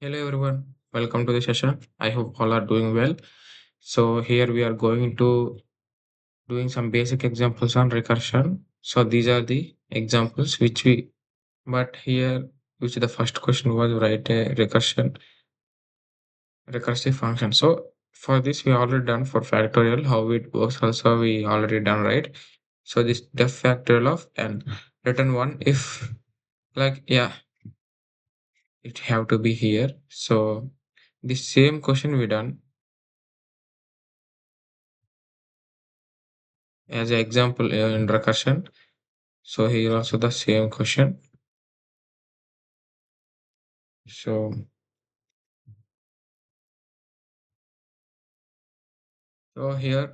Hello everyone, welcome to the session. I hope all are doing well. So here we are going to doing some basic examples on recursion. So these are the examples but here which the first question was write a recursive function. So for this we already done for factorial, how it works also we already done, right? So this def factorial of n return one if like yeah it have to be here. So the same question we done as an example in recursion. So here also the same question. So, so here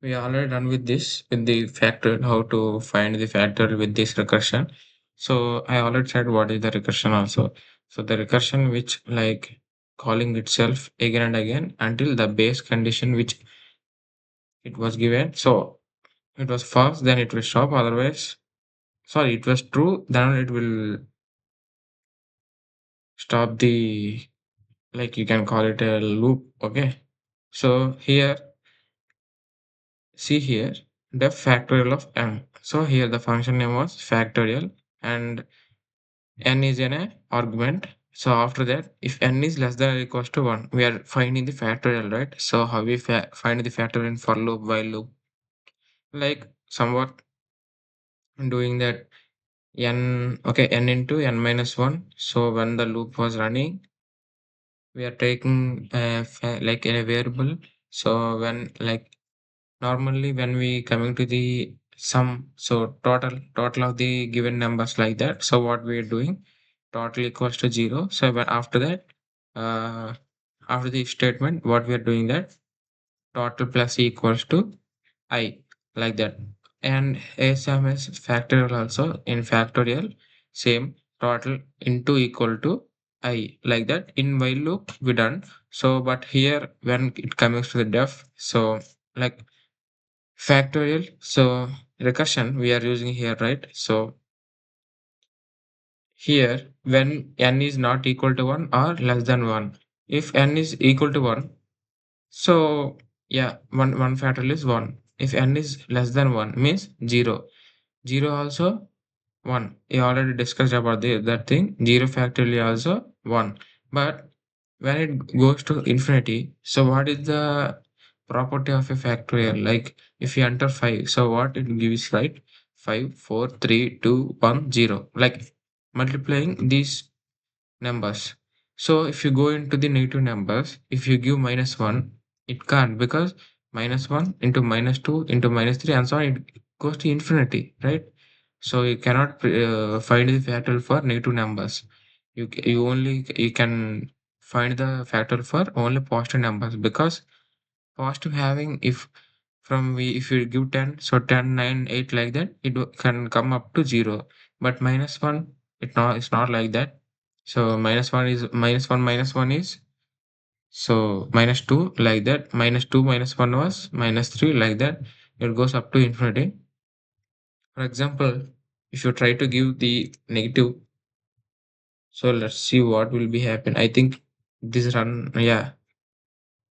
we are already done with this with the factor, how to find the factor with this recursion. So I already said what is the recursion also. So the recursion which like calling itself again and again until the base condition which it was given. So it was false, then it will stop. Otherwise, sorry, it was true, then it will stop the like you can call it a loop. Okay. So here see here, def factorial of n. So here the function name was factorial and n is an argument. So after that, if n is less than or equals to 1, we are finding the factorial, right? So how we find the factorial in for loop, while loop? Like somewhat doing that okay, n into n minus 1. So when the loop was running, we are taking like a variable. So when like normally when we coming to the sum, so total of the given numbers like that. So what we are doing, total equals to 0. So when after that, uh, after the statement, what we are doing that total plus equals to I, like that. And SMS factorial also in factorial, same total into equal to I, like that. In while loop we done. So but here when it comes to the def, so like factorial, so recursion we are using here, right? So here when n is not equal to 1 or less than 1, if n is equal to 1, so yeah, one factorial is 1. If n is less than 1 means 0. 0 also 1. We already discussed about that thing. 0 factorial also 1. But when it goes to infinity, so what is the property of a factorial? Like if you enter 5, so what it gives, right? 5, 4, 3, 2, 1, 0. Like multiplying these numbers. So if you go into the negative numbers, if you give minus 1, it can't, because minus 1 into minus 2 into minus 3 and so on, it goes to infinity, right? So you cannot find the factorial for negative numbers. You can find the factorial for only positive numbers, because positive having if from we if you give 10, so 10, 9, 8 like that, can come up to 0. But minus 1, it's not like that. So minus 1 is minus 1 is so minus 2, like that. Minus 2 minus 1 was minus 3, like that. It goes up to infinity. For example, if you try to give the negative, so let's see what will be happen. I think this run, yeah,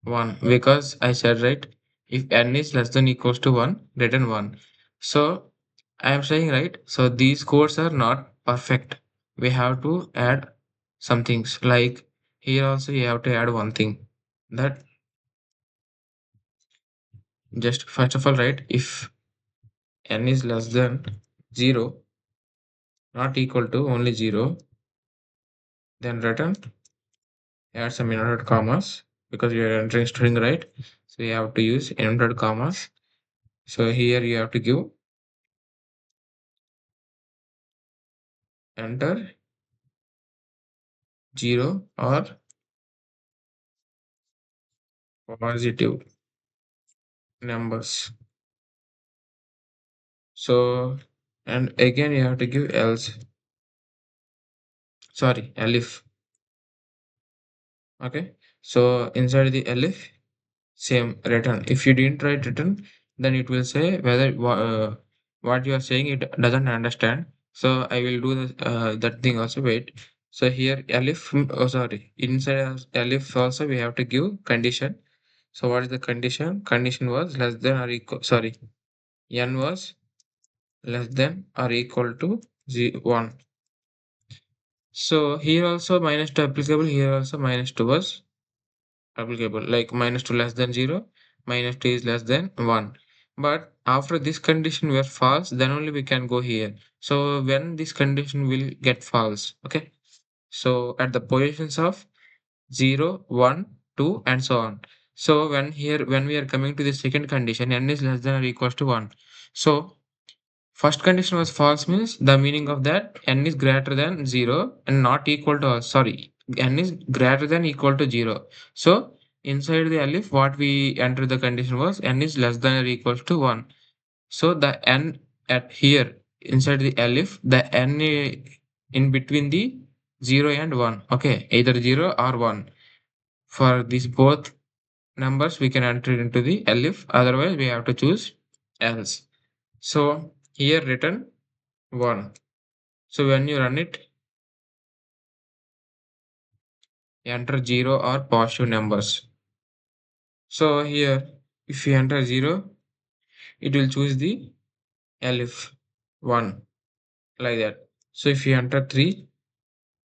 1, because I said, right, if n is less than equals to 1, return 1. So I am saying, right, so these codes are not perfect. We have to add some things, like here also you have to add one thing, that just first of all, right, if n is less than 0, not equal to only 0, then return, add some inverted commas, because you are entering string, right? So you have to use inverted commas. So here you have to give enter 0 or positive numbers. So and again you have to give else, sorry, elif. Okay, so inside the elif, same return. If you didn't write return, then it will say whether what you are saying it doesn't understand. So I will do that thing also. Wait, So here elif, oh sorry, inside of elif also we have to give condition. So what is the condition? Condition was less than or equal, sorry, n was less than or equal to 1. So here also minus 2 applicable, here also minus 2 was applicable, like minus 2 less than 0, minus 2 is less than 1. But after this condition were false, then only we can go here. So when this condition will get false, okay? So at the positions of 0, 1, 2, and so on. So when we are coming to the second condition, n is less than or equals to 1. So first condition was false means the meaning of that n is greater than 0 and not equal to, sorry, n is greater than equal to 0. So inside the elif what we enter the condition was n is less than or equals to 1. So the n at here inside the elif, the n in between the 0 and 1. Okay, either 0 or 1. For these both numbers we can enter it into the elif, otherwise we have to choose else. So here written 1. So when you run it, enter 0 or positive numbers. So here, if you enter 0, it will choose the elif 1 like that. So if you enter 3,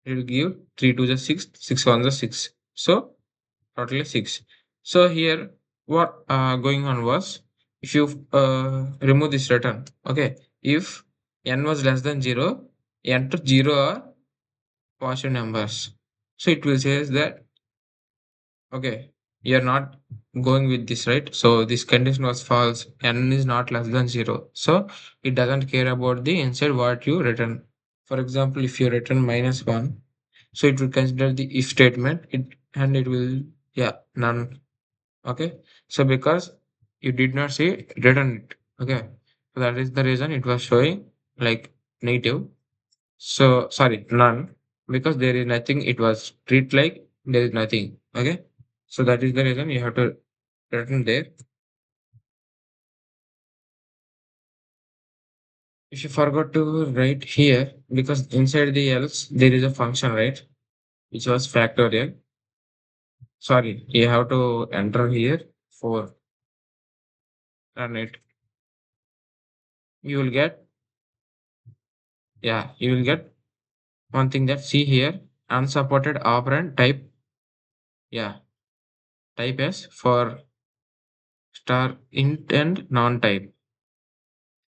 it will give 3 to the 6, 6 1 the 6. So totally 6. So here, what going on was, if you remove this return, okay, if n was less than 0, enter 0 or positive numbers. So it will say that okay, you're not going with this, right? So this condition was false. N is not less than 0. So it doesn't care about the inside what you written. For example, if you written minus 1, so it will consider the if statement and it will, yeah, none. Okay. So because you did not say written it. Okay. So that is the reason it was showing like negative. So sorry, none, because there is nothing. It was treat like there is nothing. Okay, so that is the reason you have to return there. If you forgot to write here, because inside the else there is a function, right, which was factorial. Sorry, you have to enter here for run it. You will get, yeah, you will get one thing that see here unsupported operand type, yeah, type S for star int and non type.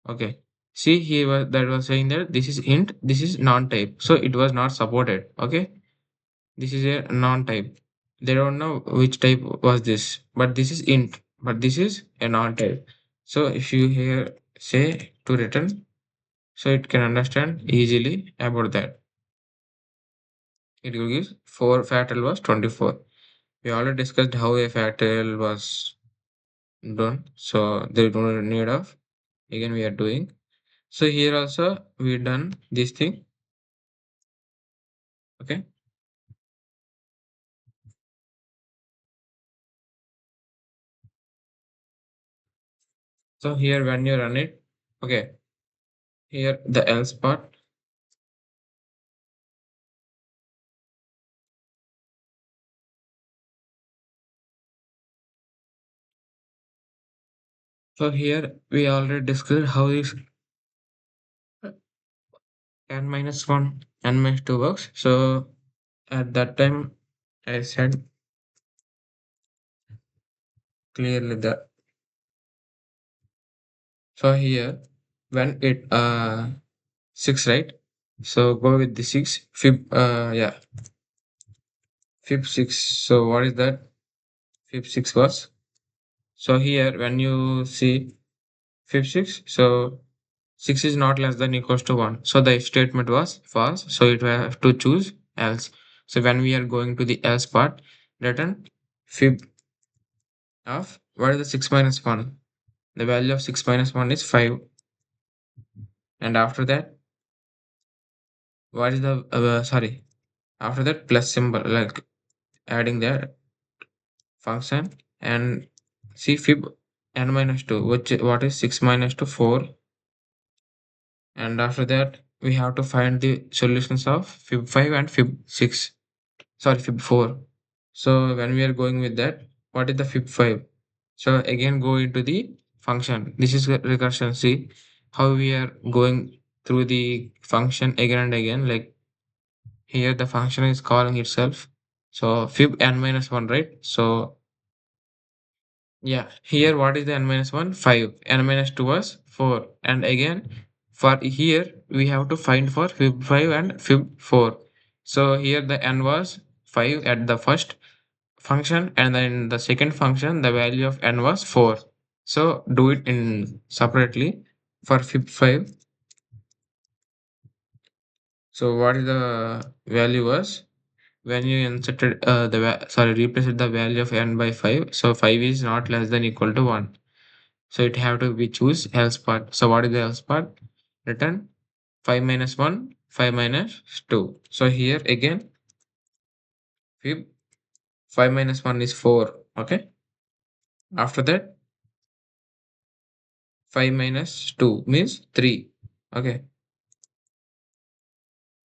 Okay. See he was that was saying that this is int, this is non-type. So it was not supported. Okay. This is a non-type. They don't know which type was this, but this is int, but this is a non-type. So if you here say to return, so it can understand easily about that. It will give 4 factorial was 24. We already discussed how a factorial was done. So there is no need of again we are doing. So here also we done this thing. Okay. So here when you run it, okay, here the else part. So here we already discussed how this n minus 1, n minus 2 works. So at that time I said clearly that. So here when it 6, right? So go with the 6, fib yeah, fib 6. So what is that? Fib 6 was. So here when you see fib 6, so 6 is not less than equals to 1. So the if statement was false. So it will have to choose else. So when we are going to the else part, return fib of what is the 6 minus 1? The value of 6 minus 1 is 5. And after that, what is the, sorry, after that plus symbol, like adding the function and see fib n minus 2, which what is 6 minus 2, 4. And after that, we have to find the solutions of fib 5 and fib 6, sorry, fib 4. So when we are going with that, what is the fib 5? So again go into the function. This is recursion. See how we are going through the function again and again. Like here the function is calling itself. So fib n minus 1, right? So yeah, here what is the n minus 1? 5. N minus 2 was 4. And again, for here, we have to find for fib 5 and fib 4. So here the n was 5 at the first function, and then the second function, the value of n was 4. So do it in separately for fib 5. So what is the value was? When you inserted replaced the value of n by 5, so 5 is not less than equal to 1. So it have to be choose else part. So what is the else part? Return 5 minus 1, 5 minus 2. So here again, fib 5 minus 1 is 4. Okay. After that, 5 minus 2 means 3. Okay.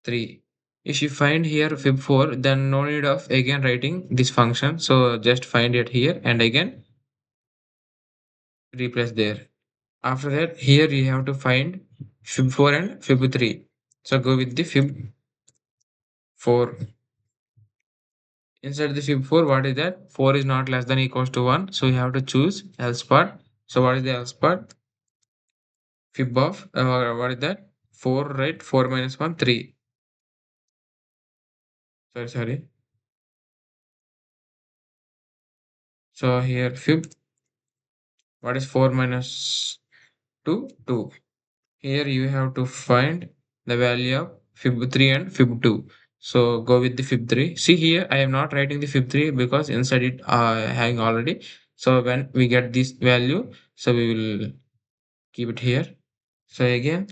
3. If you find here fib 4, then no need of again writing this function. So just find it here and again replace there. After that, here you have to find fib 4 and fib 3. So go with the fib 4. Inside the fib 4, what is that? 4 is not less than equals to 1. So you have to choose else part. So what is the else part? Fib of, what is that? 4, right? 4 minus 1, 3. Sorry. So here fib, what is 4 minus 2? 2. Here you have to find the value of fib 3 and fib 2. So go with the fib 3. See here, I am not writing the fib 3 because inside it having already. So when we get this value, so we will keep it here. So again,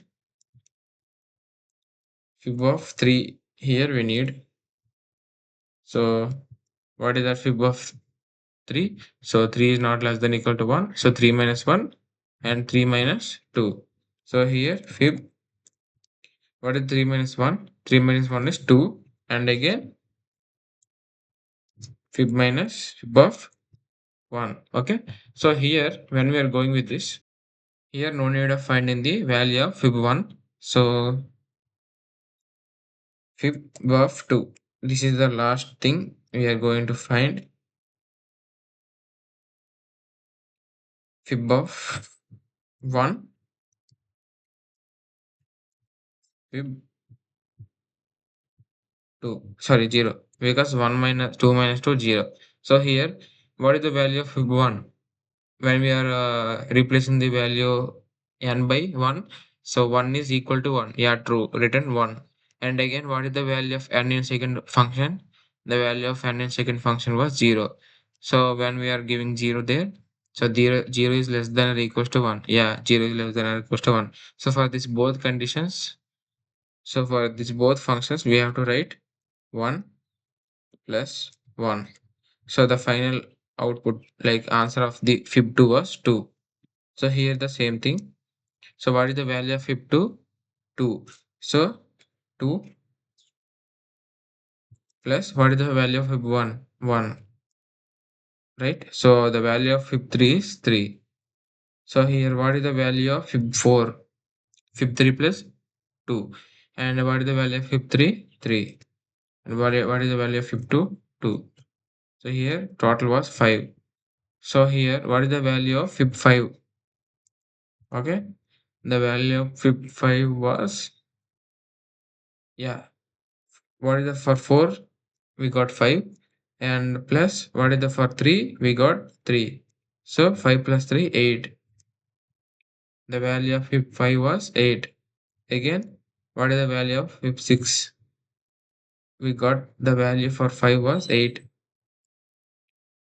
fib of 3 here we need. So what is that fib of 3? So 3 is not less than equal to 1. So 3 minus 1 and 3 minus 2. So here fib, what is 3 minus 1? 3 minus 1 is 2. And again fib minus fib of 1. Okay. So here when we are going with this, here no need of finding the value of fib 1. So fib of 2. This is the last thing we are going to find. Fib of 1, fib 2, sorry, 0, because 1 minus 2 minus 2, 0. So here, what is the value of fib 1? When we are replacing the value n by 1, so 1 is equal to 1. Yeah, true, written 1. And again, what is the value of n in second function? The value of n in second function was 0. So when we are giving 0 there, so 0 is less than or equals to 1. Yeah, 0 is less than or equals to 1. So for this both conditions, so for this both functions, we have to write 1 plus 1. So the final output, like answer of the fib 2 was 2. So here the same thing. So what is the value of fib 2? 2. So 2 plus what is the value of fib 1? 1. Right? So the value of fib 3 is 3. So here what is the value of fib 4? Fib 3 plus 2. And what is the value of fib 3? 3. And what is the value of fib 2? 2. So here total was 5. So here what is the value of fib 5? Okay. The value of fib 5 was, yeah, what is the for 4? We got 5. And plus what is the for 3? We got 3. So 5 plus 3, 8. The value of fib 5 was 8. Again, what is the value of fib 6? We got the value for 5 was 8.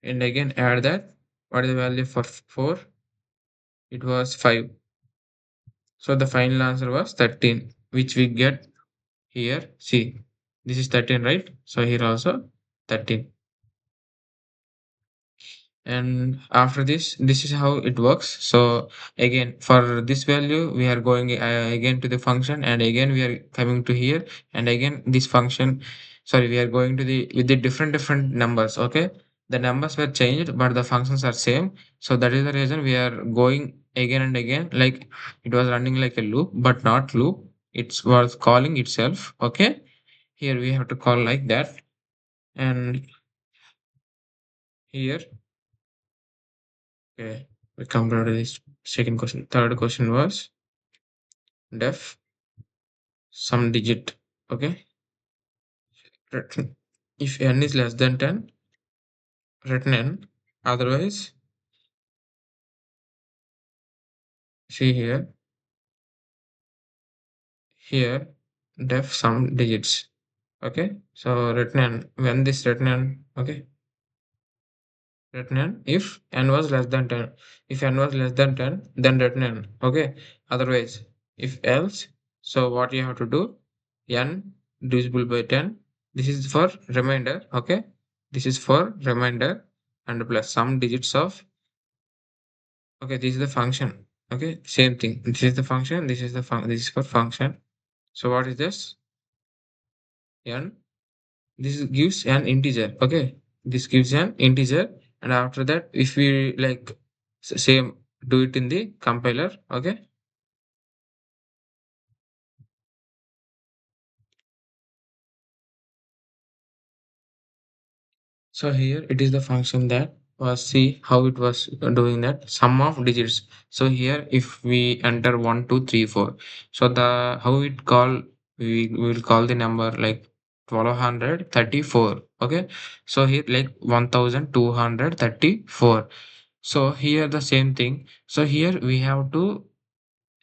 And again add that. What is the value for 4? It was 5. So the final answer was 13, which we get here. See, this is 13, right? So here also 13. and after this is how it works. So again, for this value we are going again to the function, and again we are coming to here, and again this function, sorry, we are going to the with the different numbers. Okay, the numbers were changed but the functions are same, so that is the reason we are going again and again, like it was running like a loop but not loop, it was calling itself. Okay, here we have to call like that. And here, okay, we come to this second question. Third question was def some digit. Okay, written. If n is less than 10, written n. Otherwise, see here, here, def some digits. Okay, so written n. When this written n, okay, written n. If n was less than 10, if n was less than 10, then written n. Okay, otherwise, if else, so what you have to do, n divisible by 10. This is for remainder. Okay, this is for remainder and plus some digits of, okay, this is the function. Okay, same thing, this is the function, this is the this is for function. So what is this? N, this gives an integer. Okay, this gives an integer, and after that if we like same do it in the compiler. Okay, so here it is the function that was, see how it was doing that sum of digits. So here if we enter 1 2 3 4, so the how it call, we will call the number like 1234. Okay, so here like 1234. So here the same thing. So here we have to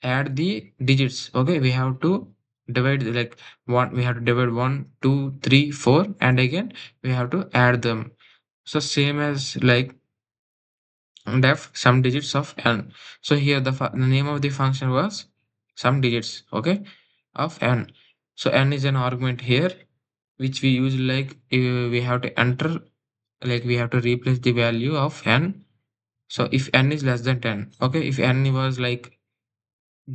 add the digits. Okay, we have to divide like one, we have to divide 1 2 3 4, and again we have to add them. So same as like def some digits of n. So here the name of the function was some digits, okay, of n. So n is an argument here which we use like we have to enter, like we have to replace the value of n. So if n is less than 10, okay, if n was like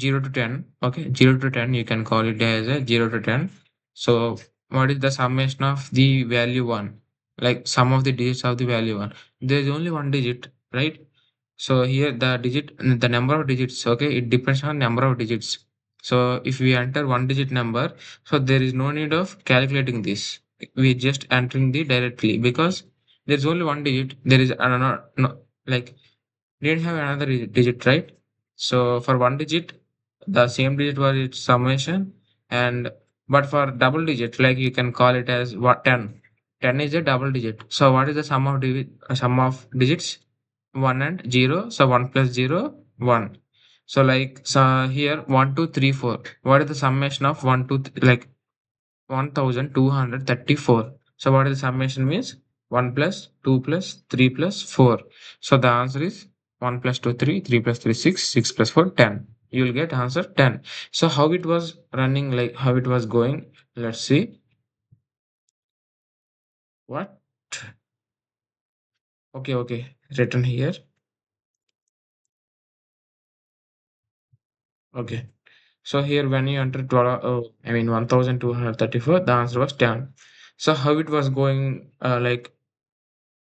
0 to 10, okay, 0 to 10, you can call it as a 0 to 10. So what is the summation of the value 1, like sum of the digits of the value 1? There is only one digit, right? So here the digit, the number of digits, okay, it depends on number of digits. So if we enter one digit number, so there is no need of calculating this, we just entering the directly, because there is only one digit, there is another no, like didn't have another digit, right? So for one digit, the same digit was its summation, and but for double digit, like you can call it as what 10. 10 is a double digit. So what is the sum of digits? 1 and 0. So 1 plus 0, 1. So like so here 1 2 3 4. What is the summation of 1 2 like 1234? So what is the summation means? 1 plus 2 plus 3 plus 4. So the answer is 1 plus 2 3, 3 plus 3 6, 6 plus 4 10. You will get answer 10. So how it was running, like how it was going, let's see. What? Okay, okay, written here. Okay. So here when you enter 12, I mean 1234, the answer was 10. So how it was going, like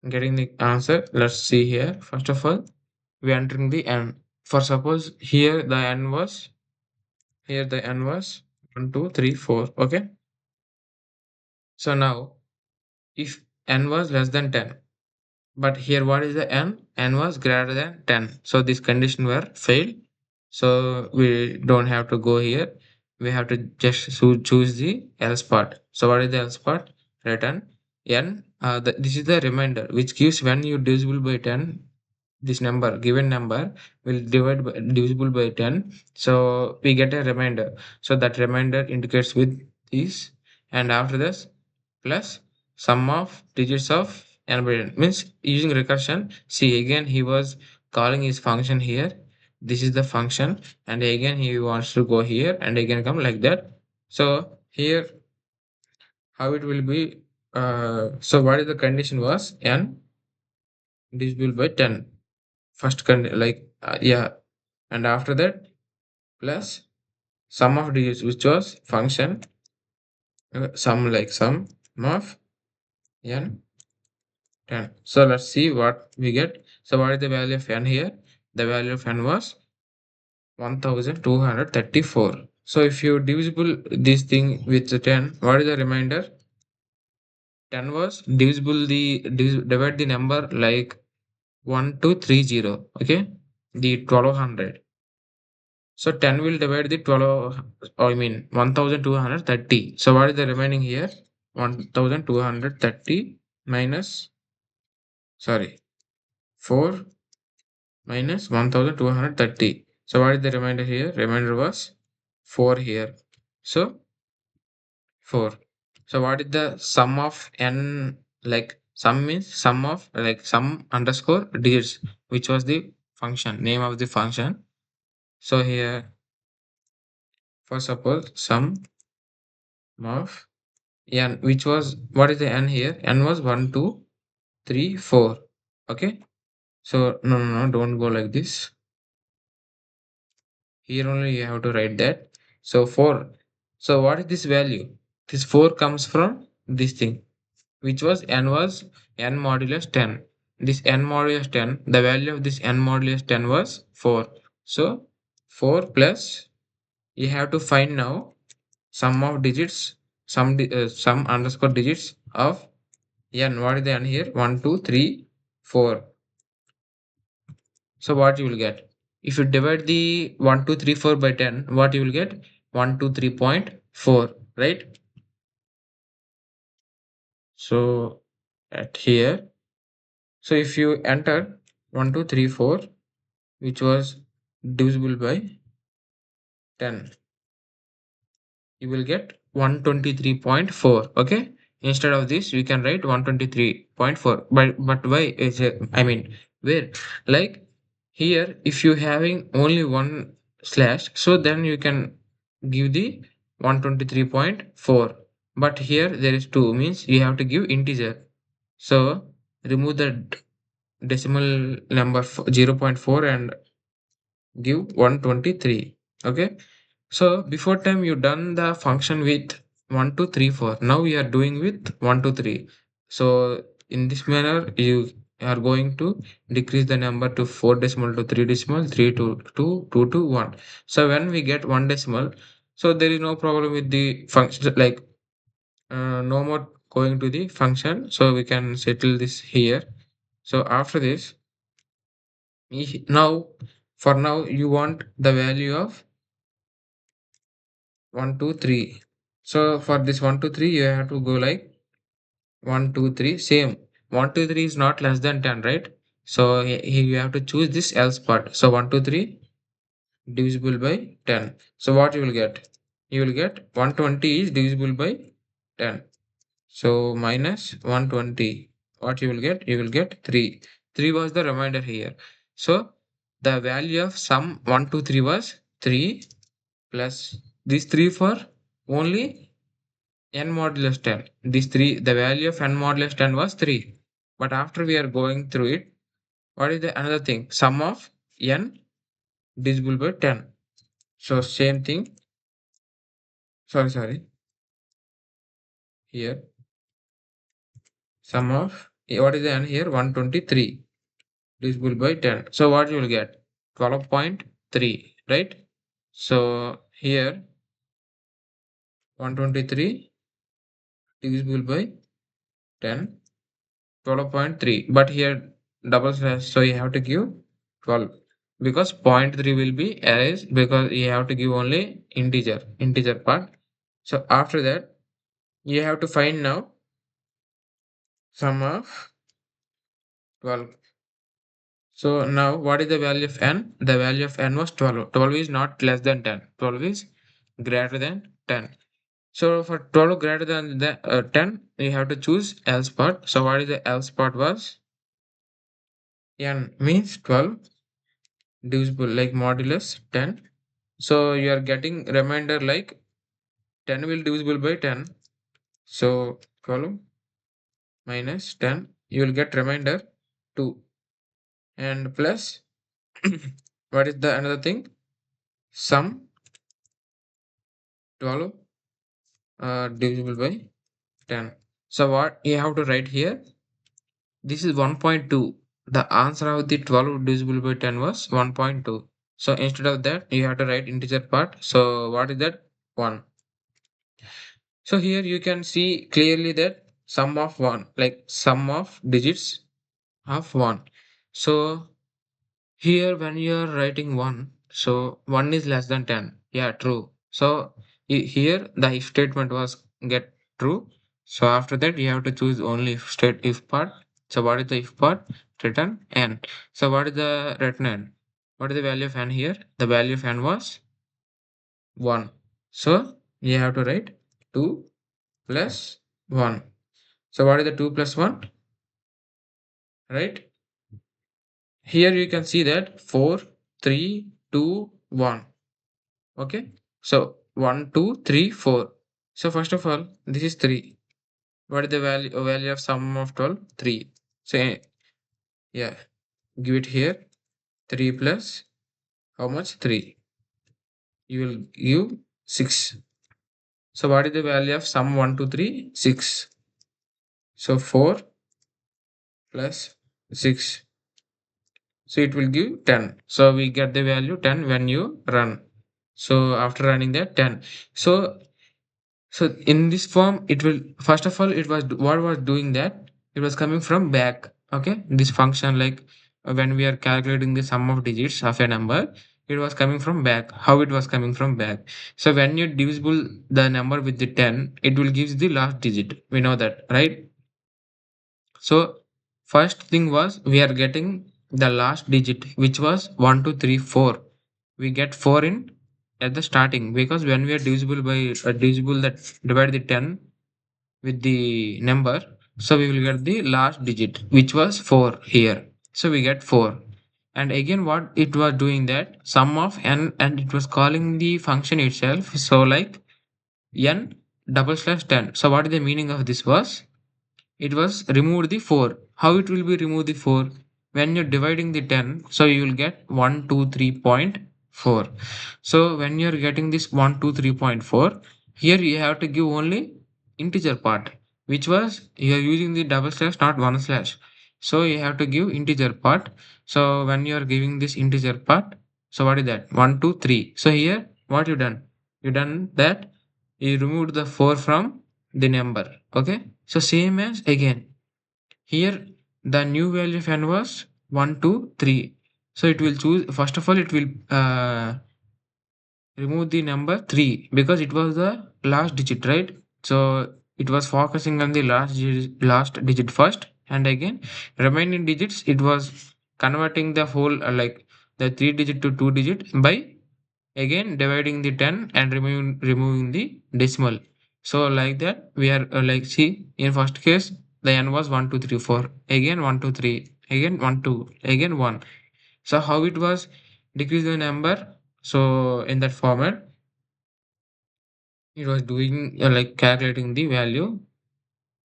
getting the answer, let's see here. First of all, we entering the n. For suppose here the n was, here the n was 1 2 3 4. Okay, so now if n was less than 10, but here what is the n? N was greater than 10. So this condition were failed. So we don't have to go here. We have to just choose the else part. So what is the else part? Return n. This is the remainder which gives when you divisible by 10, this number, given number, will divisible by 10. So we get a remainder. So that remainder indicates with this, and after this plus sum of digits of n by n, means using recursion. See again he was calling his function here, this is the function, and again he wants to go here and again come like that. So here how it will be, so what is the condition was n divisible by 10. First yeah, and after that plus sum of digits, which was function sum of n 10. So let's see what we get. So what is the value of n here? The value of n was 1234. So if you divisible this thing with the 10, what is the remainder? 10 was divisible divide the number like 1230. Okay, the 1200. So 10 will divide the 12, I mean 1230. So what is the remaining here? 1230 minus, sorry, 4 minus 1230. So what is the remainder here? Remainder was 4 here. So 4. So what is the sum of n? Like sum means sum of like sum underscore digits, which was the function, name of the function. So here, for suppose sum of n, which was, what is the n here? N was 1, 2, 3, 4. Okay. So no, don't go like this. Here only you have to write that. So 4. So what is this value? This 4 comes from this thing, which was n modulus 10. This n modulus 10, the value of this n modulus 10 was 4. So 4 plus, you have to find now sum of digits, sum underscore digits of n. What is the n here? 1, 2, 3, 4. So what you will get? If you divide the 1, 2, 3, 4 by 10, what you will get? 123.4, right? So at here, so if you enter 1234, which was divisible by 10, you will get 123.4. Okay. Instead of this, you can write 123.4. But why is it? I mean, where? Like here, if you having only one slash, so then you can give the 123.4. But here there is two, means you have to give integer. So remove the decimal number 0.4 and give 123. Okay. So before time you done the function with 1, 2, 3, 4. Now we are doing with 1, 2, 3. So in this manner you are going to decrease the number to 4 decimal to 3 decimal, 3 to 2, 2 to 1. So when we get 1 decimal, so there is no problem with the function, like no more going to the function. So we can settle this here. So after this, now for now you want the value of 1, 2, 3. So for this 1, 2, 3, you have to go like 1, 2, 3. Same. 1, 2, 3 is not less than 10, right? So here you have to choose this else part. So 1, 2, 3 divisible by 10. So what you will get? You will get 120 is divisible by 10. So minus 120. What you will get? You will get 3. 3 was the remainder here. So the value of sum 1, 2, 3 was 3 plus these 3 for only n modulus 10. These 3, the value of n modulus 10 was 3. But after we are going through it, what is the another thing? Sum of n divisible by 10. So same thing. Sorry. Here, sum of, what is the n here? 123 divisible by 10. So what you will get? 12.3, right? So here 123 divisible by 10, 12.3. But here double slash, so you have to give 12, because point 0.3 will be erased because you have to give only integer part. So after that, you have to find now sum of 12. So now what is the value of n? The value of n was 12. 12 is not less than 10. 12 is greater than 10. So for 12 greater than 10, you have to choose else part. So what is the else part was? N means 12 divisible like modulus 10. So you are getting remainder like 10 will divisible by 10. So 12 minus 10, you will get remainder 2. and plus what is the another thing? Sum 12 divisible by 10. So what you have to write here? This is 1.2. The answer of the 12 divisible by 10 was 1.2. So instead of that, you have to write integer part. So what is that? 1. So here you can see clearly that sum of 1, like sum of digits of 1. So here when you are writing 1, so 1 is less than 10. Yeah, true. So here the if statement was get true. So after that you have to choose only if part. So what is the if part? Return n. So what is the return n? What is the value of n here? The value of n was 1. So you have to write 2 plus 1. So what is the 2 plus 1? Right? Here you can see that 4, 3, 2, 1. Okay. So 1, 2, 3, 4. So first of all, this is 3. What is the value of sum of 12? 3. So yeah, give it here. 3 plus how much? 3. You will give 6. So what is the value of sum 1, 2, 3? 6. So 4 plus 6. So it will give 10. So we get the value 10 when you run. So after running that 10. So so in this form, it will first of all it was what was doing that it was coming from back. Okay, this function like when we are calculating the sum of digits of a number, it was coming from back. How it was coming from back? So when you divisible the number with the 10, it will give the last digit. We know that, right? So first thing was we are getting the last digit, which was 1, 2, 3, 4. We get 4 in at the starting because when we are divisible by divisible that divide the 10 with the number, so we will get the last digit, which was 4 here. So we get 4. And again, what it was doing that sum of n, and it was calling the function itself. So like n double slash 10. So what is the meaning of this was? It was remove the 4. How it will be remove the 4? When you're dividing the 10, so you will get 123.4. So when you're getting this 123.4, here you have to give only integer part, which was you are using the double slash, not one slash. So you have to give integer part. So when you are giving this integer part, so what is that? 1, 2, 3. So here, what you done? You done that you removed the 4 from the number. Okay, so same as again here the new value of n was 1, 2, 3. So it will choose first of all it will remove the number 3 because it was the last digit, right? So it was focusing on the last digit first, and again remaining digits it was converting the whole like the 3 digit to 2 digit by again dividing the 10 and removing the decimal. So like that we are like see in first case the n was 1, 2, 3, 4, again 1, 2, 3, again 1, 2, again 1. So how it was decrease the number? So in that format it was doing like calculating the value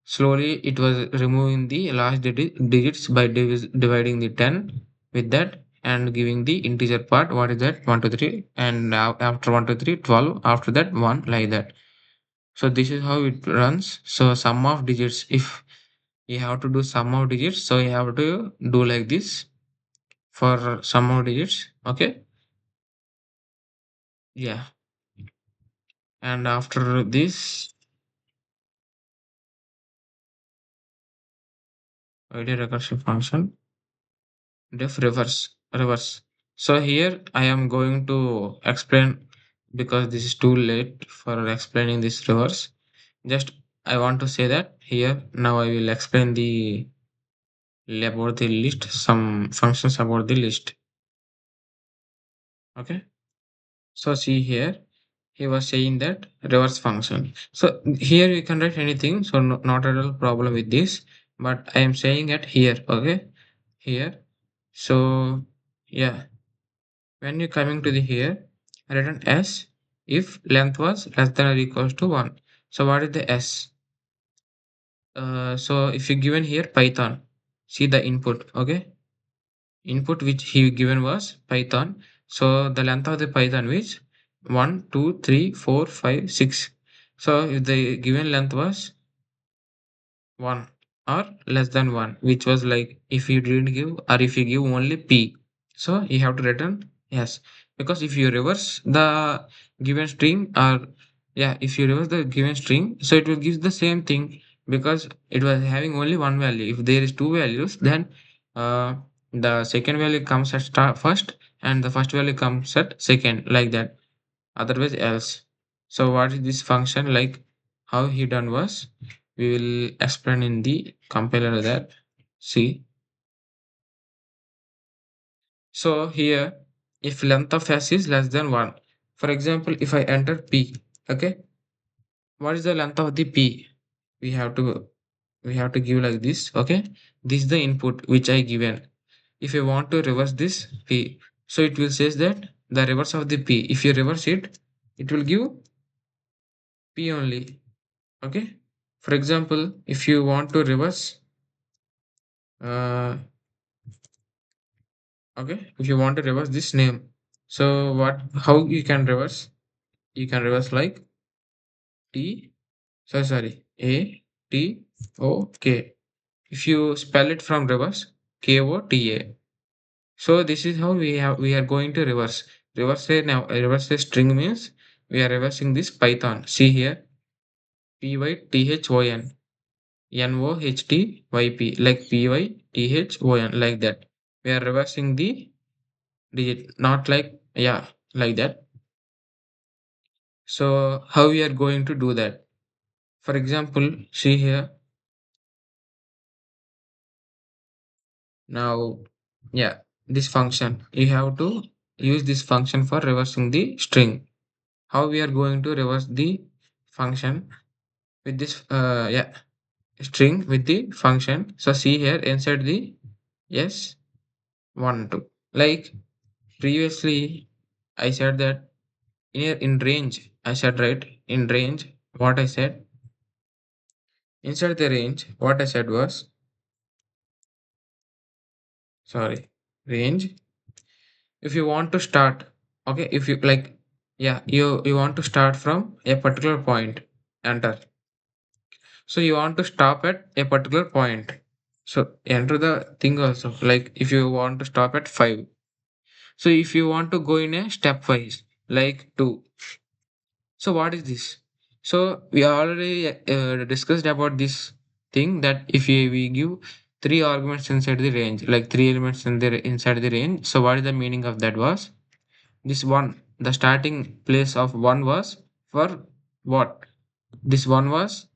slowly. It was removing the last digits by dividing the 10 with that and giving the integer part. What is that? 1, 2, 3. And now after 1, 2, 3, 12. After that 1, like that. So this is how it runs. So sum of digits, if you have to do sum of digits, so you have to do like this for sum of digits. Okay. Yeah. And after this ideal recursive function, def reverse. So here I am going to explain because this is too late for explaining this reverse. Just I want to say that here now I will explain the about the list, some functions about the list. Okay, so see here he was saying that reverse function. So here you can write anything, so not at all problem with this, but I am saying it here. Okay, here. So yeah, when you coming to the here, written s if length was less than or equals to 1. So what is the s? So if you given here Python, see the input. Okay, input which he given was Python. So the length of the Python is 1, 2, 3, 4, 5, 6. So if the given length was 1 or less than 1, which was like if you didn't give or if you give only P, so you have to return yes. Because if you reverse the given string, or yeah, if you reverse the given string, so it will give the same thing because it was having only one value. If there is two values, then uh, the second value comes at first and the first value comes at second, like that, otherwise else. So what is this function like? How he done was, we will explain in the compiler that. See, so here, if length of s is less than 1, for example, if I enter p, okay, what is the length of the p? We have to give like this, okay. This is the input which I given. If you want to reverse this p, so it will says that the reverse of the p, if you reverse it, it will give p only, okay. For example, if you want to reverse uh, okay, if you want to reverse this name, so what, how you can reverse? You can reverse like T, sorry, A T O K. If you spell it from reverse, K O T A. So this is how we are going to reverse. Reverse a string means we are reversing this Python. See here, P Y T H O N N O H T Y P, like P Y T H O N, like that. We are reversing the digit, not like, yeah, like that. So how we are going to do that? For example, see here, now, yeah, this function, you have to use this function for reversing the string. How we are going to reverse the function with this yeah, string with the function? So see here, inside the yes, 1 2, like previously I said that here in range, I said, right, in range, what I said, inside the range, what I said was, sorry, range, if you want to start, okay, if you like, yeah, you want to start from a particular point, enter. So you want to stop at a particular point, so enter the thing also, like if you want to stop at 5, so if you want to go in a stepwise, like 2. So what is this? So we already discussed about this thing, that if we give three arguments inside the range, like three elements inside the range. So what is the meaning of that was, this one, the starting place of one was for what? This one was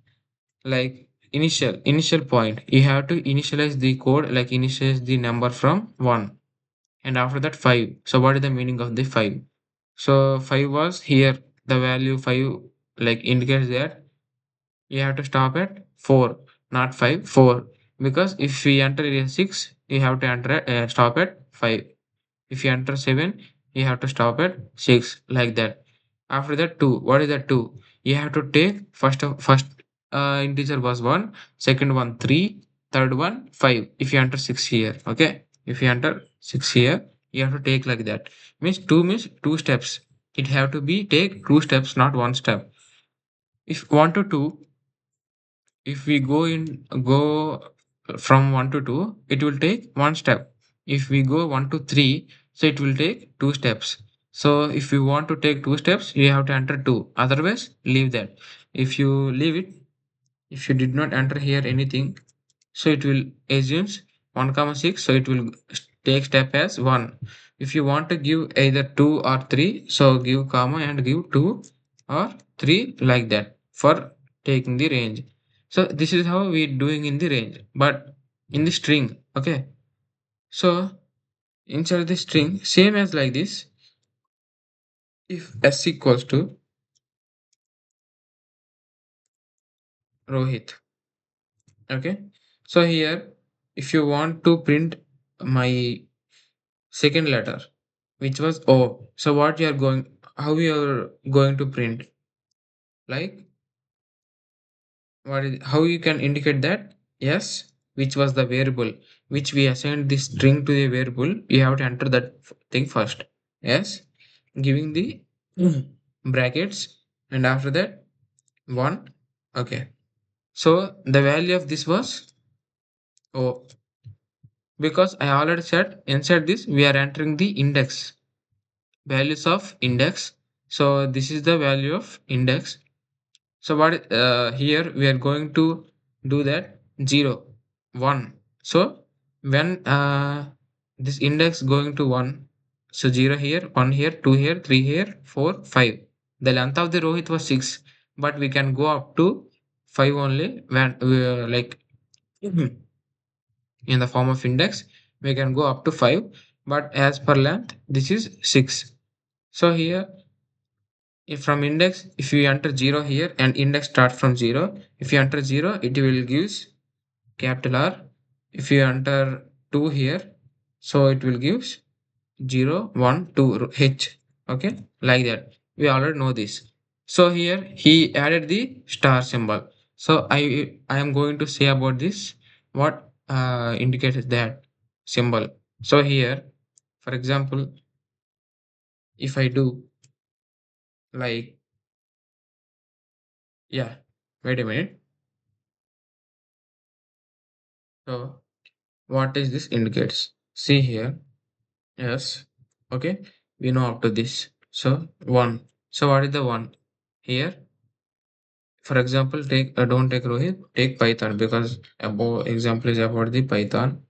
like initial point. You have to initialize the code, like initialize the number from 1, and after that 5. So what is the meaning of the 5? So 5 was here, the value 5 like indicates that you have to stop at 4, not 5, 4. Because if we enter a 6, you have to stop at 5. If you enter 7, you have to stop at 6, like that. After that 2, what is that 2? You have to take first integer was 1, second one 3, third one 5. If you enter 6 here, okay? If you enter 6 here, you have to take like that. Means 2 steps. It have to be take 2 steps, not 1 step. If 1 to 2, if we go from 1 to 2, it will take one step. If we go 1 to 3, so it will take two steps. So if you want to take two steps, you have to enter 2, otherwise leave that. If you leave it, if you did not enter here anything, so it will assumes 1 comma 6, so it will take step as 1. If you want to give either 2 or 3, so give comma and give 2 or 3, like that, for taking the range. So this is how we doing in the range, but in the string, okay. So inside the string, same as like this, if s equals to Rohit, okay. So here, if you want to print my second letter, which was O, so what you are going, how you are going to print, like, what is, how you can indicate that, yes, which was the variable, which we assigned the string to the variable, you have to enter that thing first. Yes, giving the brackets, and after that 1. Okay. So the value of this was oh, because I already said inside this we are entering the index values of index. So this is the value of index. So what here we are going to do that 0, 1. So when this index going to 1, so 0 here, 1 here, 2 here, 3 here, 4, 5. The length of the row it was 6, but we can go up to 5 only when like in the form of index we can go up to 5, but as per length this is 6. So here if from index, if you enter 0 here and index start from 0, if you enter 0 it will gives capital R. If you enter 2 here, so it will gives 0 1 2 H. Okay, like that we already know this. So here he added the star symbol. So I am going to say about this what indicates that symbol. So here for example if I do like, yeah, wait a minute. So what is this indicates? See here. Yes. Okay. We know up to this. So 1. So what is the 1? Here, for example, take don't take Rohit, take Python because above example is about the Python.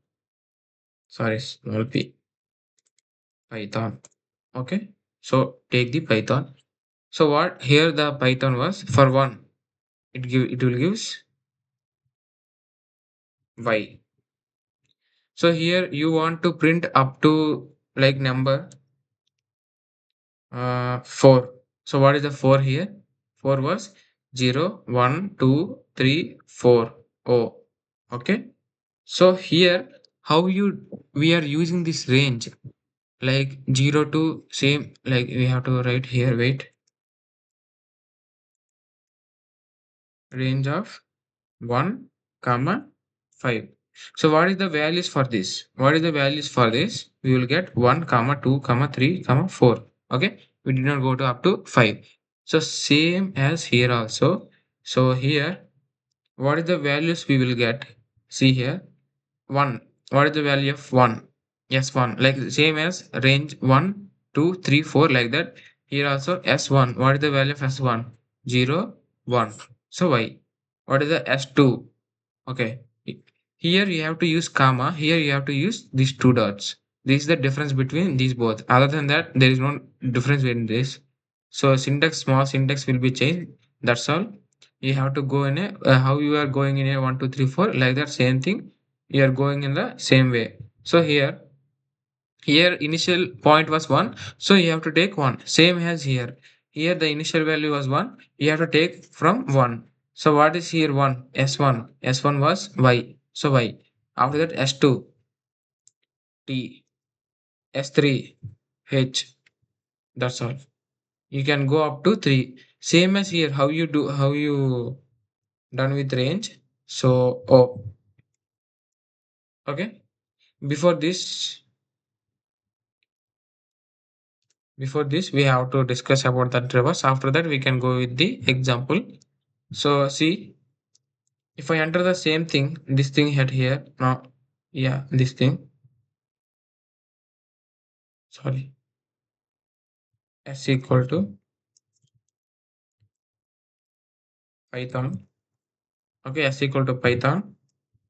Sorry, small p. Python. Okay. So take the Python. So what here the Python was for 1. It will gives y. So here you want to print up to like number 4. So what is the 4 here? 4 was 0, 1, 2, 3, 4. Oh, okay. So here, how you we are using this range like 0 to same, like we have to write here, wait, range of 1 comma 5. So what is the values for this? What is the values for this? We will get 1 comma 2 comma 3 comma 4. Okay, we did not go to up to 5. So same as here also. So here what is the values we will get? See here 1. What is the value of 1? Yes, 1. Like same as range 1, 2, 3, 4, like that. Here also S1. What is the value of S1? 0, 1. So y. What is the S2? Okay. Here you have to use comma. Here you have to use these two dots. This is the difference between these both. Other than that, there is no difference in this. So syntax, small syntax will be changed. That's all. You have to go in a how you are going in a 1, 2, 3, 4, like that same thing. You are going in the same way. So here initial point was 1, so you have to take 1, same as here. Here the initial value was 1, you have to take from 1. So what is here 1? S1 was y, so y. After that S2 T, S3 H. That's all. You can go up to 3, same as here. How you done with range? So oh, okay. before this Before this, we have to discuss about the drivers. After that, we can go with the example. So see, if I enter the same thing, this thing had here. Now, yeah, this thing. Sorry, s equal to Python. Okay, s equal to Python.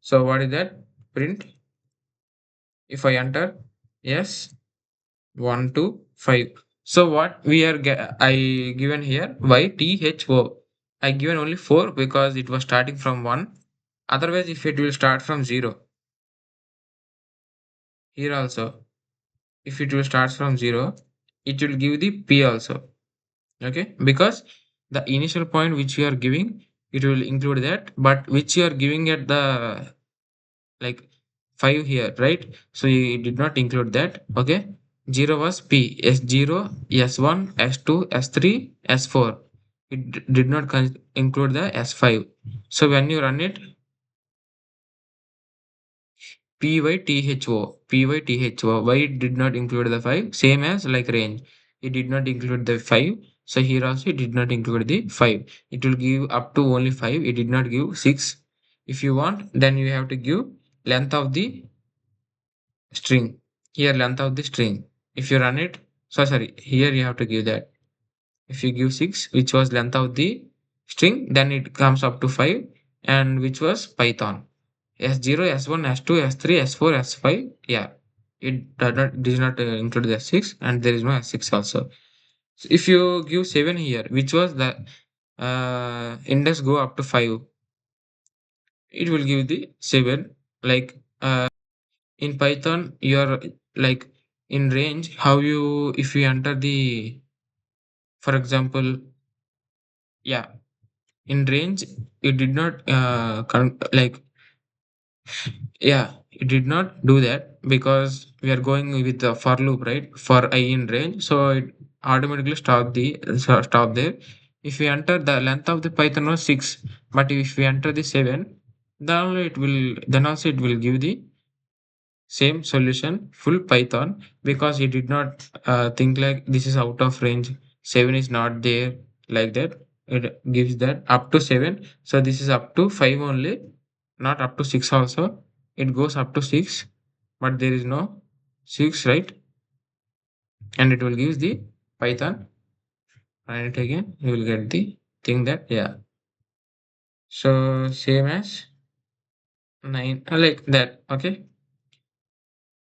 So what is that? Print. If I enter, yes, 1, 2, 5. So what we are I given here y t h o. I given only 4 because it was starting from 1. Otherwise, if it will start from 0, here also if it will start from 0, it will give the p also. Okay, because the initial point which you are giving, it will include that, but which you are giving at the like 5 here, right? So you did not include that. Okay, 0 was p, s0, s1, s2, s3, s4. It did not include the s5. So when you run it, pytho. Why it did not include the 5? Same as like range. It did not include the 5. So here also it did not include the 5. It will give up to only 5. It did not give 6. If you want, then you have to give length of the string. Here length of the string. If you run it, so sorry, here you have to give that. If you give 6, which was length of the string, then it comes up to 5, and which was Python. S0, S1, S2, S3, S4, S5. Yeah, it does not include the S6, and there is no S6 also. So if you give 7 here, which was the index go up to 5, it will give the 7. Like in Python, you are like in range. How you, if you enter the, for example, yeah, in range, it did not like, yeah, it did not do that because we are going with the for loop, right? For I in range, so it automatically stop there. If we enter the length of the Python was 6, but if we enter the 7, then also it will give the same solution full Python, because it did not think like this is out of range, 7 is not there, like that. It gives that up to 7, so this is up to 5 only, not up to 6 also. It goes up to 6, but there is no 6, right? And it will give the Python. Run it again, you will get the thing that, yeah, so same as 9, like that. Okay,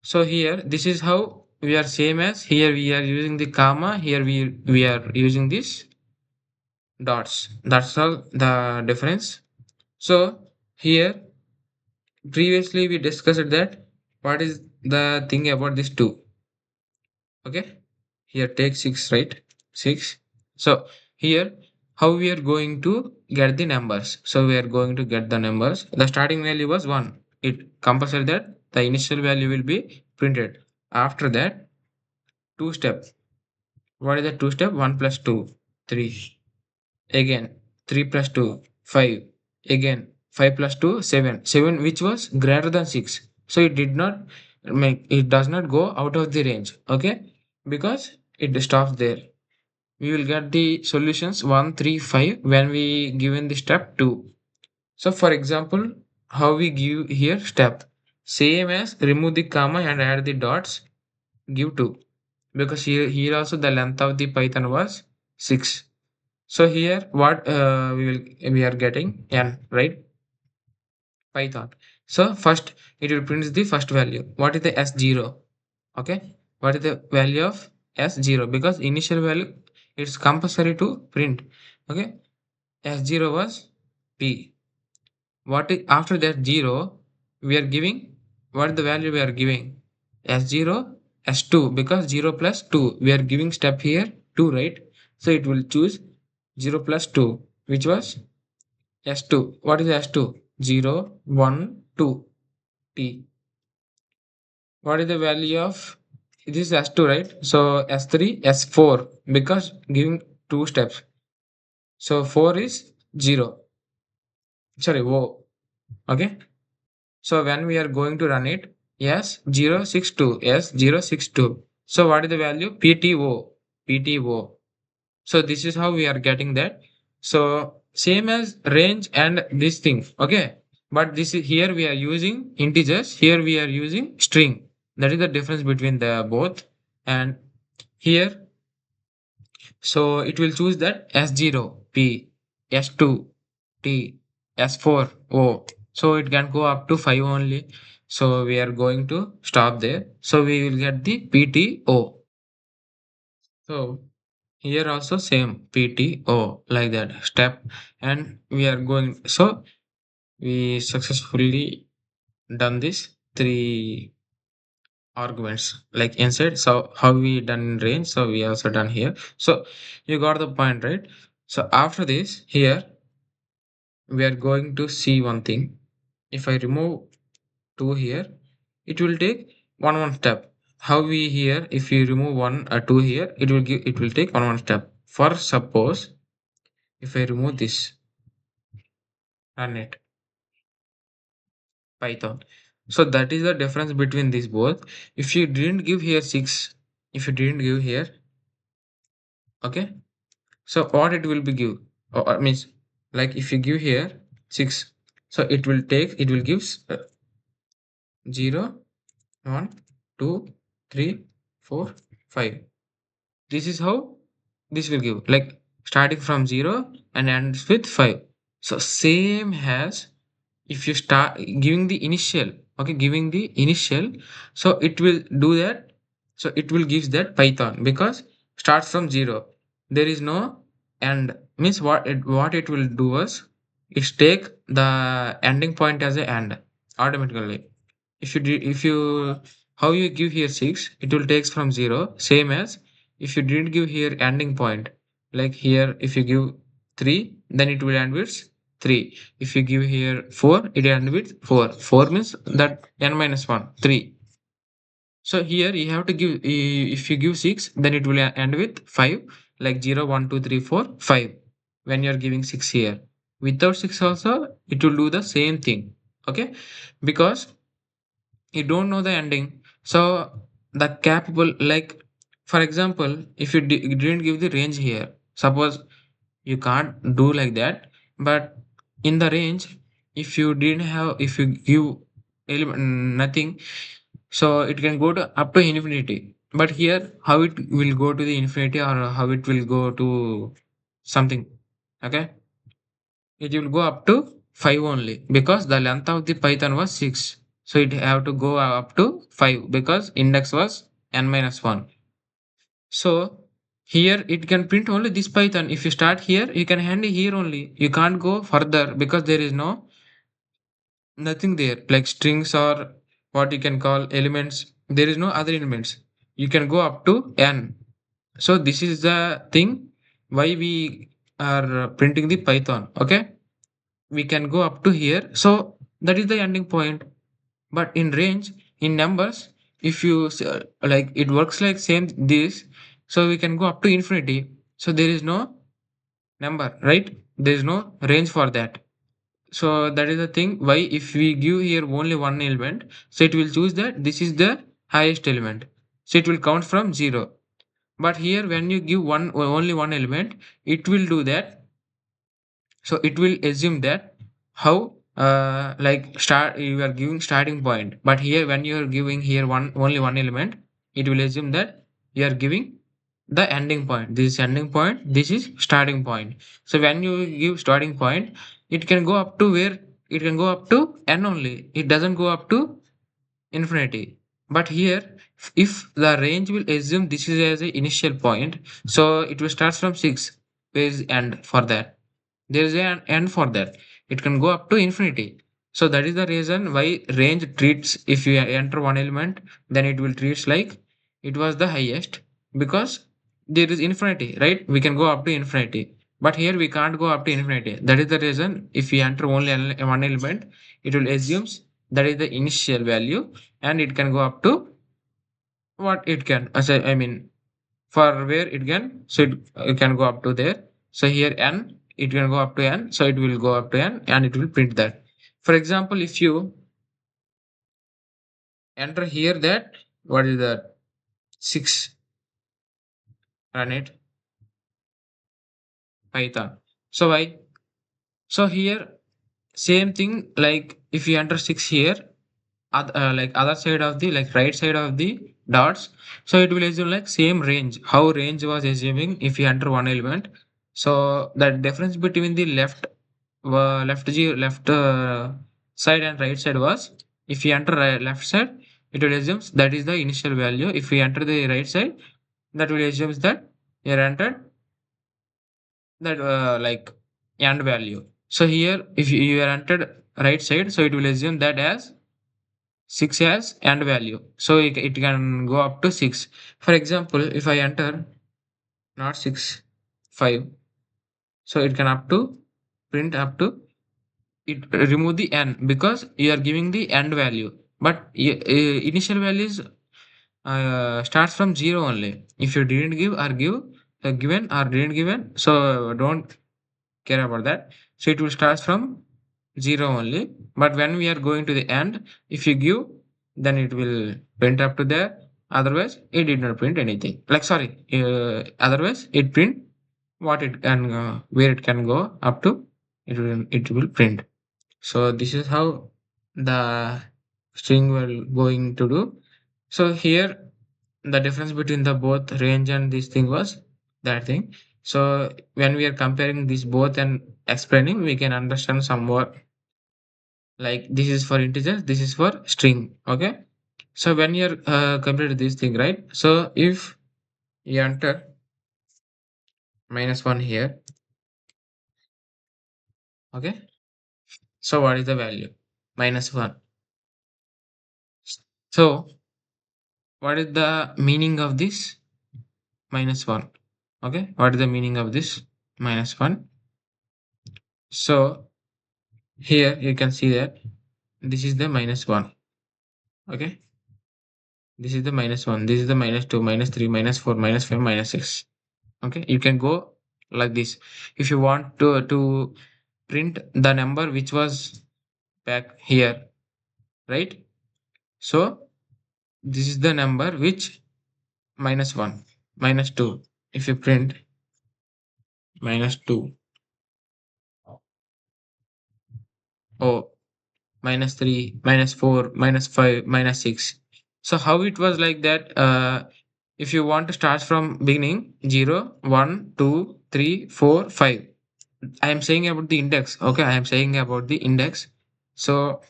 so here this is how we are same as, here we are using the comma, here we are using this dots. That's all the difference. So here previously we discussed that what is the thing about this two. Okay, here take 6, right? 6. So here how we are going to get the numbers. So we are going to get the numbers. The starting value was 1. It compulsory that the initial value will be printed. After that, two step. What is the two step? 1 plus 2, 3. Again, 3 plus 2, 5. Again, 5 plus 2, 7. 7 which was greater than 6. So it does not go out of the range. Okay? Because it stops there. We will get the solutions 1, 3, 5 when we given the step 2. So for example, how we give here step. Same as remove the comma and add the dots, give 2, because here also the length of the Python was 6. So here what we are getting n, right? Python. So first it will print the first value. What is the S0? Okay, what is the value of S0? Because initial value it's compulsory to print. Okay, S0 was P. What is after that 0? We are giving, what is the value we are giving? S0, S2, because 0 plus 2 we are giving step here 2, right? So it will choose 0 plus 2, which was S2. What is S2? 0, 1, 2 T. What is the value of this is S2, right? So S3, S4, because giving two steps. So 4 is 0. Sorry, O. Okay. So when we are going to run it, yes, 062, yes, 062. So what is the value? PTO, PTO. So this is how we are getting that. So same as range and this thing, okay. But this is here we are using integers. Here we are using string. That is the difference between the both. And here, so it will choose that S0 P, S2 T, S4 O. So it can go up to 5 only. So we are going to stop there. So we will get the PTO. So here also same PTO, like that step, and we are going. So we successfully done this 3 arguments like inside. So how we done in range, so we also done here. So you got the point, right? So after this here we are going to see one thing. If I remove 2 here, it will take one step. How we here, if you remove 1 or 2 here, it will take one step. For suppose if I remove this, run it, Python. So that is the difference between these both. If you didn't give here 6, if you didn't give here, okay, so what it will be give, or means, like if you give here 6, so it will give 0, 1, 2, 3, 4, 5. This is how this will give, like starting from 0 and ends with 5. So same as if you start giving the initial, okay, giving the initial, so it will do that. So it will gives that Python because starts from 0. There is no end, means what it will do is it take the ending point as a end automatically. If you how you give here 6, it will takes from 0, same as if you didn't give here ending point, like here if you give 3, then it will end with 3. If you give here 4, it will end with 4. 4 means that n minus 1 3. So here you have to give, if you give 6, then it will end with 5, like 0, 1, 2, 3, 4, 5. When you are giving 6 here, without 6 also it will do the same thing, okay, because you don't know the ending. So the capable, like for example, if you didn't give the range here, suppose you can't do like that, but in the range, if you didn't have, if you give element nothing, so it can go to up to infinity. But here how it will go to the infinity, or how it will go to something, okay, it will go up to 5 only, because the length of the Python was 6. So it have to go up to 5 because index was n minus 1. So here it can print only this Python. If you start here, you can hand here only. You can't go further because there is no nothing there, like strings or what you can call elements. There is no other elements. You can go up to n. So this is the thing why we are printing the Python. Okay, we can go up to here, so that is the ending point. But in range, in numbers, if you like it works like same this, so we can go up to infinity. So there is no number, right? There is no range for that. So that is the thing why if we give here only one element, so it will choose that this is the highest element, so it will count from 0. But here when you give one only one element, it will do that. So it will assume that how like start you are giving starting point, but here when you are giving here one only one element, it will assume that you are giving the ending point. This is ending point, this is starting point. So when you give starting point, it can go up to where, it can go up to n only, it doesn't go up to infinity. But here if the range will assume this is as a initial point, so it will start from 6, where is end for that, there is an end for that, it can go up to infinity. So that is the reason why range treats, if you enter one element, then it will treats like it was the highest, because there is infinity, right? We can go up to infinity, but here we can't go up to infinity. That is the reason if we enter only one element, it will assumes that is the initial value, and it can go up to what it can, I mean, for where it can, so it can go up to there. So here n, it can go up to n, so it will go up to n and it will print that. For example, if you enter here that, what is that, 6, run it Python. So why, so here same thing, like if you enter 6 here, like other side of the, like right side of the dots, so it will assume like same range, how range was assuming if you enter one element. So the difference between the left side and right side was, if you enter left side, it will assume that is the initial value. If we enter the right side, that will assumes that you entered that like end value. So here if you are entered right side, so it will assume that as 6 as end value, so it can go up to 6. For example, if I enter not 6, 5, so it can up to print up to, it remove the n because you are giving the end value, but initial values starts from 0 only. If you didn't give or give given or didn't given, so don't care about that. So it will start from 0 only. But when we are going to the end, if you give, then it will print up to there. Otherwise, it did not print anything. Like, sorry, otherwise, it print what it can, where it can go up to, it will print. So this is how the string will going to do. So here the difference between the both range and this thing was that thing. So when we are comparing these both and explaining, we can understand somewhat like this is for integer, this is for string. Okay. So when you're compared this thing, right? So if you enter -1 here, okay. So what is the value? -1. So what is the meaning of this -1? Okay, what is the meaning of this -1? So here you can see that this is the -1. Okay, this is the -1, this is the -2, -3, -4, -5, -6. Okay, you can go like this. If you want to print the number which was back here, right? So this is the number which -1, -2. If you print -2, oh, -3, -4, -5, -6. So how it was like that? If you want to start from beginning 0, 1, 2, 3, 4, 5. I am saying about the index. Okay, I am saying about the index. So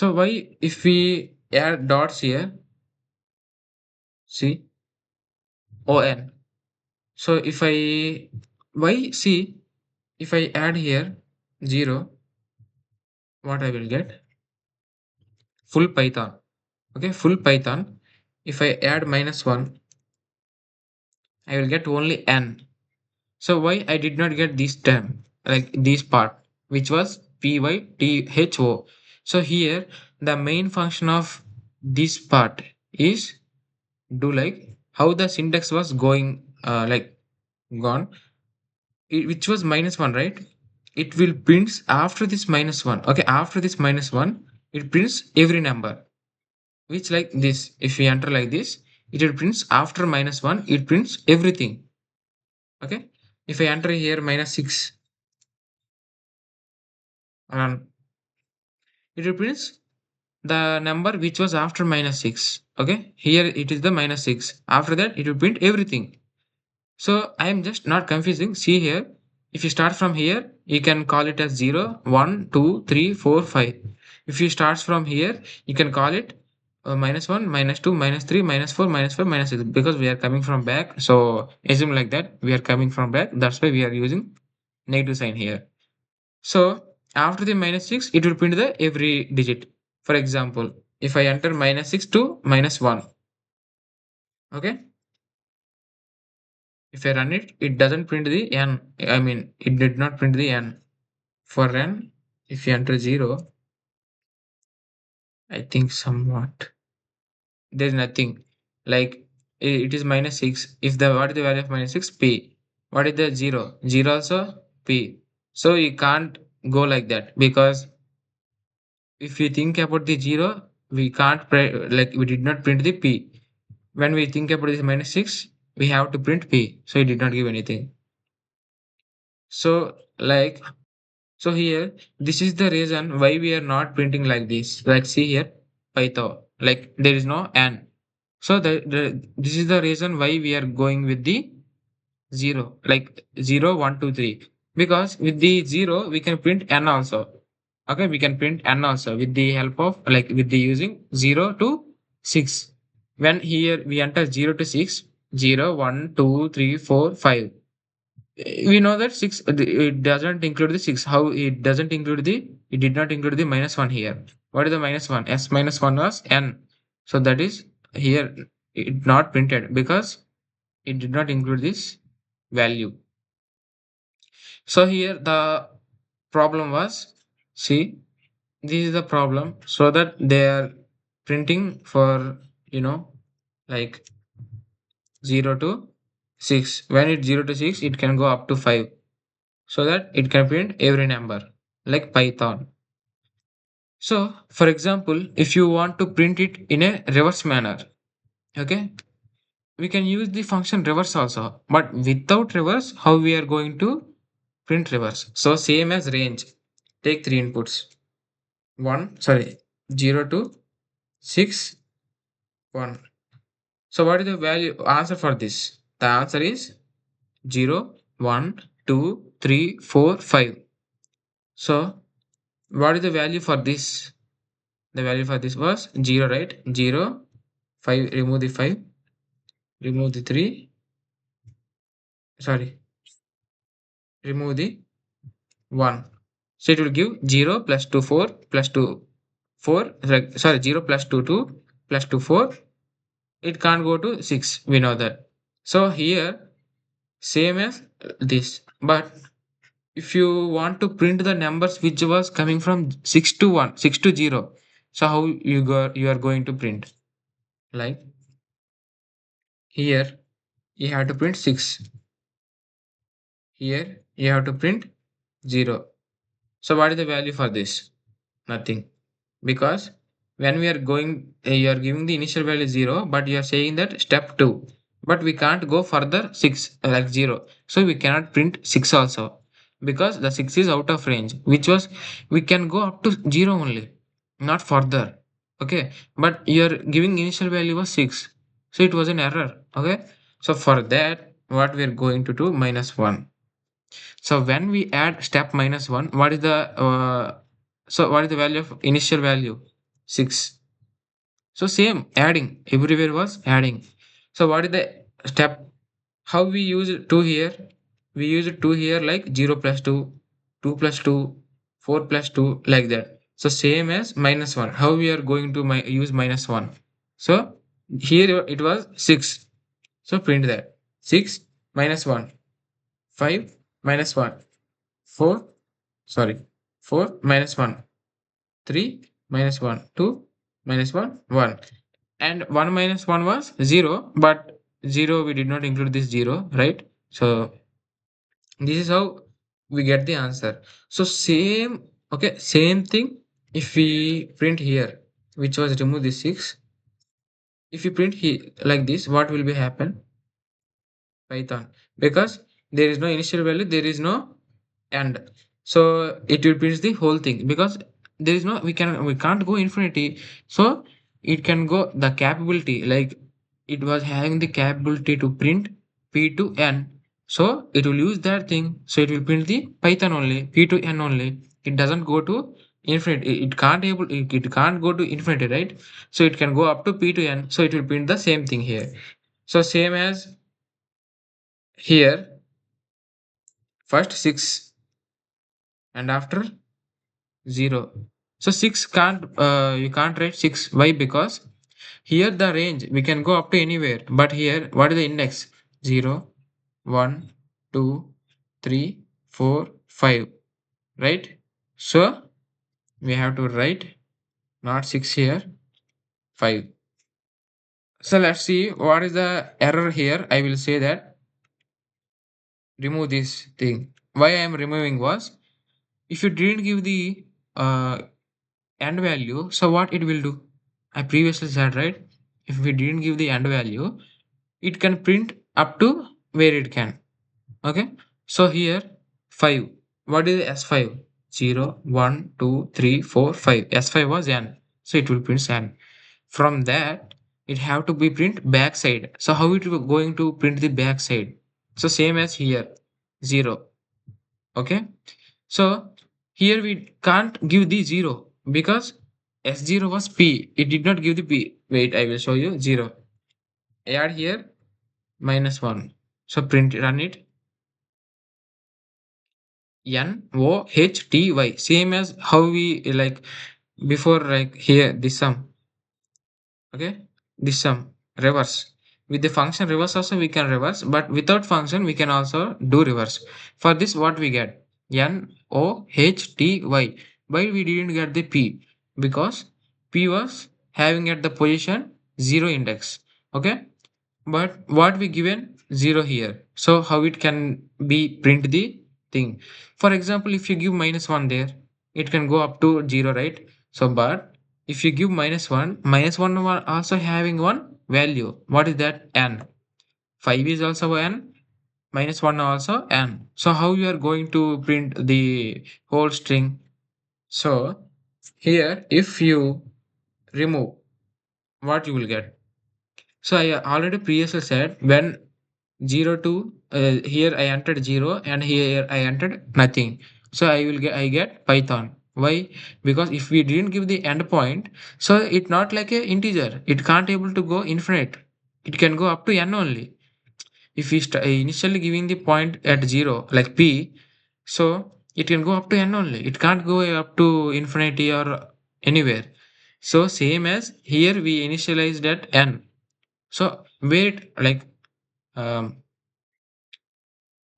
why if we add dots here, see on. So if I why see if I add here 0, what I will get? Full Python. Okay, full Python. If I add -1, I will get only n. So why I did not get this term, like this part, which was pytho. So here the main function of this part is do like how the syntax was going, like gone, which was -1, right? It will prints after this -1. Okay, after this -1, it prints every number, which like this. If we enter like this, it will prints after -1. It prints everything. Okay, if I enter here -6, it represents the number which was after -6. Okay, here it is the -6. After that, it will print everything. So I am just not confusing. See here, if you start from here, you can call it as 0, 1, 2, 3, 4, 5. If you start from here, you can call it -1, -2, -3, -4, -5, -6, because we are coming from back. So assume like that we are coming from back. That's why we are using negative sign here. So after the -6, it will print the every digit. For example, if I enter -6 to -1, okay, if I run it, it doesn't print the n. I mean, it did not print the n. For n, if you enter 0, I think somewhat there's nothing. Like it is -6. If the what is the value of -6? P. What is the 0? 0 also P. So you can't go like that because if we think about the 0, we can't like we did not print the P. When we think about this -6, we have to print P. So it did not give anything. So like so here, this is the reason why we are not printing like this. Like see here, Python. Like there is no n. So this is the reason why we are going with the 0. Like 0, 1, 2, 3. Because with the 0, we can print n also. Okay, we can print n also with the help of like with the using 0 to 6. When here we enter 0 to 6, 0, 1, 2, 3, 4, 5. We know that 6, it doesn't include the 6. How it doesn't include the, it did not include the -1 here. What is the -1? S -1 was n. So that is here it not printed because it did not include this value. So here the problem was, see, this is the problem. So that they are printing for, you know, like 0 to 6. When it's 0 to 6, it can go up to 5. So that it can print every number like Python. So, for example, if you want to print it in a reverse manner, okay, we can use the function reverse also. But without reverse, how we are going to print reverse? So same as range. Take three inputs. 0 to 6, 1. So what is the value answer for this? The answer is 0, 1, 2, 3, 4, 5. So what is the value for this? The value for this was 0, right? 0, 5, remove the 5, remove the 3, sorry, remove the 1. So it will give 0 plus 2, 4 plus 2, 4, like, sorry, 0 plus 2, 2 plus 2, 4. It can't go to 6. We know that. So here, same as this. But if you want to print the numbers which was coming from 6 to 1, 6 to 0, so how you are going to print? Like here, you have to print 6. Here, you have to print 0. So what is the value for this? Nothing. Because when we are going, you are giving the initial value 0, but you are saying that step 2. But we can't go further 6 like 0. So we cannot print 6 also. Because the 6 is out of range, which was we can go up to 0 only, not further. Okay. But your giving initial value was 6. So it was an error. Okay. So for that, what we are going to do -1. So when we add step -1, what is the what is the value of initial value? 6. So same adding everywhere was adding. So what is the step? How we use 2 here? We use 2 here like 0 plus 2, 2 plus 2, 4 plus 2 like that. So same as -1. How we are going to use -1? So here it was 6. So print that 6 minus 1, 5 minus 1, 4, sorry, 4 minus 1, 3 minus 1, 2 minus 1, 1. And 1 minus 1 was 0, but 0 we did not include this 0, right? So this is how we get the answer. So same, okay, same thing if we print here, which was remove this 6. If you print here like this, what will be happen? Python, because there is no initial value, there is no end, so it will print the whole thing because there is no we can't go infinity. So it can go the capability, like it was having the capability to print p to n, so it will use that thing, so it will print the Python only p to n only. It doesn't go to infinity, it can't it can't go to infinity, right? So it can go up to p to n, so it will print the same thing here. So same as here, first 6 and after 0. So 6 can't, you can't write 6. Why? Because here the range we can go up to anywhere, but here what is the index? 0, 1, 2, 3, 4, 5, right? So we have to write not 6 here, 5. So let's see what is the error here. I will say that remove this thing. Why I am removing was, if you didn't give the uh, end value, so what it will do? I previously said, right? If we didn't give the end value, it can print up to where it can. Okay. So here 5. What is S5? 0, 1, 2, 3, 4, 5. S5 was n. So it will print n. From that, it have to be print backside. So how it will going to print the backside? So same as here 0. Okay. So here we can't give the 0 because S0 was P. It did not give the P. Wait, I will show you 0. Add here -1. So print, run it. NOHTY. Same as how we like before, like here, this sum. Okay. This sum. Reverse. With the function reverse also we can reverse, but without function we can also do reverse. For this, what we get? NOHTY. Why we didn't get the P? Because P was having at the position 0 index. Okay. But what we given 0 here. So how it can be print the thing? For example, if you give -1 there, it can go up to 0, right? So, but if you give minus 1 are also having one value. What is that? N. 5 is also n, minus 1 also n. So, how you are going to print the whole string? So, here, if you remove, what you will get? So, I already previously said when 0 to here I entered 0 and here I entered nothing, so I get Python. Why? Because if we didn't give the endpoint, so it not like a integer, it can't able to go infinite, it can go up to n only. If we initially giving the point at 0 like p, so it can go up to n only, it can't go up to infinity or anywhere. So same as here we initialized at n, so where it like um,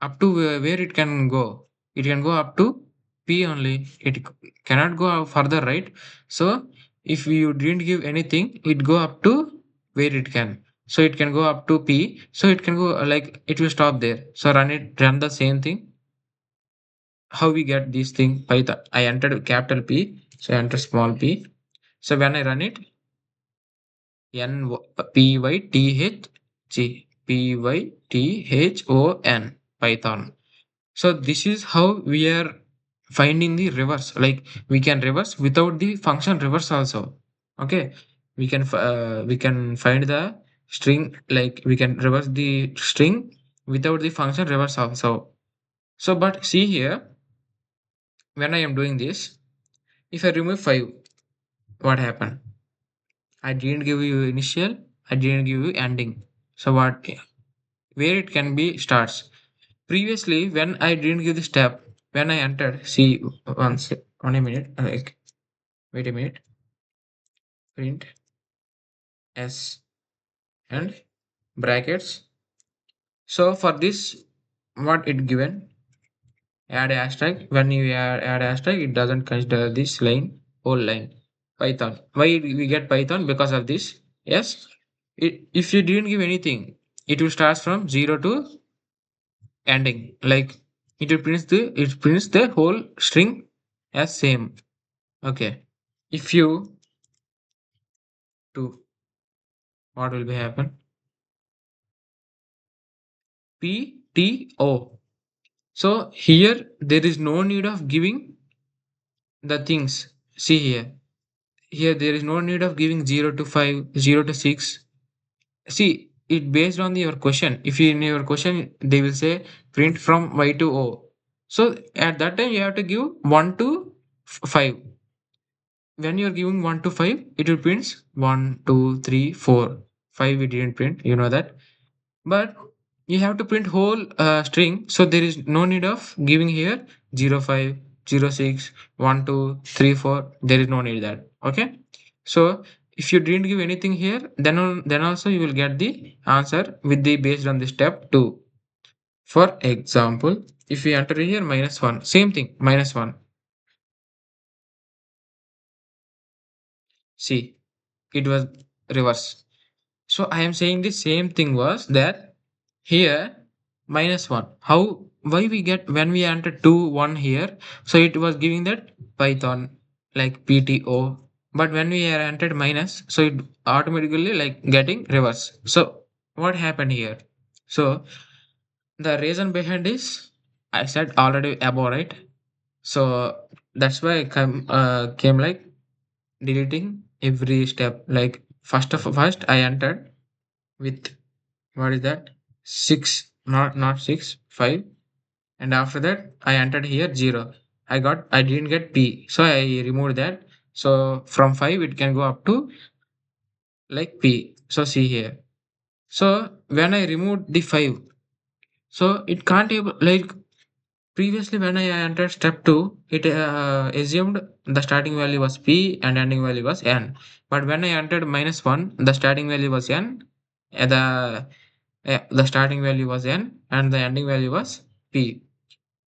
up to where it can go, it can go up to p only, it cannot go further, right? So if you didn't give anything, it go up to where it can, so it can go up to p, so it can go like it will stop there. So run the same thing. How we get this thing? Python, I entered capital P, so I enter small p. So when I run it, n p y t h g p y t h o n, Python. So this is how we are finding the reverse. Like we can reverse without the function reverse also. Okay, we can find the string, like we can reverse the string without the function reverse also. So but see here, when I am doing this, if I remove 5, what happened? I didn't give you initial, I didn't give you ending. So what, where it can be starts? Previously, when I didn't give the step, when I entered, see once, 1 minute, like, wait a minute, print s and brackets. So for this, what it given? Add hashtag. When you add hashtag, it doesn't consider this line, whole line. Python. Why we get Python? Because of this. Yes. If you didn't give anything, it will start from 0 to ending. Like it prints the whole string as same. Okay. If you do, what will be happen? P T O. So here there is no need of giving the things. See here. Here there is no need of giving 0 to 5, 0 to 6. See, it based on your question. If in your question they will say print from Y to O. So at that time you have to give 1 to 5. When you're giving 1 to 5, it will print 1, 2, 3, 4. 5 we didn't print, you know that. But you have to print whole string, so there is no need of giving here 0 5, 0 6, 1 2, 3 4. There is no need that. Okay, so if you didn't give anything here, then also you will get the answer with the based on the step 2. For example, if we enter here minus 1, same thing, minus 1. See, it was reverse. So I am saying the same thing was that here minus 1. How, why we get when we enter 2 1 here? So it was giving that Python like PTO. But when we are entered minus, so it automatically like getting reverse. So what happened here? So the reason behind is I said already above, right? So that's why I came like deleting every step. Like first I entered with, what is that, 6, not 6, 5, and after that I entered here 0. I didn't get p, so I removed that. So from 5 it can go up to like p. So see here, so when I removed the 5, so it can't able like previously when I entered step 2, it assumed the starting value was p and ending value was n. But when I entered minus 1, the starting value was n, the starting value was n and the ending value was p.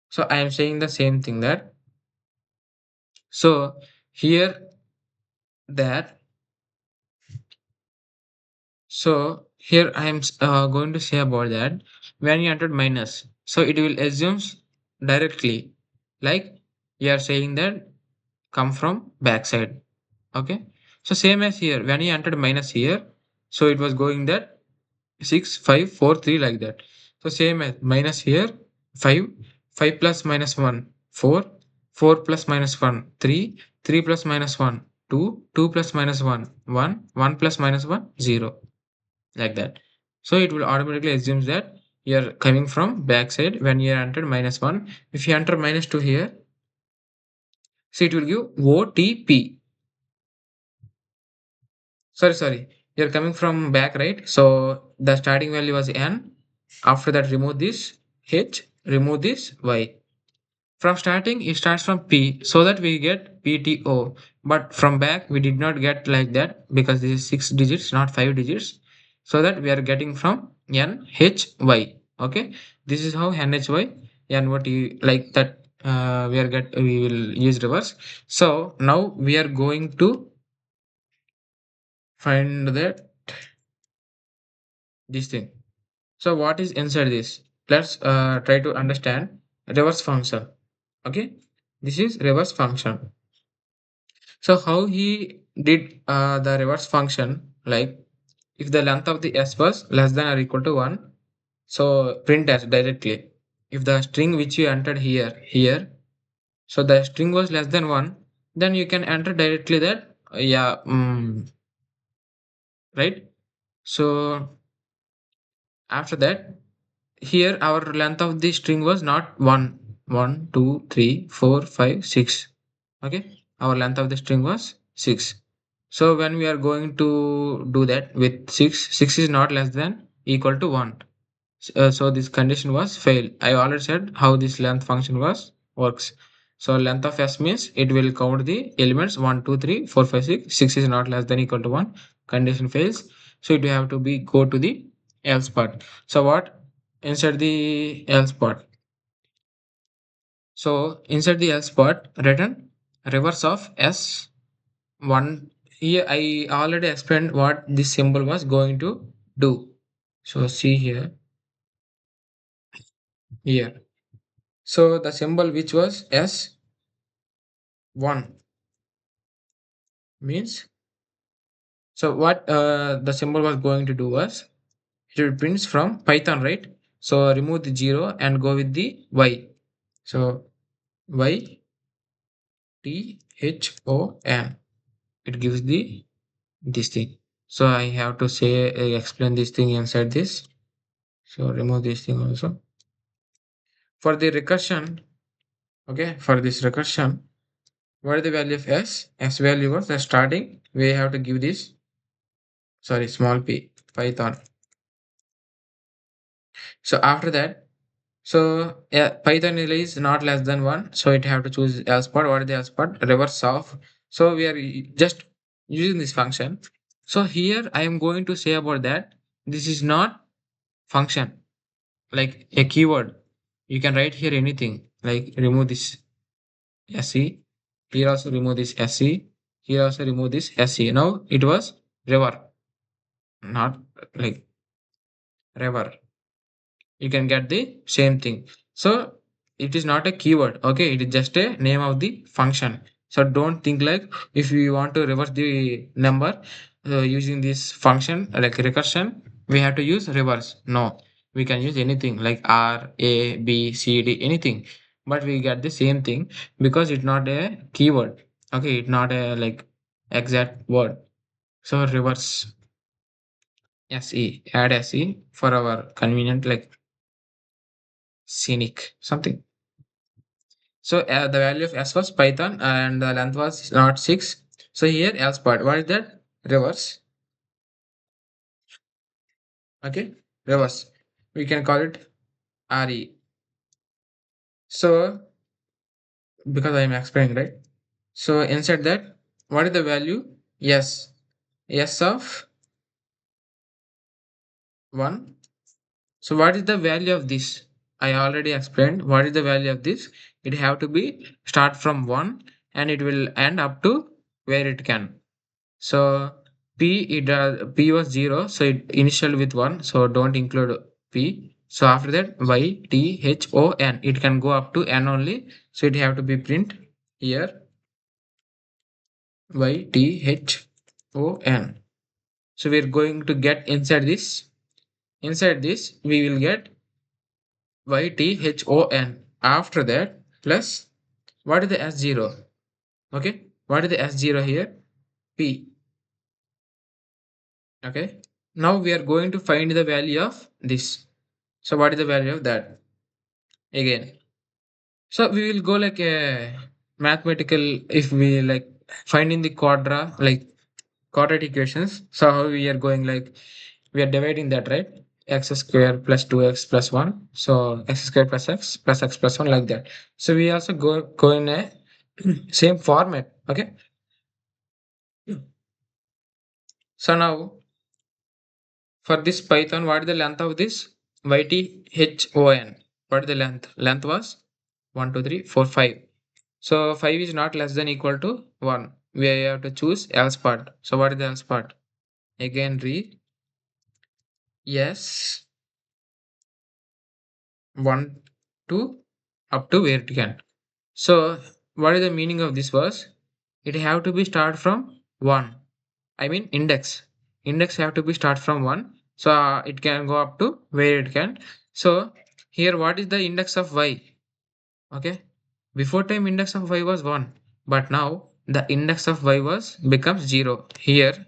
So I am saying the same thing that, so here that, so here I am going to say about that when you entered minus, so it will assume directly, like you are saying that come from backside. Okay. So same as here, when he entered minus here, so it was going that 6, 5, 4, 3 like that. So same as minus here, 5, 5 plus minus 1, 4, 4 plus minus 1, 3, 3 plus minus 1, 2, 2 plus minus 1, 1, 1 plus minus 1, 0 like that. So it will automatically assumes that you're coming from backside when you entered minus 1. If you enter minus 2 here, so it will give OTP. Sorry, you're coming from back, right? So the starting value was n. After that, remove this h, remove this y. From starting, it starts from p, so that we get pto. But from back, we did not get like that because this is 6 digits, not 5 digits. So that we are getting from n h y. Okay, this is how n h y n what you like that. We will use reverse. So now we are going to find that this thing. So what is inside this? Let's try to understand reverse function. Okay, this is reverse function. So how he did the reverse function, like if the length of the s was less than or equal to 1, so print as directly. If the string which you entered here, so the string was less than 1, then you can enter directly that, right? So after that, here our length of the string was not 1, 1, 2, 3, 4, 5, 6. Okay, our length of the string was 6. So when we are going to do that with 6, 6 is not less than equal to 1. So this condition was failed. I already said how this length function was works. So length of s means it will count the elements 1, 2, 3, 4, 5, 6. 6 is not less than equal to 1. Condition fails. So it will have to be go to the else part. So what inside the else part? So inside the else part, written reverse of s one. Here I already explained what this symbol was going to do. So see here. So the symbol which was S1 means, so what the symbol was going to do was it prints from Python, right? So remove the 0 and go with the Y. So Y T H O N. It gives the this thing. So I have to say explain this thing inside this. So remove this thing also. For the recursion, okay, for this recursion, what is the value of S? S value was the starting. We have to give this, sorry, small p, Python. So after that, so yeah, Python is not less than 1. So it have to choose else part. What is the else part? Reverse of. So we are just using this function. So here I am going to say about that. This is not function, like a keyword. You can write here anything, like remove this SE. Here also remove this SE. Here also remove this SE. Now it was river, not like river. You can get the same thing. So it is not a keyword. Okay, it is just a name of the function. So don't think like if we want to reverse the number using this function like recursion, we have to use reverse. No, we can use anything like R, A, B, C, D, anything. But we get the same thing because it's not a keyword. Okay, it's not a like exact word. So reverse SE, add SE for our convenient like scenic something. So the value of s was Python and the length was not 6. So here else part, what is that? Reverse. Okay, reverse. We can call it RE. So because I am explaining, right? So inside that, what is the value? Yes, S of 1. So what is the value of this? I already explained what is the value of this. It have to be start from 1 and it will end up to where it can. So P was 0, so it initial with 1, so don't include P. So after that Y T H O N, it can go up to N only, so it have to be print here. ython. So we're going to get inside this we will get ython. After that plus what is the s0? Okay, what is the s0 here? P. Okay, now we are going to find the value of this. So what is the value of that? Again, so we will go like a mathematical, if we like finding the quadratic equations. So how we are going, like we are dividing that, right? X square plus 2x plus 1, so x square plus x plus 1, like that. So we also go in a same format. Okay, so now for this Python, what is the length of this? YTHON. What is the length? Length was 1, 2, 3, 4, 5. So 5 is not less than equal to 1. We have to choose else part. So what is the else part? Again read yes 1 to up to where it can. So what is the meaning of this was? It have to be start from 1. I mean index. Index have to be start from 1. So it can go up to where it can. So here what is the index of y? Okay. Before time index of y was 1. But now the index of y was becomes 0. Here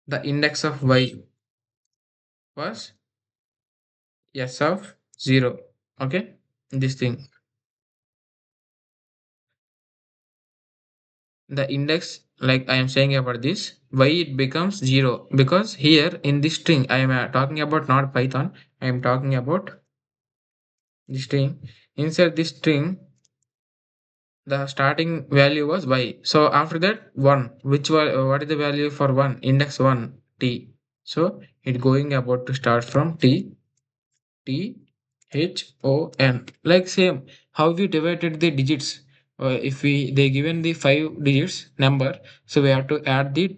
the index of y was s of 0. Okay. This thing. The index, like I am saying about this, why it becomes 0, because here in this string I am talking about not Python, I am talking about the string. Inside this string the starting value was y, so after that 1, which was what is the value for 1? Index 1 t. So it going about to start from Thon, like same how we divided the digits. If we they given the 5 digits number, so we have to add the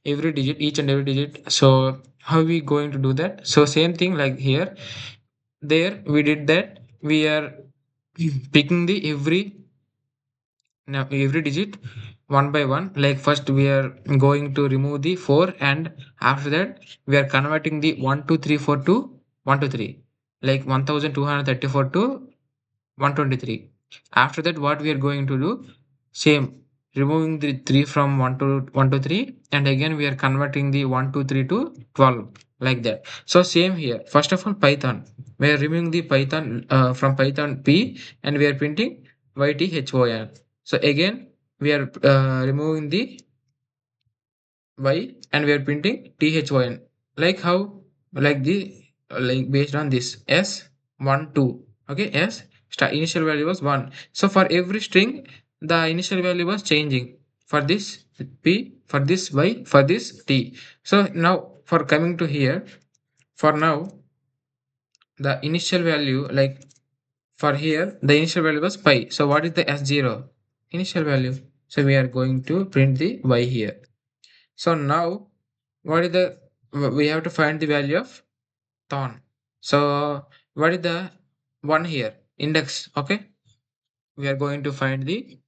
every digit, each and every digit. So how we going to do that? So same thing like here, there we did that. We are picking the every digit one by one. Like first we are going to remove the 4, and after that we are converting the 1234 to 123, like 1234 to 123. After that what we are going to do, same, removing the 3 from 1 to 1 to 3, and again we are converting the 123 to 12, like that. So same here, first of all Python, we are removing the Python from Python p, and we are printing ython. So again we are removing the y, and we are printing thyn. Like how? Like the like based on this s12. Okay, initial value was 1. So for every string the initial value was changing. For this p, for this y, for this t. So now for coming to here, for now the initial value, like for here the initial value was pi. So what is the s0? Initial value. So we are going to print the y here. So now what is the, we have to find the value of ton. So what is the one here? Index. Okay, we are going to find the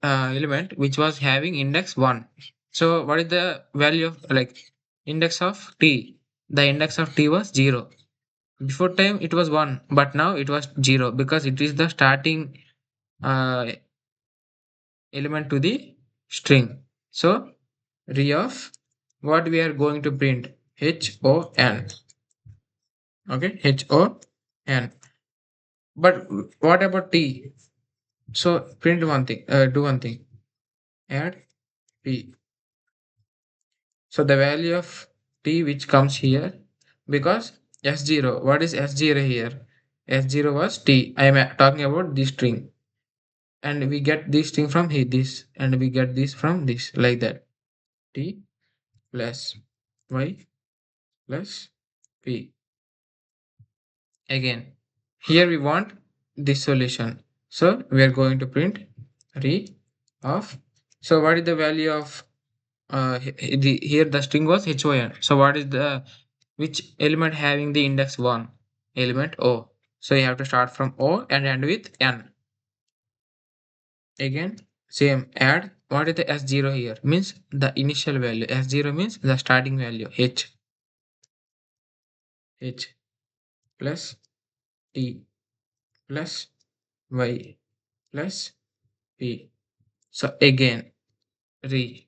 element which was having index 1. So what is the value of, like, index of t? The index of t was 0. Before time it was 1, but now it was 0 because it is the starting uh, element to the string. So re of what we are going to print, HON. Okay, HON. But what about T? So print one thing, do one thing, add P. So the value of T which comes here, because S0, what is S0 here? S0 was T. I am talking about this string, and we get this string from here, this, and we get this from this, like that. T plus Y plus P. Again, here we want this solution. So we are going to print re of. So what is the value of here the string was HON. So what is the, which element having the index 1? Element O. So you have to start from O and end with N. Again, same, add what is the S0 here? Means the initial value. S0 means the starting value. H plus T plus Y plus P. So again, re.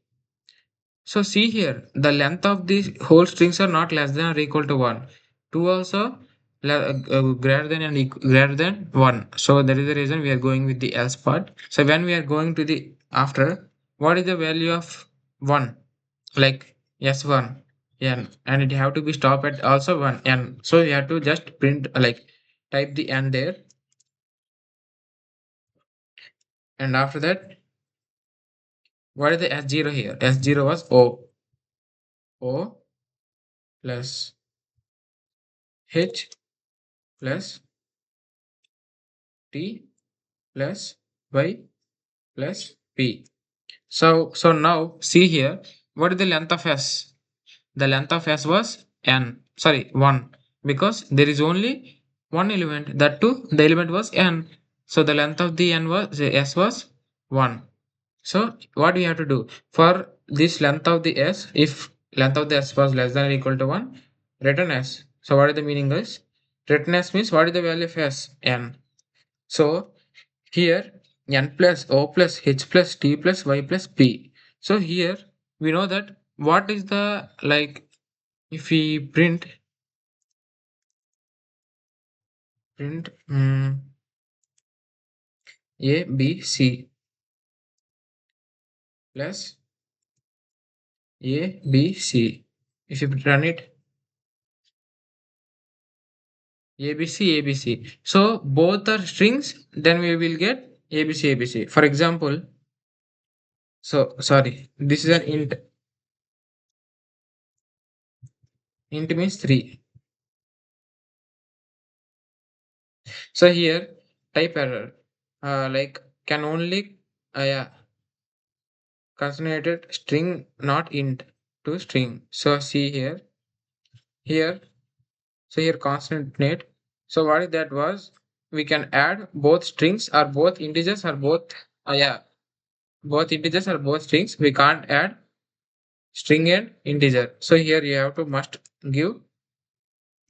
So see here, the length of these whole strings are not less than or equal to 1. 2 also greater than and greater than 1. So that is the reason we are going with the else part. So when we are going to the after, what is the value of 1? Like S1 n, and it have to be stop at also 1 n. So you have to just print like type the n there, and after that, what is the S0 here? S0 was O plus H plus T plus Y plus P. So now see here, what is the length of S? The length of S was N, sorry, 1, because there is only one element, that too, the element was N. So the length of the N was, the S was 1. So what we have to do for this length of the S, if length of the S was less than or equal to 1, return S. So what is the meaning is? Return S means what is the value of S? N. So here n plus o plus h plus t plus y plus p. So here we know that what is the like if we print a b c plus a b c. If you run it a b c a b c. So both are strings, then we will get a b c a b c. For example, so sorry, this is an int. Int means 3. So here type error like can only yeah, concatenated string not int to string. So see here, so here concatenate. So what is that was, we can add both strings or both integers or both yeah, both integers or both strings. We can't add string and integer. So here you have to must give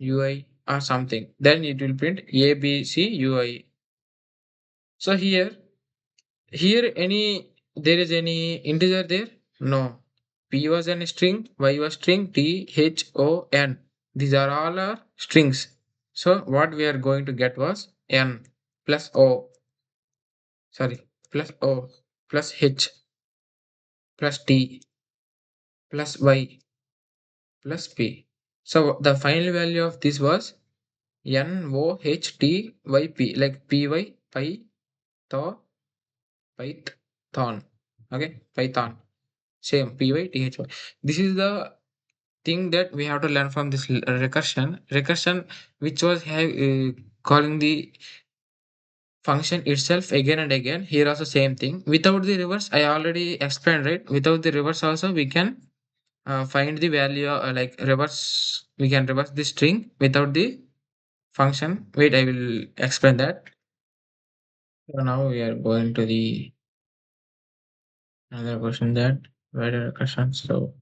UI or something. Then it will print ABC UI. So here any there is any integer there? No. P was an string, Y was string, T, H, O, N. These are all are strings. So what we are going to get was N plus O, sorry, plus O plus H plus T plus Y plus P. So the final value of this was N O H T Y P, like P Y Pi Tho Python. Okay, Python. Same P Y T H Y. This is the thing that we have to learn from this recursion which was calling the function itself again and again. Here also same thing, without the reverse I already explained, right? Without the reverse also we can find the value like reverse, we can reverse the string without the function. Wait, I will explain that. So now we are going to the another question, that where recursion. So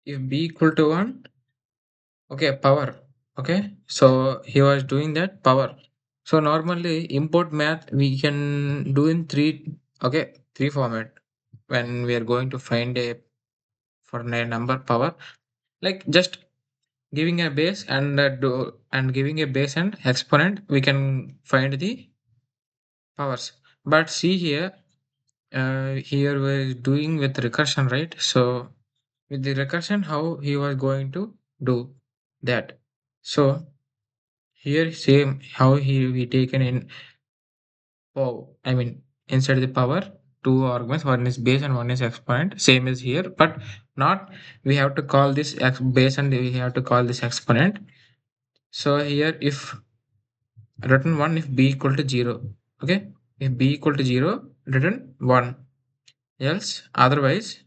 if b equal to 1, okay, power. Okay, so he was doing that power. So normally import math we can do in three. Okay, three format when we are going to find a for a number power, like just giving a base and do and giving a base and exponent, we can find the powers. But see here, here we're doing with recursion, right? So with the recursion, how he was going to do that? So here same how he taken in, oh I mean inside the power, two arguments, one is base and one is exponent, same as here, but not we have to call this base and we have to call this exponent. So here if return 1 if b equal to 0, okay, if b equal to 0 return 1, else otherwise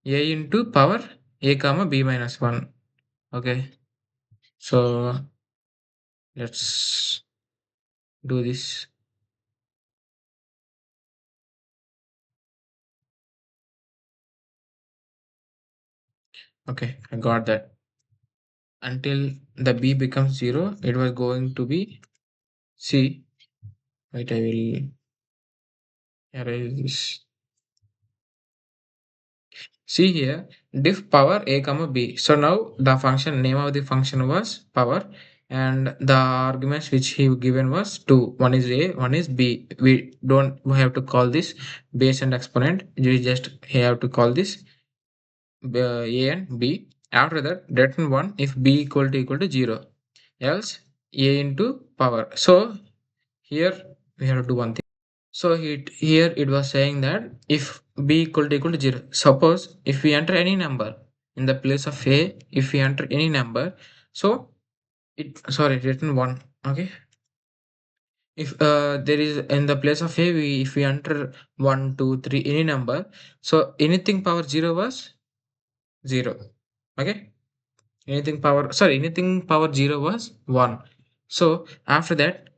a into power a comma b minus 1. Okay, so let's do this. Okay, I got that. Until the b becomes 0, it was going to be c. Right, I will erase this. See here, diff power a comma b. So now the function name of the function was power, and the arguments which he given was two. One is a, one is b. We don't have to call this base and exponent. We just have to call this a and b. After that, return one if b equal to 0. Else a into power. So here we have to do one thing. So here it was saying that if b equal to 0, suppose if we enter any number in the place of a, if we enter any number, so it sorry written 1. Okay, if there is in the place of a, if we enter 1 2 3 any number, so anything power 0 was 0. Okay, anything power 0 was 1. So after that,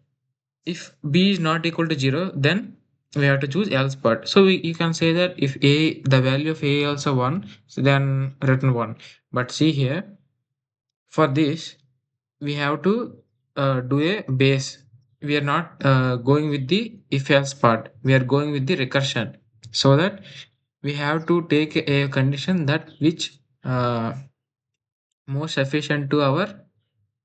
if b is not equal to 0, then we have to choose else part. So you can say that if a, the value of a also 1, so then written 1. But see here, for this we have to do a base. We are not going with the if else part, we are going with the recursion, so that we have to take a condition that which uh, most efficient to our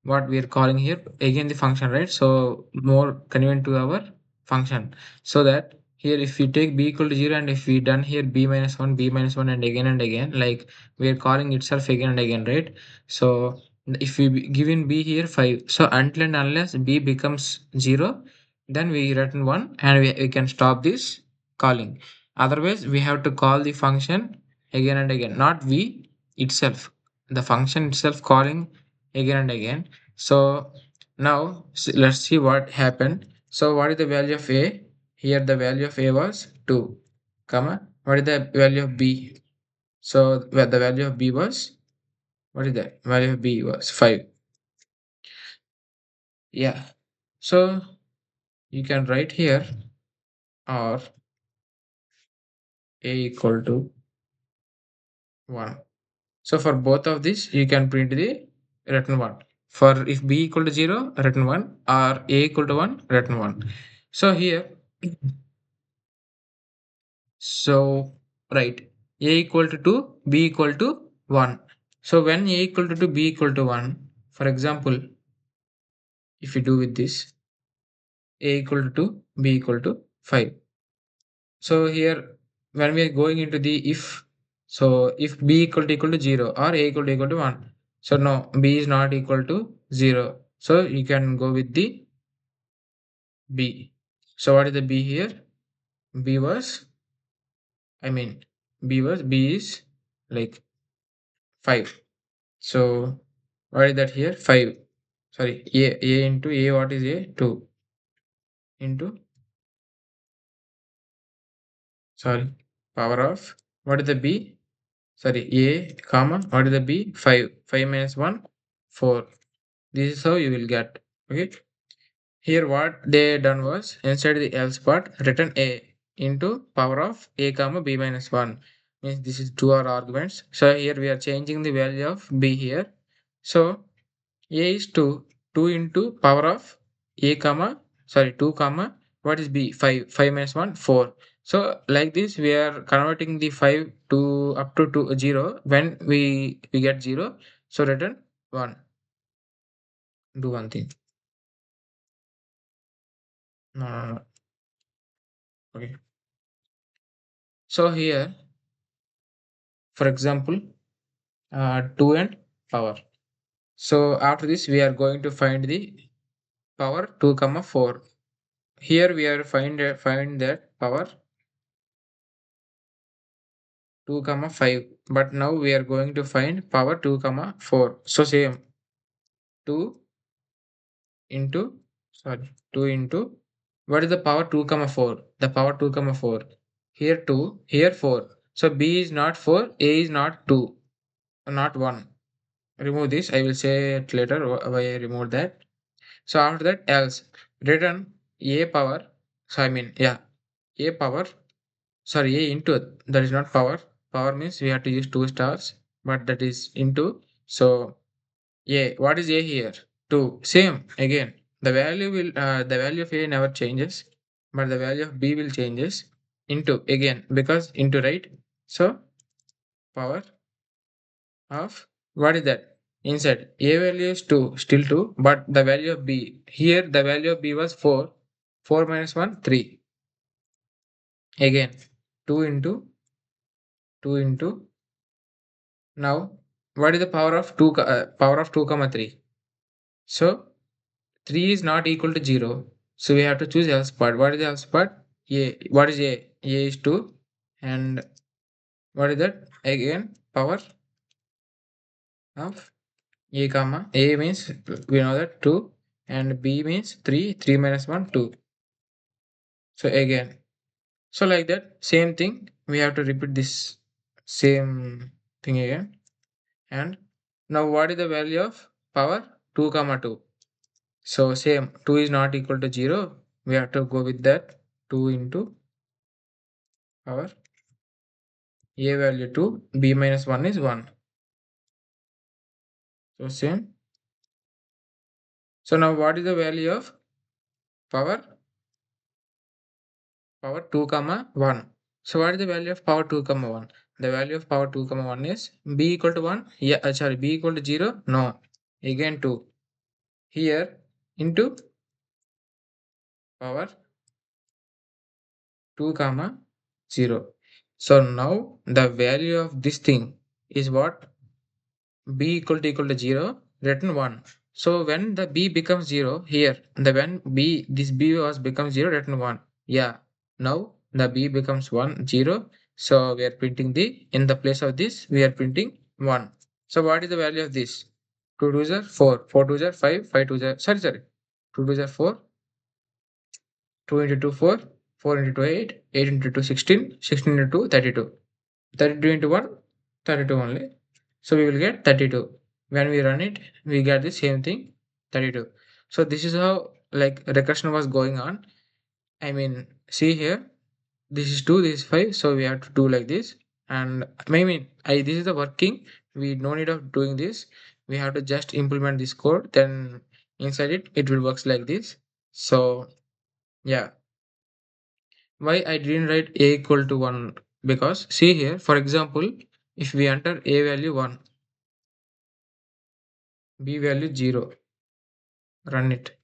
what we are calling here again the function, right? So more convenient to our function, so that here if we take b equal to 0, and if we done here b minus 1 b minus 1 and again, like we are calling itself again and again, right? So if we given b here 5, so until and unless b becomes 0, then we return 1, and we can stop this calling. Otherwise we have to call the function again and again, not we itself, the function itself calling again and again. So now let's see what happened. So what is the value of a? Here the value of a was 2, comma. What is the value of b? So the value of b was, what is that? Value of b was 5. Yeah. So you can write here or a equal to 1. So for both of these, you can print the written 1. For if b equal to 0, written 1, or a equal to 1, written 1. So here, so right, a equal to 2, b equal to 1. So when a equal to 2, b equal to 1, for example, if you do with this, a equal to 2, b equal to 5. So here, when we are going into the if, so if b equal to 0 or a equal to 1, so no, b is not equal to 0. So you can go with the b. So what is the b here? B was, I mean, b is like 5. So what is that here? 5. Sorry, a into a, what is a? 2 into, sorry, power of, what is the b? Sorry, a comma, what is the b? 5. 5 minus 1, 4. This is how you will get. Okay. Here what they done was, inside the else part, written a into power of a comma b minus 1. Means this is two are arguments. So here we are changing the value of b here. So a is 2. 2 into power of a comma, sorry, 2 comma, what is b? 5. 5 minus 1, 4. So like this we are converting the 5 to up to 0. When we get 0, so return 1. Do one thing. No, no, no. Okay. So here, for example, 2 and power. So after this we are going to find the power 2 comma 4. Here we are find that power 2 comma 5, but now we are going to find power 2 comma 4. So same, 2 into, sorry, 2 into, what is the power 2 comma 4? The power 2 comma 4, here 2, here 4. So b is not 4, a is not 2, not 1. Remove this, I will say it later why I remove that. So after that, else return a power, so I mean, yeah, a power, sorry, a into, that is not power. Power means we have to use two stars. but that is into. So a, what is a here? 2. Same again. The value of a never changes, but the value of b will changes into again because into, right? So power of, what is that? Inside a value is 2, still 2, but the value of b here, the value of b was 4. 4 minus 1, 3. Again 2 into 2 into. Now what is the power of 2, power of 2 comma 3? So 3 is not equal to 0. So we have to choose else part. What is the else part? A. What is A? A is 2. And what is that? Again, power of A comma. A means, we know that 2. And B means 3. 3 minus 1, 2. So again. So like that, same thing. We have to repeat this same thing again. And now what is the value of power? 2 comma 2. So same. 2 is not equal to 0. We have to go with that. 2 into power a value 2, b minus 1 is 1. So same. So now what is the value of power? Power 2 comma 1. So what is the value of power 2 comma 1? The value of power 2 comma 1 is b equal to 1. Yeah, sorry, b equal to 0. No. Again 2. Here into power 2 comma 0. So now the value of this thing is what? B equal to 0, written 1. So when the b becomes 0 here, the when b, this b was becomes 0, written 1. Yeah, now the b becomes 1 0. So we are printing the, in the place of this we are printing 1. So what is the value of this? 2 2s are 4, 4 2s are 5, 5 2s are, sorry, 2 2s are 4, 2 into 2 4, 4 into 2 8, 8 into 2 16, 16 into 2 32. 32 into 1, 32 only. So we will get 32. When we run it, we get the same thing, 32. So this is how like recursion was going on. I mean, see here, this is 2, this is 5. So we have to do like this. And I mean, this is the working. We no need of doing this. We have to just implement this code. Then inside it, it will works like this. So yeah, why I didn't write a equal to 1? Because see here, for example, if we enter a value 1, b value 0, run it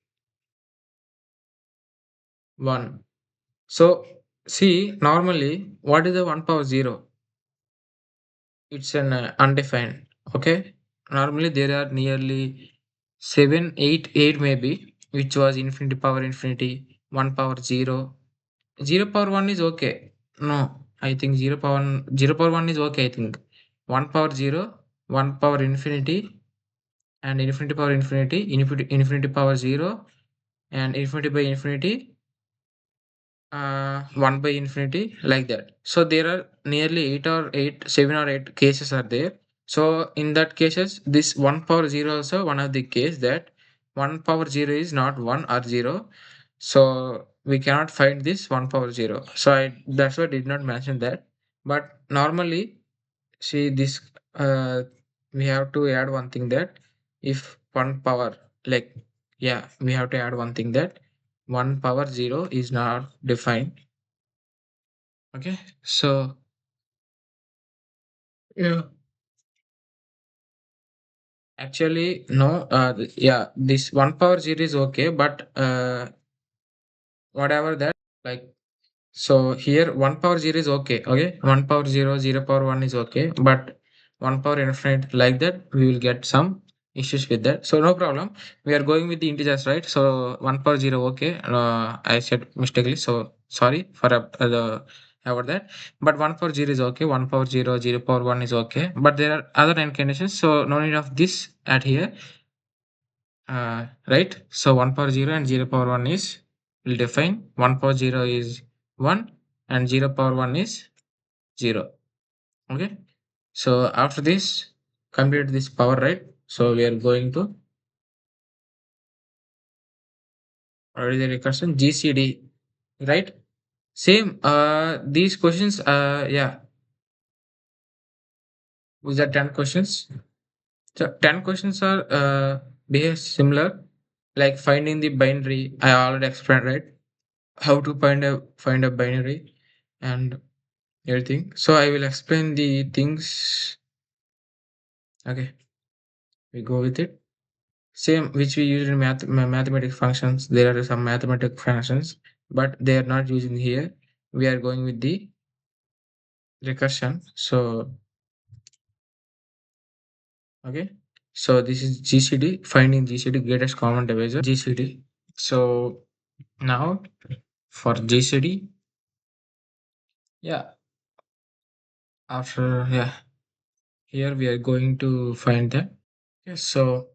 1. So see, normally what is the 1 power 0? It's an undefined. Okay, normally there are nearly 7 8 8 maybe, which was infinity power infinity, 1 power 0. 0 power 1 is okay. No, I think 0 power 1 is okay, I think. 1 power 0, 1 power infinity, and infinity power infinity, infinity power 0, and infinity by infinity, 1 by infinity, like that. So there are nearly 7 or 8 cases are there. So in that cases, this 1 power 0 also one of the case that 1 power 0 is not 1 or 0. So we cannot find this 1 power 0. So that's why I did not mention that. But normally, see this, we have to add one thing that if 1 power, like, yeah, we have to add one thing that 1 power 0 is not defined. Okay, so yeah, actually no, yeah, this 1 power 0 is okay, but whatever that, like, so here 1 power 0 is okay. Okay, 1 power 0, 0 power 1 is okay, but 1 power infinite, like that we will get some issues with that. So no problem, we are going with the integers, right? So 1 power 0 okay, I said mistakenly, so sorry for the about that. But 1 power 0 is okay, 1 power 0, 0 power 1 is okay, but there are other incarnations, so no need of this at here. Right, so 1 power 0 and 0 power 1 is, will define 1 power 0 is 1 and 0 power 1 is 0. Okay, so after this, complete this power, right? So we are going to already the recursion gcd, right? Same these questions, yeah, These are 10 questions. So 10 questions are behave similar, like finding the binary. I already explained, right? How to find a binary and everything. So I will explain the things. Okay, we go with it. Same which we use in mathematical functions. There are some mathematical functions, but they are not using here. We are going with the recursion. So okay. So this is GCD, finding GCD greatest common divisor, GCD. So now for GCD, yeah, after yeah, here we are going to find that. Yes, so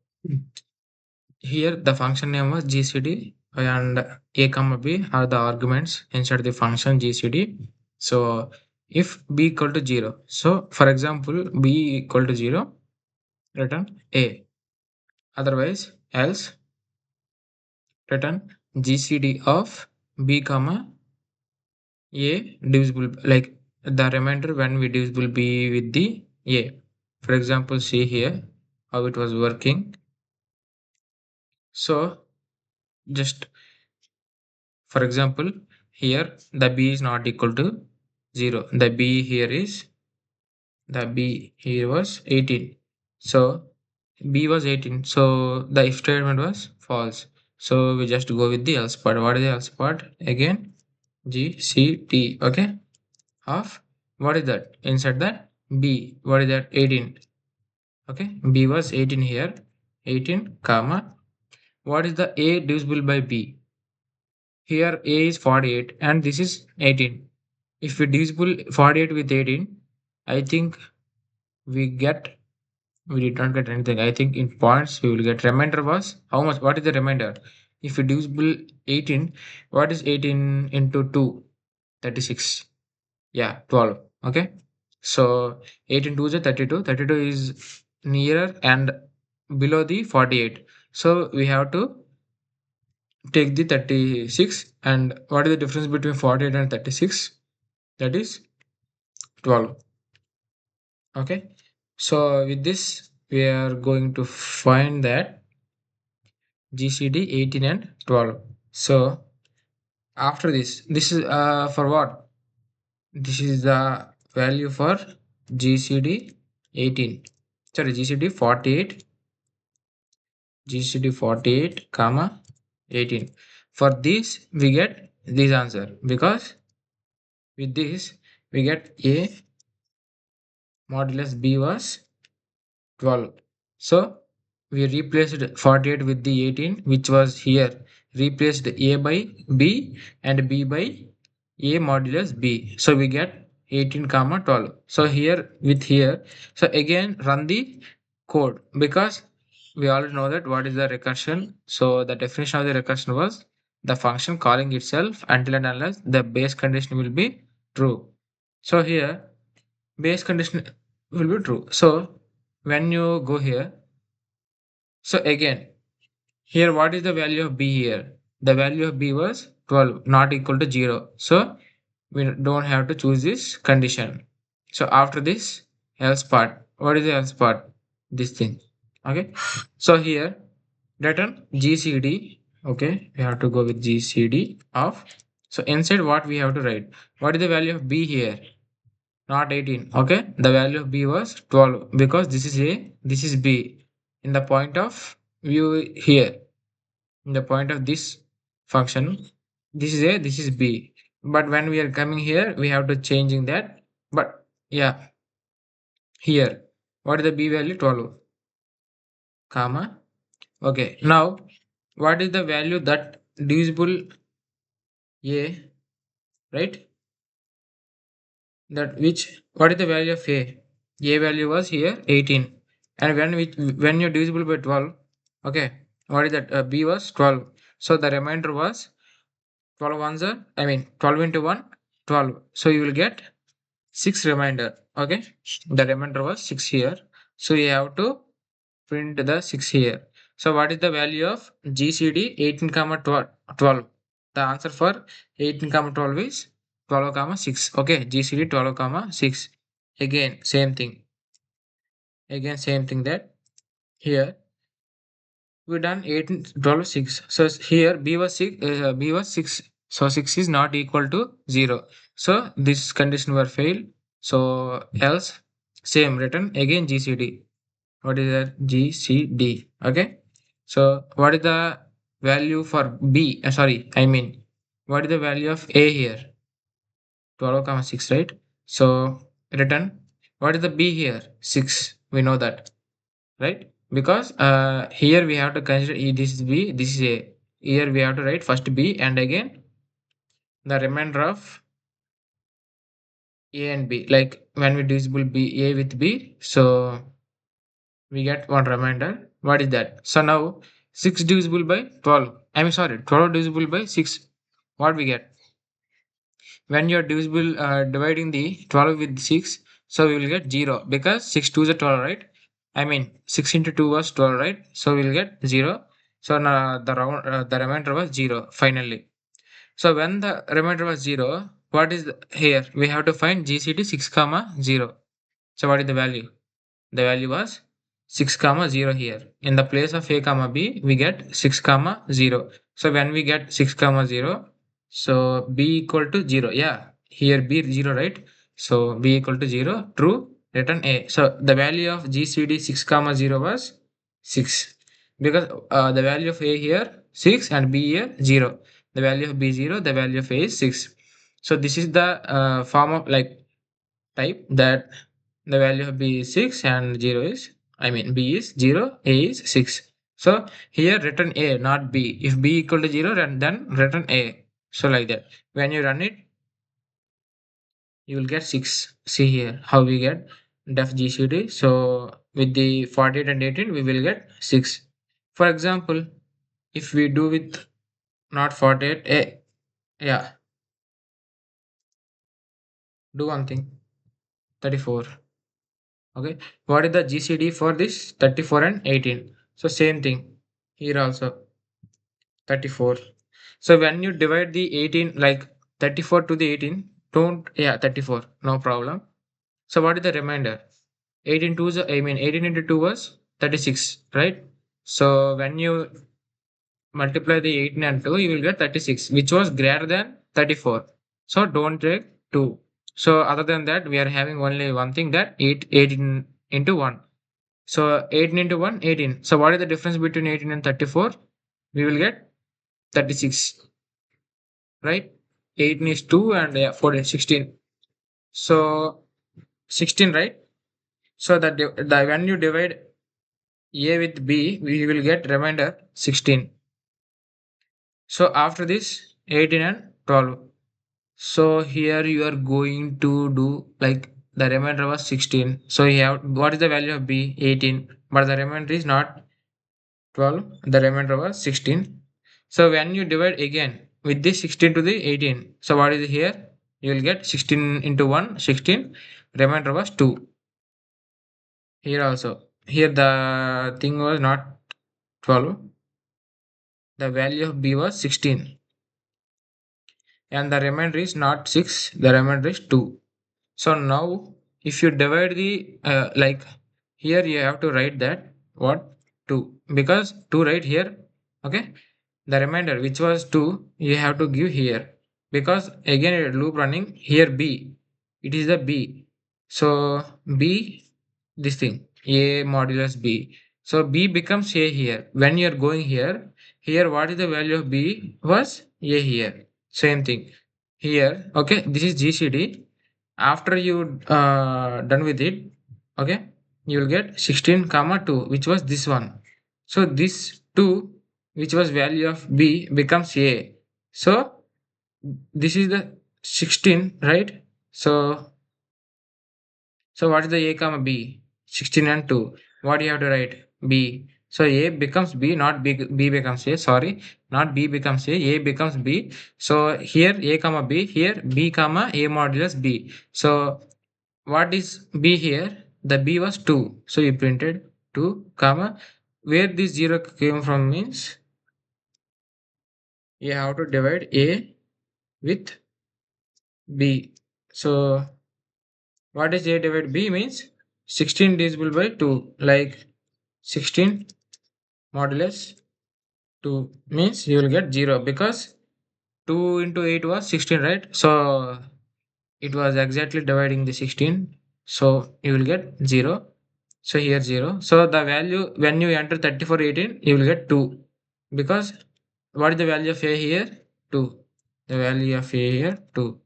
here the function name was GCD and a comma b are the arguments inside the function GCD. So if b equal to 0, so for example b equal to 0, return a. Otherwise else return GCD of b comma a divisible, like the remainder when we divisible b with the a. For example, see here how it was working. So just for example, here the b is not equal to 0. The b here was 18. So b was 18. So the if statement was false. So we just go with the else part. What is the else part? Again, G C T. Okay. Of what is that? Inside that b. What is that? 18. Okay. B was 18 here. 18 comma. What is the a divisible by b? Here a is 48 and this is 18. If we divisible 48 with 18, I think we get we did not get anything. I think in points we will get remainder was how much? What is the remainder? If we divisible 18, what is 18 into 2? 36. Yeah, 12. Okay. So 18 2 is 32. 32 is nearer and below the 48. So we have to take the 36, and what is the difference between 48 and 36? That is 12. Okay. So with this we are going to find that GCD 18 and 12. So after this is for what? This is the value for GCD 18. Sorry, GCD 48, GCD 48 comma 18. For this we get this answer, because with this we get a modulus b was 12. So we replaced 48 with the 18, which was here. Replaced a by b and b by a modulus b. So we get 18 comma 12. So here with here. So again run the code, because we already know that what is the recursion. So the definition of the recursion was the function calling itself until and unless the base condition will be true. So here base condition will be true. So when you go here, so again here what is the value of b here? The value of b was 12, not equal to 0. So we don't have to choose this condition. So after this else part, what is the else part? This thing. Okay. So here return GCD. Okay, we have to go with GCD of. So inside what we have to write? What is the value of b here? Not 18. Okay, the value of b was 12, because this is a, this is b. In the point of view here, in the point of this function, this is a, this is b. But when we are coming here, we have to changing that. But yeah, here what is the b value? 12 comma. Okay, now what is the value that divisible a, right? That which, what is the value of a? A value was here 18, and when you divisible by 12, okay, what is that? B was 12. So the remainder was 12 ones are, I mean 12 into 1, 12. So you will get 6 remainder. Okay, the remainder was 6 here. So you have to print the 6 here. So what is the value of GCD 18 comma 12? The answer for 18 comma 12 is 12 comma 6. Okay, GCD 12 comma 6. Again same thing. Again same thing that here we done 18, 12, 6. So here b was 6, b was 6. So 6 is not equal to 0. So this condition were failed. So else same written again GCD. What is that? GCD. Okay. So what is the value for b? Sorry, I mean what is the value of a here? 12 comma 6, right? So written. What is the b here? 6. We know that, right? Because here we have to consider this is b, this is a. Here we have to write first b and again the remainder of a and b. Like when we divisible b a with b, so we get one remainder. What is that? So now 6 divisible by 12. I mean sorry, 12 divisible by 6. What we get? When you're divisible dividing the 12 with 6, so we will get 0 because 6 2 is a 12, right? I mean 6 into 2 was 12, right? So we will get 0. So now the remainder was 0 finally. So when the remainder was 0, what is here? We have to find GCD 6 comma 0. So what is the value? The value was 6 comma 0 here. In the place of a comma b, we get 6 comma 0. So when we get 6 comma 0, so b equal to 0. Yeah, here b 0, right? So b equal to 0, true, return a. So the value of GCD 6 comma 0 was 6. Because the value of a here 6 and b here 0. The value of b 0, the value of a is 6. So this is the form of like type that the value of b is 6 and 0 is, I mean b is 0, a is 6. So here return a, not b. If b equal to 0, then return a. So like that. When you run it, you will get 6. See here how we get def GCD. So with the 48 and 18, we will get 6. For example, if we do with not 48, yeah, do one thing, 34. Okay, what is the GCD for this 34 and 18? So same thing here also 34. So when you divide the 18 like 34 to the 18, don't, yeah, 34, no problem. So what is the remainder? 18 to the, I mean 18 into 2 was 36, right? So when you multiply the 18 and 2, you will get 36, which was greater than 34. So don't take 2. So other than that, we are having only one thing, that 18 into 1. So 18 into 1, 18. So what is the difference between 18 and 34? We will get 36, right? 18 is 2 and 4 is 16. So 16, right? So that when you divide A with B, we will get remainder 16. So after this 18 and 12. So here you are going to do like the remainder was 16. So you have, what is the value of B? 18. But the remainder is not 12, the remainder was 16. So when you divide again with this 16 to the 18, so what is here? You will get 16 into 1, 16, remainder was 2. Here also, here the thing was not 12, the value of b was 16, and the remainder is not 6, the remainder is 2. So now if you divide the like here you have to write that what 2, because 2 right here. Okay, the remainder which was 2 you have to give here, because again a loop running here b, it is the b. So b, this thing a modulus b, so b becomes a here. When you are going here, here what is the value of b was a here, same thing here. Okay, this is GCD. After you done with it, okay, you will get 16 comma 2, which was this one. So this 2, which was value of b, becomes a. So this is the 16, right? So what is the a comma b? 16 and 2. What do you have to write? B. So a becomes b, not b becomes a. Sorry, not b becomes a becomes b. So here a comma b, here b comma a modulus b. So what is b here? The b was 2. So you printed 2 comma. Where this 0 came from means you have to divide a with b. So what is a divided b means? 16 divisible by 2, like 16 modulus 2 means you will get 0 because 2 into 8 was 16, right? So it was exactly dividing the 16. So you will get 0. So here 0. So the value when you enter 3418, you will get 2. Because what is the value of A here? 2. The value of A here 2.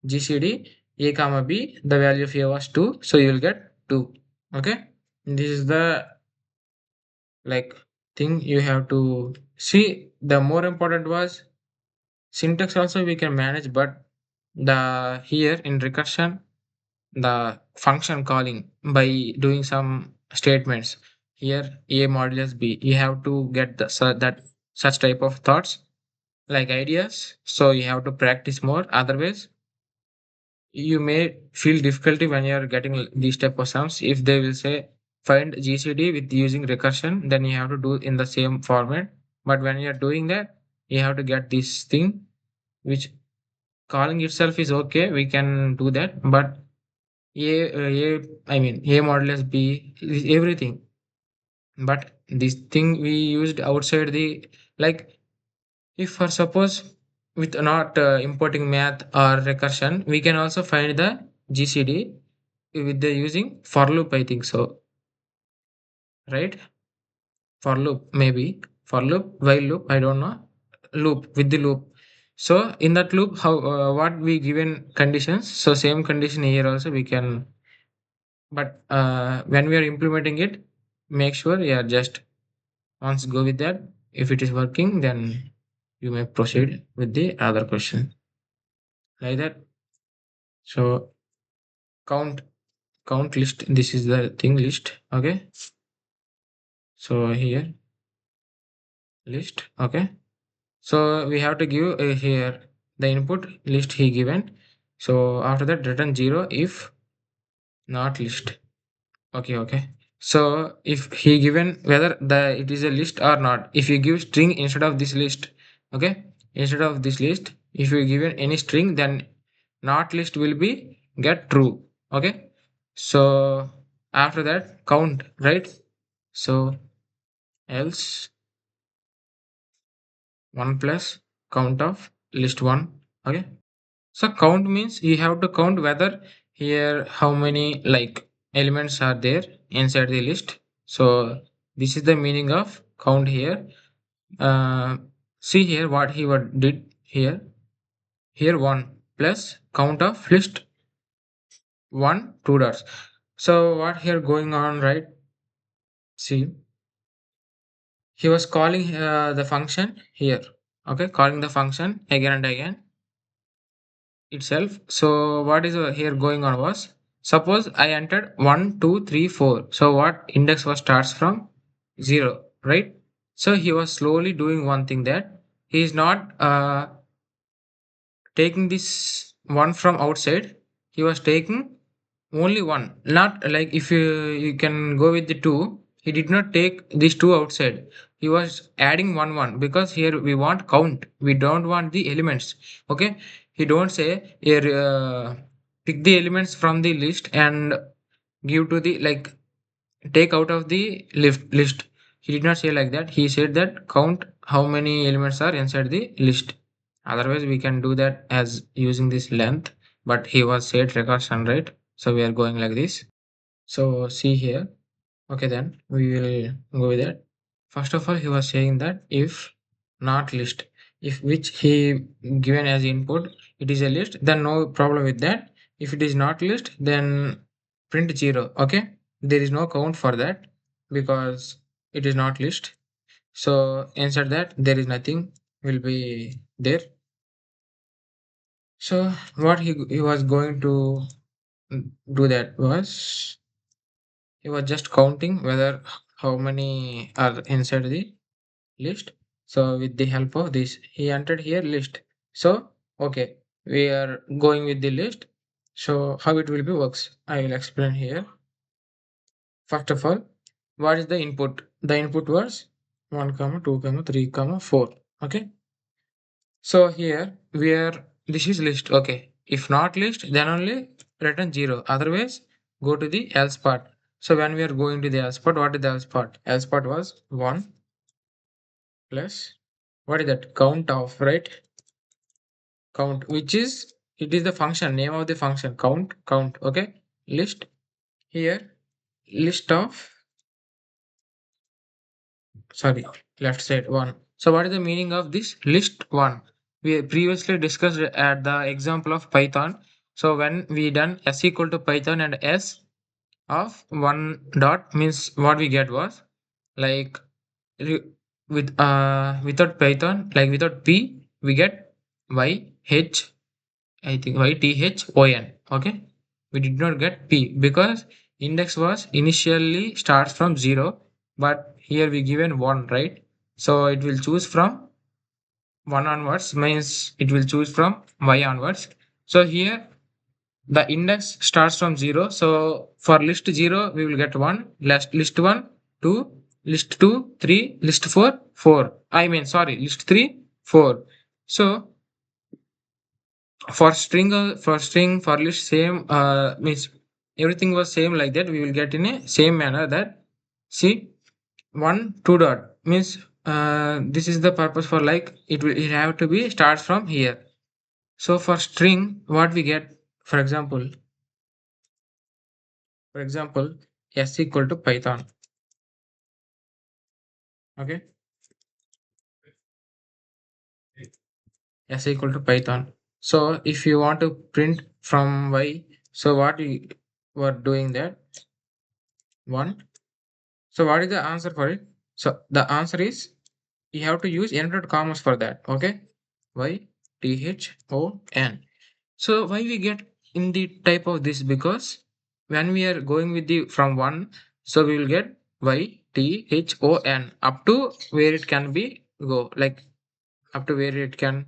GCD A comma B, the value of A was 2. So you will get 2. Okay. This is the like thing you have to see. The more important was syntax also we can manage, but the here in recursion the function calling by doing some statements here A modulus B, you have to get the that such type of thoughts like ideas. So you have to practice more, otherwise you may feel difficulty when you are getting these type of sums. If they will say find GCD with using recursion, then you have to do in the same format. But when you are doing that, you have to get this thing, which calling itself is okay, we can do that. But I mean A modulus B is everything. But this thing we used outside the, like, if for suppose with not importing math or recursion, we can also find the GCD with the using for loop, I think so, right? For loop, maybe for loop, while loop, I don't know. Loop with the loop. So in that loop, how what we given conditions. So same condition here also we can. But when we are implementing it, make sure yeah just once go with that. If it is working, then you may proceed with the other question like that. So count count list. This is the thing list. Okay. So here list. Okay. So we have to give here the input list he given. So after that return 0 if not list. Okay, okay. So if he given whether the it is a list or not, if you give string instead of this list, okay, instead of this list, if you given any string, then not list will be get true. Okay. So after that count, right? So else 1 plus count of list 1. Okay. So count means you have to count whether here how many like elements are there inside the list. So this is the meaning of count here. Uh, See here what he what did here. Here 1 plus count of list 1 2 dots. So what here going on, right? See, he was calling the function here. Okay, calling the function again and again itself. So what is here going on was, suppose I entered 1 2 3 4. So what index was starts from 0, right? So he was slowly doing one thing, that he is not taking this one from outside. He was taking only one, not like if you can go with the two. He did not take these two outside. He was adding one because here we want count. We don't want the elements. Okay. He don't say here pick the elements from the list and give to the like take out of the list. He did not say like that. He said that count how many elements are inside the list. Otherwise, we can do that as using this length. But he was said recursion, right? So we are going like this. So see here. Okay, then we will go with that. First of all, he was saying that if not list, if which he given as input, it is a list, then no problem with that. If it is not list, then print 0. Okay, there is no count for that because it is not list. So inside that there is nothing will be there. So what he was going to do that was he was just counting whether how many are inside the list. So with the help of this, he entered here list. So okay, we are going with the list. So how it will be works, I will explain here. First of all, what is the input? The input was 1 comma 2 comma 3 comma 4. Okay. So here we are, this is list. Okay. If not list, then only return 0. Otherwise, go to the else part. So when we are going to the else part, what is the else part? Else part was 1 plus, what is that? Count of, right? Count, which is, it is the function, name of the function, count, okay? List, here, list of, sorry, left side 1. So what is the meaning of this list 1? We previously discussed at the example of Python. So when we done s equal to Python and s of 1 dot means what we get was like re- with without Python, like without p we get y h, I think y t h o n. Okay, we did not get p because index was initially starts from 0, but here we given 1, right? So it will choose from 1 onwards, means it will choose from y onwards. So here the index starts from 0. So for list 0, we will get 1, list 1, 2, list 2, 3, list 4, 4. I mean, sorry, list 3, 4. So for string for list same means everything was same like that. We will get in a same manner that see 1, 2 dot means this is the purpose for like it have to be starts from here. So for string, what we get, for example, for example, s equal to Python. Okay, s equal to Python. So if you want to print from y, so what we were doing that 1. So what is the answer for it? So the answer is you have to use inverted commas for that. Okay, y t h o n. So why we get in the type of this, because when we are going with the from 1, so we will get y t h o n up to where it can be go, like up to where it can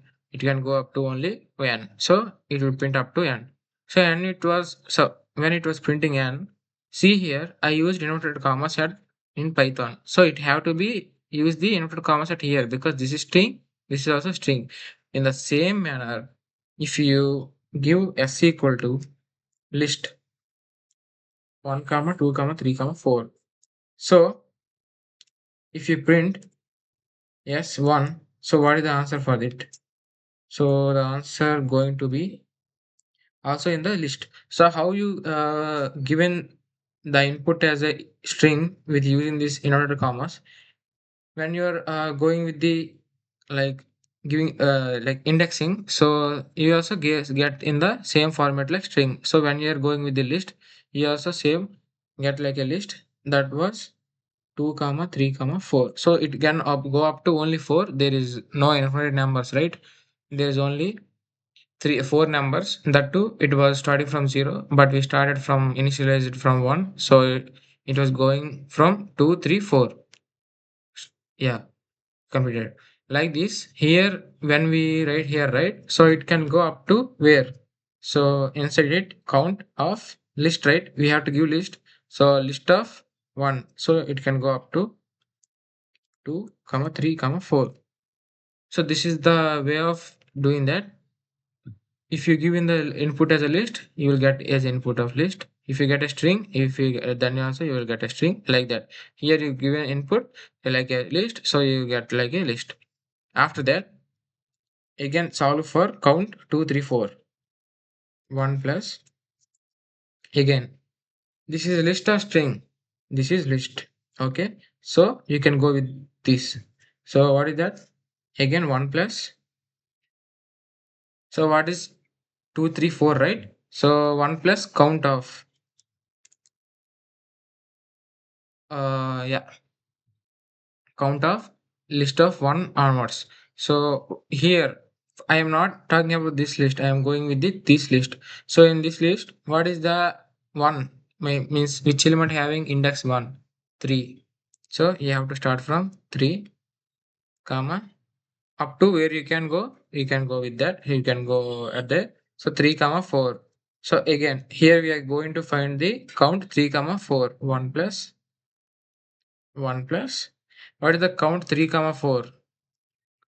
go up to only n. So it will print up to n. So and it was, so when it was printing n, see here I used inverted commas at in Python. So it have to be use the inverted commas at here because this is string, this is also string. In the same manner, if you give s equal to list 1 comma 2 comma 3 comma 4, so if you print s1, so what is the answer for it? So the answer going to be also in the list. So how you given the input as a string with using this inverted commas, when you're going with the like giving like indexing, so you also get in the same format like string. So when you're going with the list, you also same get like a list that was 2 comma 3 comma 4. So it can go up to only 4. There is no infinite numbers, right? There is only 4 numbers. That too, it was starting from 0, but we started from initialized from 1. So it was going from 2, 3, 4. Yeah, completed. Like this here, when we write here, right? So it can go up to where? So inside it, count of list, right? We have to give list. So list of 1. So it can go up to 2 comma 3 comma 4. So this is the way of doing that. If you give in the input as a list, you will get as input of list. If you get a string, if you then also you will get a string like that. Here you give an input like a list, so you get like a list. After that, again solve for count 2, 3, 4. 1 plus, again this is a list of string. This is list. Okay, so you can go with this. So what is that? Again 1 plus. So what is 2, 3, 4, right? So 1 plus count of yeah, count of list of 1 onwards. So here I am not talking about this list, I am going with this list. So in this list, what is the 1 means which element having index 1? 3. So you have to start from 3 comma up to where you can go with that, you can go at the, so 3 comma 4. So again here we are going to find the count 3 comma 4. 1 plus 1 plus, what is the count 3 comma 4?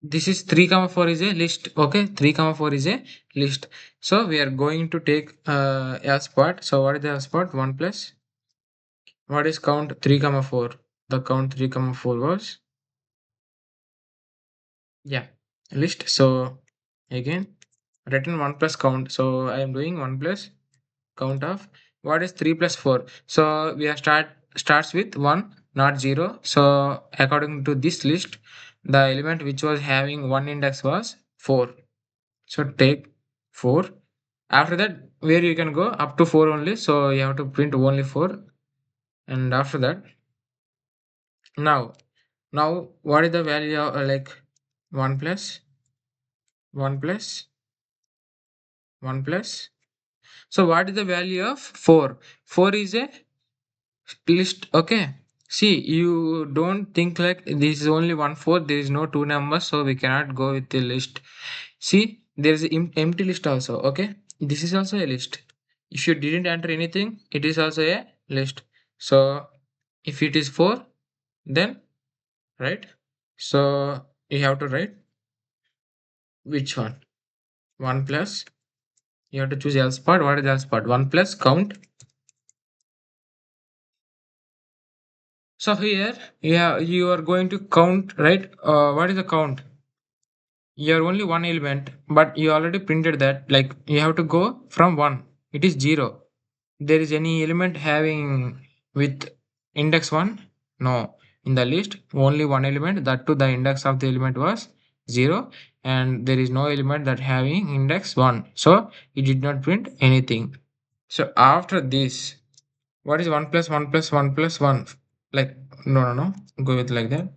This is 3 comma 4 is a list. Okay, 3 comma 4 is a list. So we are going to take a spot. So what is the spot? 1 plus what is count 3 comma 4? The count 3 comma 4 was, yeah, list. So again return 1 plus count. So I am doing 1 plus count of what is 3 plus 4. So we are starts with 1 not 0. So according to this list, the element which was having one index was 4. So take 4. After that, where you can go up to 4 only. So you have to print only 4. And after that, now, now what is the value of like 1 plus 1 plus 1 plus? So what is the value of 4? 4 is a list. Okay. See, you don't think like this is only 1 4. There is no two numbers. So we cannot go with the list. See, there is an empty list also. Okay. This is also a list. If you didn't enter anything, it is also a list. So if it is 4, then right. So you have to write which one? 1 plus. You have to choose else part. What is else part? 1 plus count. So here, yeah, you are going to count, right? What is the count? You're only one element, but you already printed that. Like you have to go from one. It is 0. There is any element having with index 1? No. In the list, only one element. That too, the index of the element was 0, and there is no element that having index 1. So it did not print anything. So after this, what is 1 plus 1 plus 1 plus 1? Like no. Go with like that.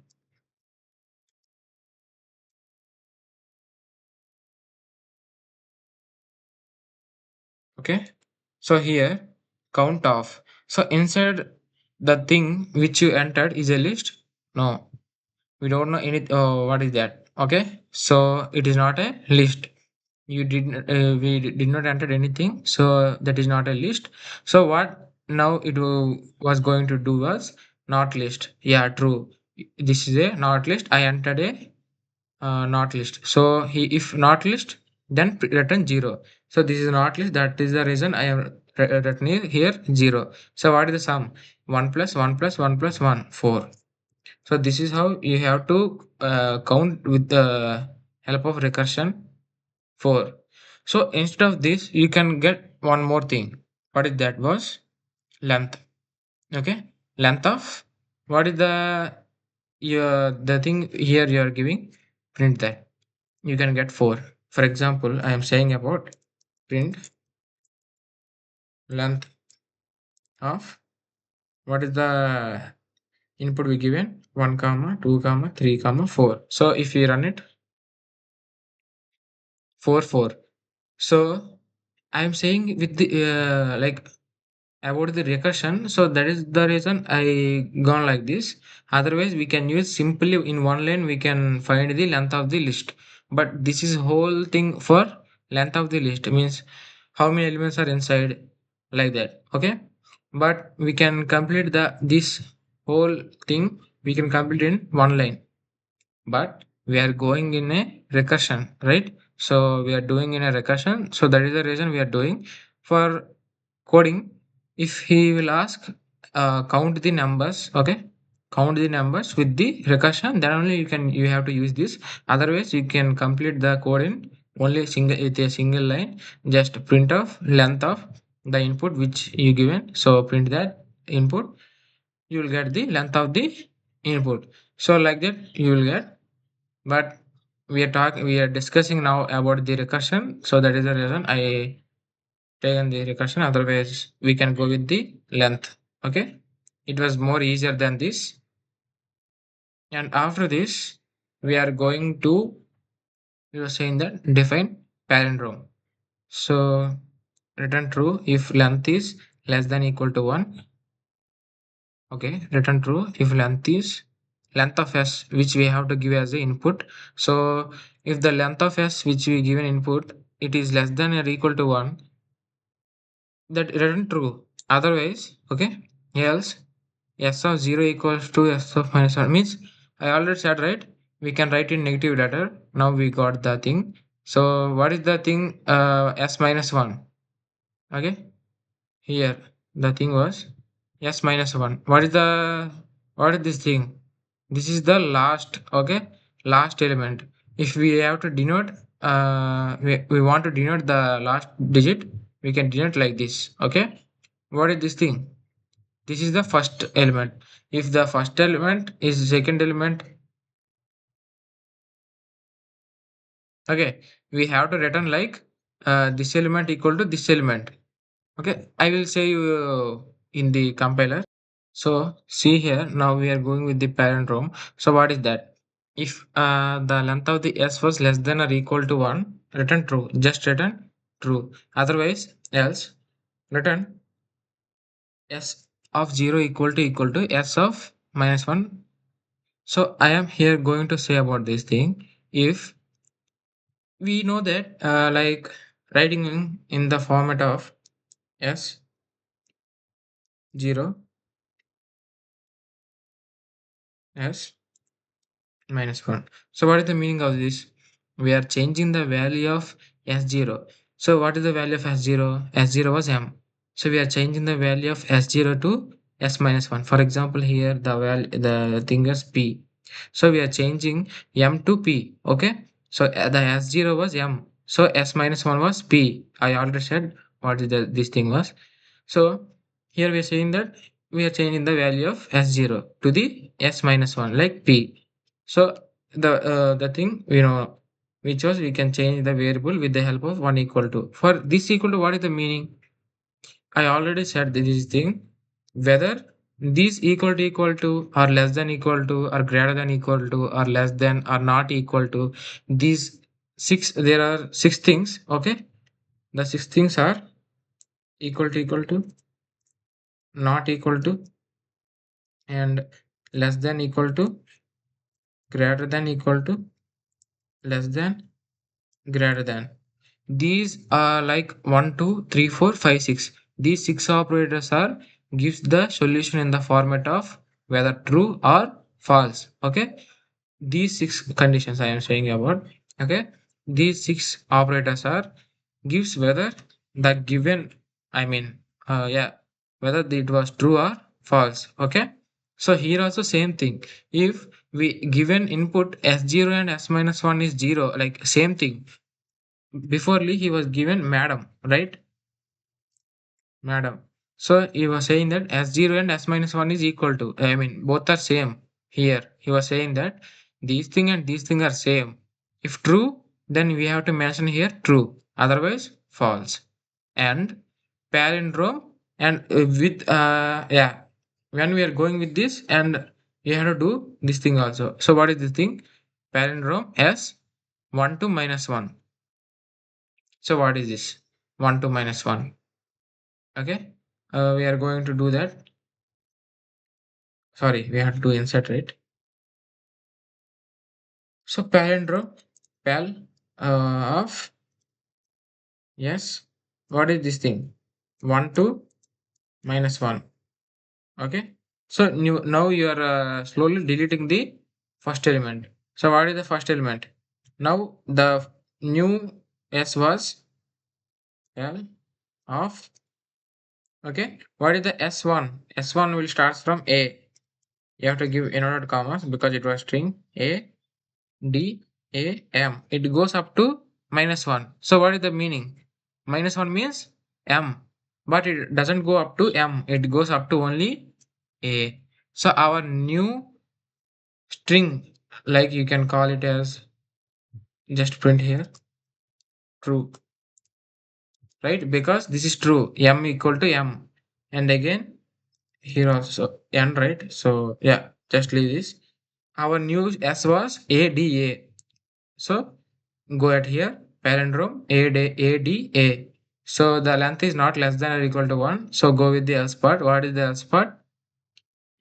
Okay. So here count of. So inside the thing which you entered is a list. No, we don't know any. What is that? Okay. So it is not a list. You we did not enter anything. So that is not a list. So what now was going to do was not list. Yeah, true. This is a not list. I entered a not list. So he if not list, then return 0. So this is not list. That is the reason I am returning here 0. So what is the sum? 1 plus 1 plus 1 plus 1 4. So this is how you have to count with the help of recursion 4. So instead of this, you can get one more thing. What is that was? Length. Okay. Length of what is the thing here you are giving? Print that. You can get 4. For example, I am saying about print length of what is the input we given 1 comma 2 comma 3 comma 4. So if we run it 4 4. So I am saying with the like about the recursion. So that is the reason I gone like this. Otherwise we can use simply in one line we can find the length of the list, but this is whole thing for length of the list means how many elements are inside, like that. Okay, but we can complete this whole thing, we can complete in one line, but we are going in a recursion, right? So we are doing in a recursion, so that is the reason we are doing for coding. If he will ask count the numbers, okay, count the numbers with the recursion, then only you have to use this. Otherwise you can complete the code in only single with a single line. Just print of length of the input which you given, so print that input, you will get the length of the input. So like that you will get. But we are discussing now about the recursion, so that is the reason I taken the recursion. Otherwise we can go with the length. Okay, it was more easier than this. And after this we are going to, we were saying that define palindrome. So return true if length is less than equal to 1. Okay, return true if length is length of s which we have to give as the input. So if the length of s which we given input it is less than or equal to 1, that return true. Otherwise, okay, else s of 0 equals to s of minus 1 means I already said, right? we can write in negative letter. Now we got the thing. So what is the thing? S minus 1. Okay, here the thing was s minus 1. What is this thing? This is the last, okay, last element. If we have to denote, we want to denote the last digit, we can denote like this. Okay, what is this thing? This is the first element. If the first element is second element, okay, we have to return like this element equal to this element. Okay, I will say you in the compiler. So see here, now we are going with the parent rom. So what is that? If the length of the s was less than or equal to 1, return true. Just return true. Otherwise, else return s of 0 equal to s of minus 1. So I am here going to say about this thing. If we know that like writing in the format of s 0 s minus 1. So what is the meaning of this? We are changing the value of s0. So what is the value of s0? S0 was m. So we are changing the value of s0 to s minus 1. For example, here the thing is p. So we are changing m to p. Okay. So the s0 was m. So s minus 1 was p. I already said what is this thing was. So here we are saying that we are changing the value of s0 to the s minus 1 like p. So the thing which was we can change the variable with the help of 1 equal to. For this equal to, what is the meaning? I already said this thing, whether these equal to or less than equal to or greater than equal to or less than or not equal to, these six, there are six things. Okay, the six things are equal to, not equal to, and less than equal to, greater than equal to, less than, greater than. These are like 1, 2, 3, 4, 5, 6. These six operators are gives the solution in the format of whether true or false. Okay, these six conditions I am saying about. Okay, these six operators are gives whether the given, I mean, yeah, whether it was true or false. Okay, so here also same thing. If we given input s0 and s minus 1 is 0, like same thing. Beforely he was given madam, right? Madam. So he was saying that s0 and s minus 1 is equal to, I mean, both are same. Here he was saying that these thing and these thing are same. If true, then we have to mention here true, otherwise false. And palindrome, and with yeah, when we are going with this, and we have to do this thing also. So what is this thing? Palindrome s 1 to minus 1. So what is this? 1 to minus 1. Okay. We are going to do that. Sorry, we have to insert it. So palindrome, pal of, yes. What is this thing? 1 to minus 1. Okay. So now you are slowly deleting the first element. So what is the first element? Now the new s was pal of, okay. What is the s1? S1 will start from a. You have to give inverted commas because it was string a d a m. It goes up to minus 1. So what is the meaning? Minus 1 means m, but it doesn't go up to m. It goes up to only a. So our new string, like you can call it as, just print here true, right? Because this is true. M equal to m, and again here also n, right? So yeah, just leave this. Our new s was ada. So go at here, palindrome ADA. So the length is not less than or equal to 1. So go with the else part. What is the else part?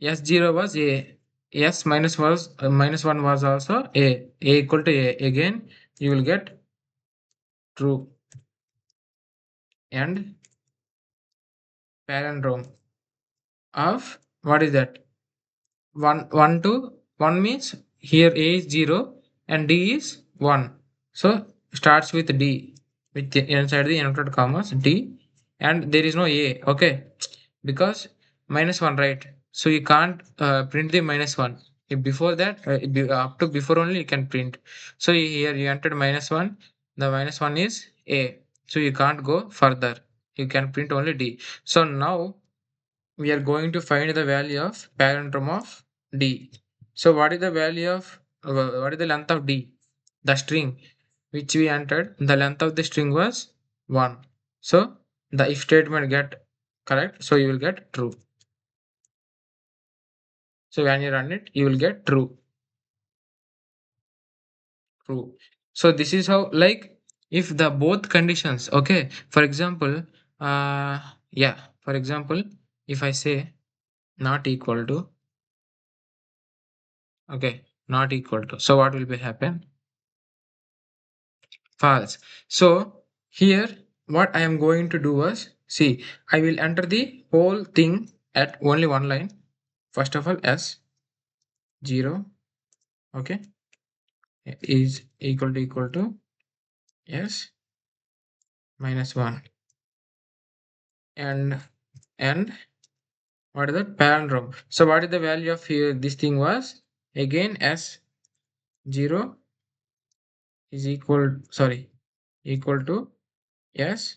S0 was A. S minus 1 was also A. A equal to A. Again, you will get true. And palindrome of, what is that? 1 to 1 means here A is 0 and D is 1. So starts with D with inside the inverted commas D, and there is no A. Okay, because minus 1, right? So you can't print the minus 1. If before that, up to before only you can print. So here you entered minus 1, the minus 1 is A. So you can't go further. You can print only D. So now we are going to find the value of palindrome of D. So what is the value of what is the length of D? The string which we entered, the length of the string was 1. So the if statement get correct, so you will get true. So when you run it, you will get true. True. So this is how, like, if the both conditions, okay, for example, yeah, for example, if I say not equal to, okay, not equal to, so what will be happen? False. So here what I am going to do was, see, I will enter the whole thing at only one line. First of all, s 0, okay, is equal to s minus 1, and what is that? Palindrome. So what is the value of here? This thing was again s 0 is equal to s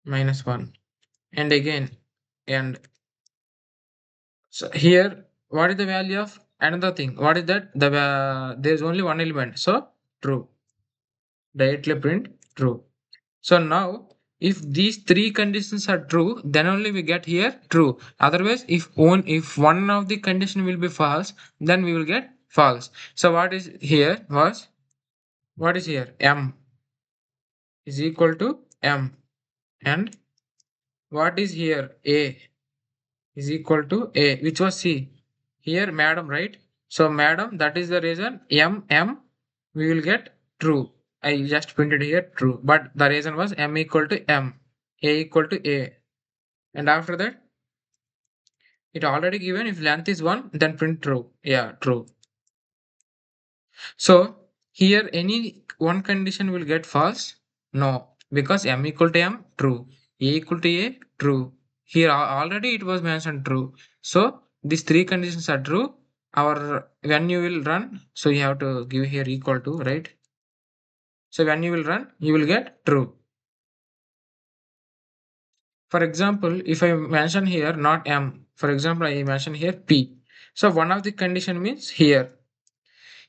minus 1, and again, and so here, what is the value of another thing? What is that? There is only one element, so true. Directly print true. So now, if these three conditions are true, then only we get here true. Otherwise, if one of the condition will be false, then we will get false. So what is here was, what is here? M is equal to M, and what is here? A is equal to A, which was C. Here, madam, right? So, madam, that is the reason M, we will get true. I just printed here true, but the reason was M equal to M, A equal to A. And after that, it already given if length is 1, then print true. Yeah, true. So, here any one condition will get false? No, because M equal to M, true. A equal to A, true. Here already it was mentioned true. So, these three conditions are true. Our when you will run, so you have to give here equal to, right? So, when you will run, you will get true. For example, if I mention here not M, for example, I mention here P. So, one of the condition means here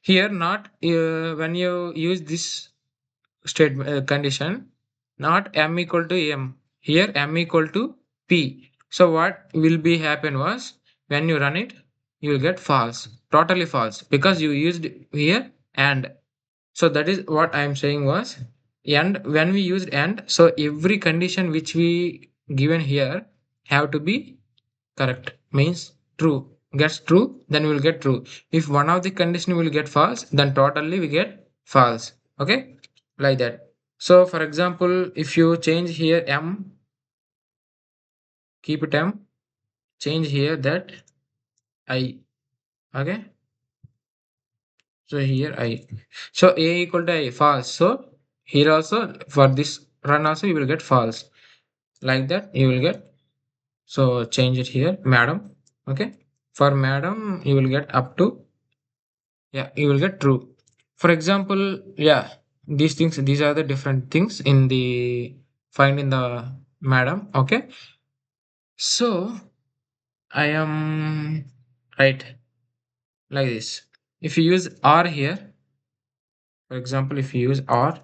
not when you use this statement condition, not M equal to M, here M equal to P. So what will be happen was, when you run it, you will get false, totally false, because you used here and. So that is what I am saying was, and when we used and, so every condition which we given here have to be correct, means true, gets true, then we will get true. If one of the condition will get false, then totally we get false. Okay, like that. So for example, if you change here M, keep it M, change here that I. Okay, so here I. So A equal to I, false. So here also for this run also you will get false. Like that you will get. So change it here, madam. Okay, for madam you will get up to, yeah, you will get true. For example, yeah, these are the different things in the find in the madam. Okay, so I am right like this. If you use R here, for example, if you use R,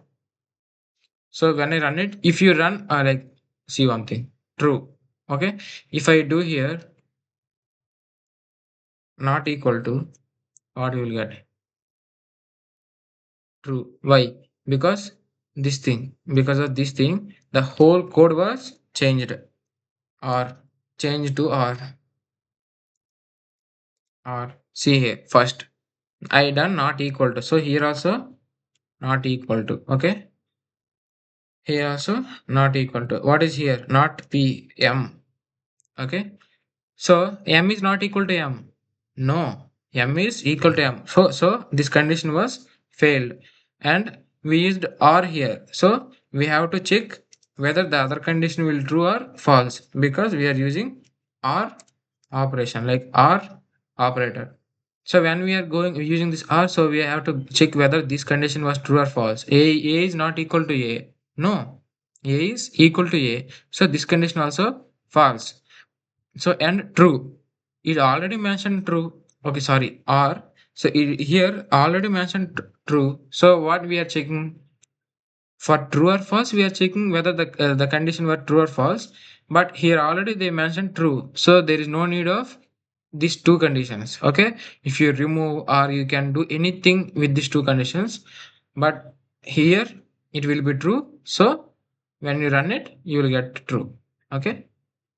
so when I run it, if you run, like, see one thing, true. Okay, if I do here not equal to, what you will get? True. Why? Because because of this thing, the whole code was changed, or changed to or see here first. I done not equal to. So here also not equal to. Okay. Here also not equal to. What is here? Not P, M. Okay. So M is not equal to M. No. m is equal to m. So this condition was failed, and we used or here. So we have to check whether the other condition will true or false, because we are using or operation, like or operator. So when we are going using this or, so we have to check whether this condition was true or false. A is not equal to a. No, a is equal to a. So this condition also false. So and true. It already mentioned true. Okay, sorry. Or so here already mentioned true. So what we are checking for true or false, we are checking whether the condition were true or false. But here already they mentioned true. So there is no need of these two conditions. Okay, if you remove or you can do anything with these two conditions, but here it will be true. So when you run it, you will get true. Okay,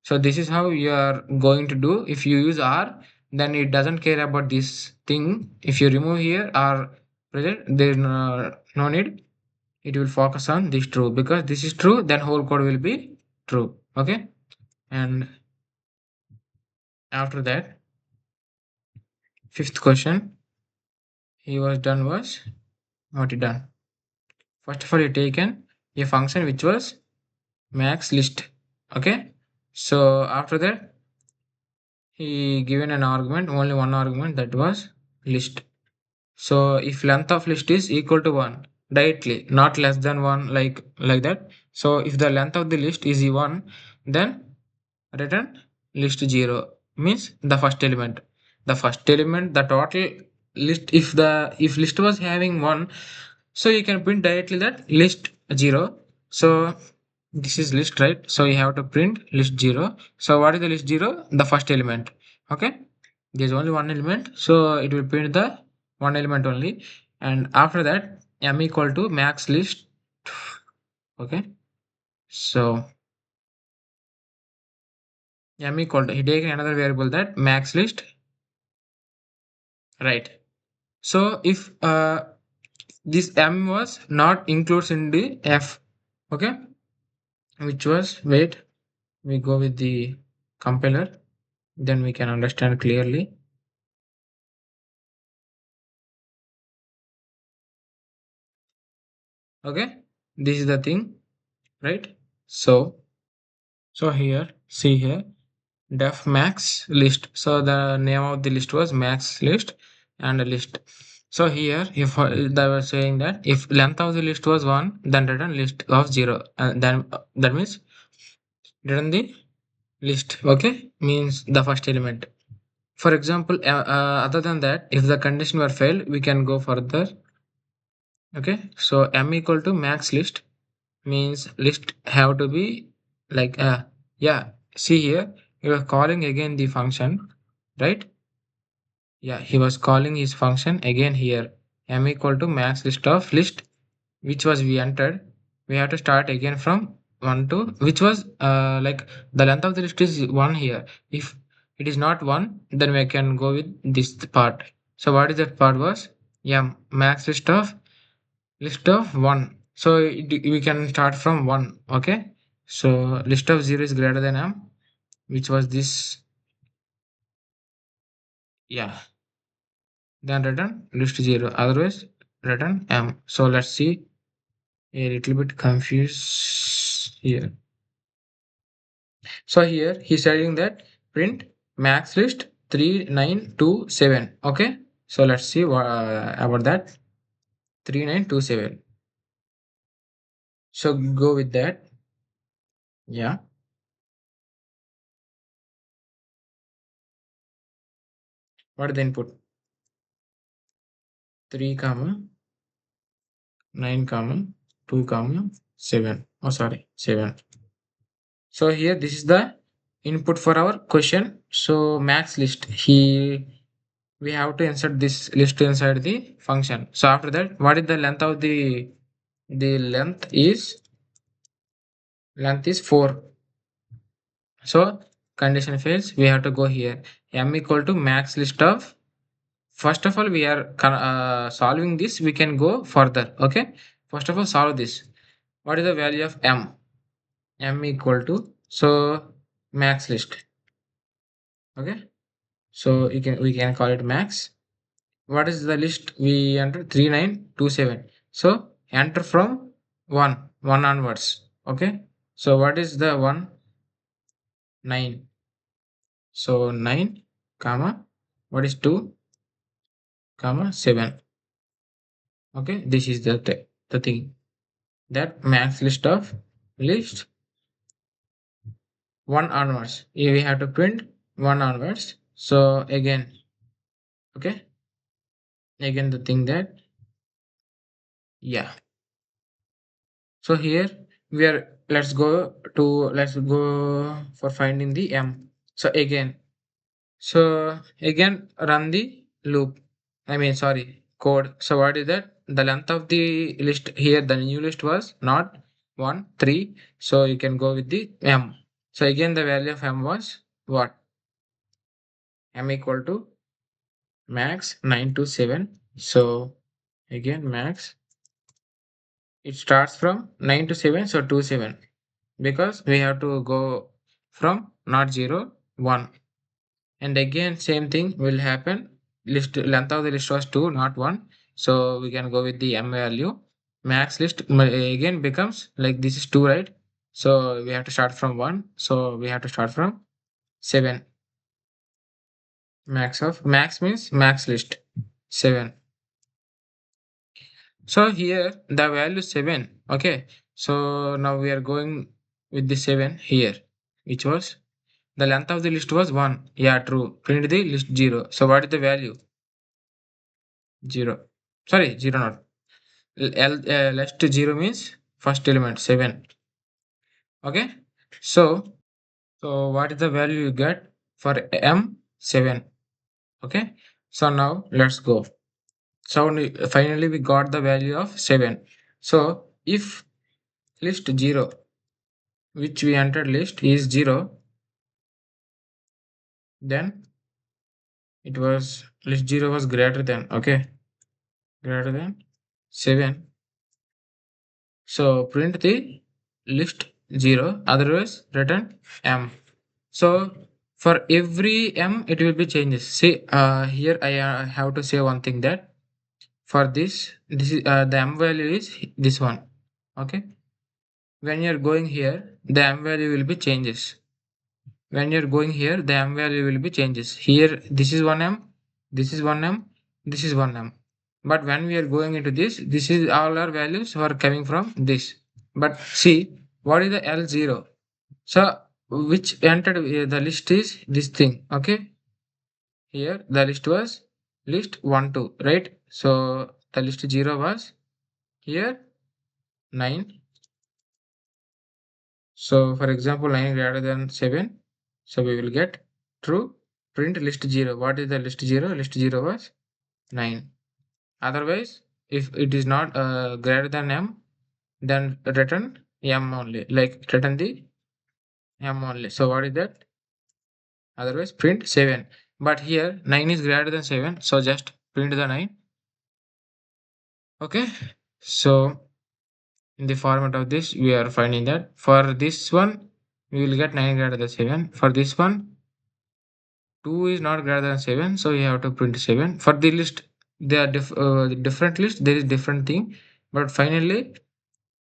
so this is how you are going to do. If you use R, then it doesn't care about this thing. If you remove here or present, there is no need. It will focus on this true, because this is true, then whole code will be true. Okay, and after that, fifth question he was done was what he done. First of all, he taken a function which was max list. Okay, so after that he given an argument, only one argument, that was list. So if length of list is equal to 1, directly, not less than 1, like that. So if the length of the list is 1, then return list 0, means the first element. The first element, the total list, if list was having 1, so you can print directly that list 0. So this is list, right? So you have to print list 0. So what is the list 0? The first element. Okay, there's only one element, so it will print the one element only. And after that, m equal to max list. Okay, so m equal to, he take another variable, that max list, right? So if this m was not includes in the f, okay, which was, wait, we go with the compiler, then we can understand clearly. Okay, this is the thing, right? So here, see here, def max list. So the name of the list was max list and a list. So here, if they were saying that if length of the list was 1, then return list of 0, and then that means return the list. Okay, means the first element. For example, other than that, if the condition were failed, we can go further. Okay, so m equal to max list means list have to be like yeah. See here, you are calling again the function, right? Yeah, he was calling his function again here. M equal to max list of list, which was we entered. We have to start again from 1 to, which was like the length of the list is 1 here. If it is not 1, then we can go with this part. So what is that part was? Yeah, max list of 1. So we can start from 1. Okay, so list of 0 is greater than m, which was this. Yeah, then return list 0, otherwise return m. So let's see, a little bit confused here. So here he's saying that print max list 3927. Okay, so let's see what about that 3927. So go with that. Yeah, what is the input? 3 comma 9 comma 2 comma 7. Oh sorry, 7. So here this is the input for our question. So max list, we have to insert this list inside the function. So after that, what is the length of the length is 4. So condition fails, we have to go here, m equal to max list of, first of all we are solving this, we can go further. Okay, first of all solve this. What is the value of m equal to, so max list. Okay, so we can call it max. What is the list we enter? 3927. So enter from 1 onwards. Okay. So what is the 1? 9. So 9, comma, what is 2, comma, 7. Okay. This is the thing. That max list of list 1 onwards. Here we have to print 1 onwards. So again, okay. Again the thing that, yeah. So here we are, let's go for finding the m. So again run the loop, I mean sorry, code. So what is that? The length of the list here, the new list was not 1 3, so you can go with the m. So again the value of m was what? M equal to max 9 to 7. So again max, it starts from 9 to 7, so 2 7, because we have to go from not 0 1. And again same thing will happen. List length of the list was 2 not 1, so we can go with the m value. Max list again becomes like this is 2, right? So we have to start from 1, so we have to start from 7. Max means max list 7. So here the value 7. Okay. So now we are going with the 7 here, which was the length of the list was 1. Yeah, true. Print the list 0. So what is the value? 0. Sorry, 0 not. List 0 means first element 7. Okay. So what is the value you get for M 7? Okay. So now let's go. So finally we got the value of 7. So if list 0, which we entered list, is 0, then it was list 0 was greater than, okay, greater than 7. So print the list 0, otherwise return m. So for every m it will be changes. See, here I have to say one thing, that for this is the m value is this one. Okay. When you're going here, the m value will be changes. When you're going here, the m value will be changes. Here this is 1 m, this is 1 m, this is 1 m. But when we are going into this is all our values are coming from this. But see, what is the L0? So which entered the list is this thing. Okay. Here the list was list 1 2, right? So the list 0 was here 9. So for example 9 greater than 7, so we will get true. Print list 0. What is the list 0? List 0 was 9. Otherwise, if it is not greater than m, then return m only, like return the m only. So what is that? Otherwise print 7. But here 9 is greater than 7, so just print the 9. Okay. So in the format of this, we are finding that for this one we will get 9 greater than 7. For this one 2 is not greater than 7, so you have to print 7. For the list, they are different list, there is different thing. But finally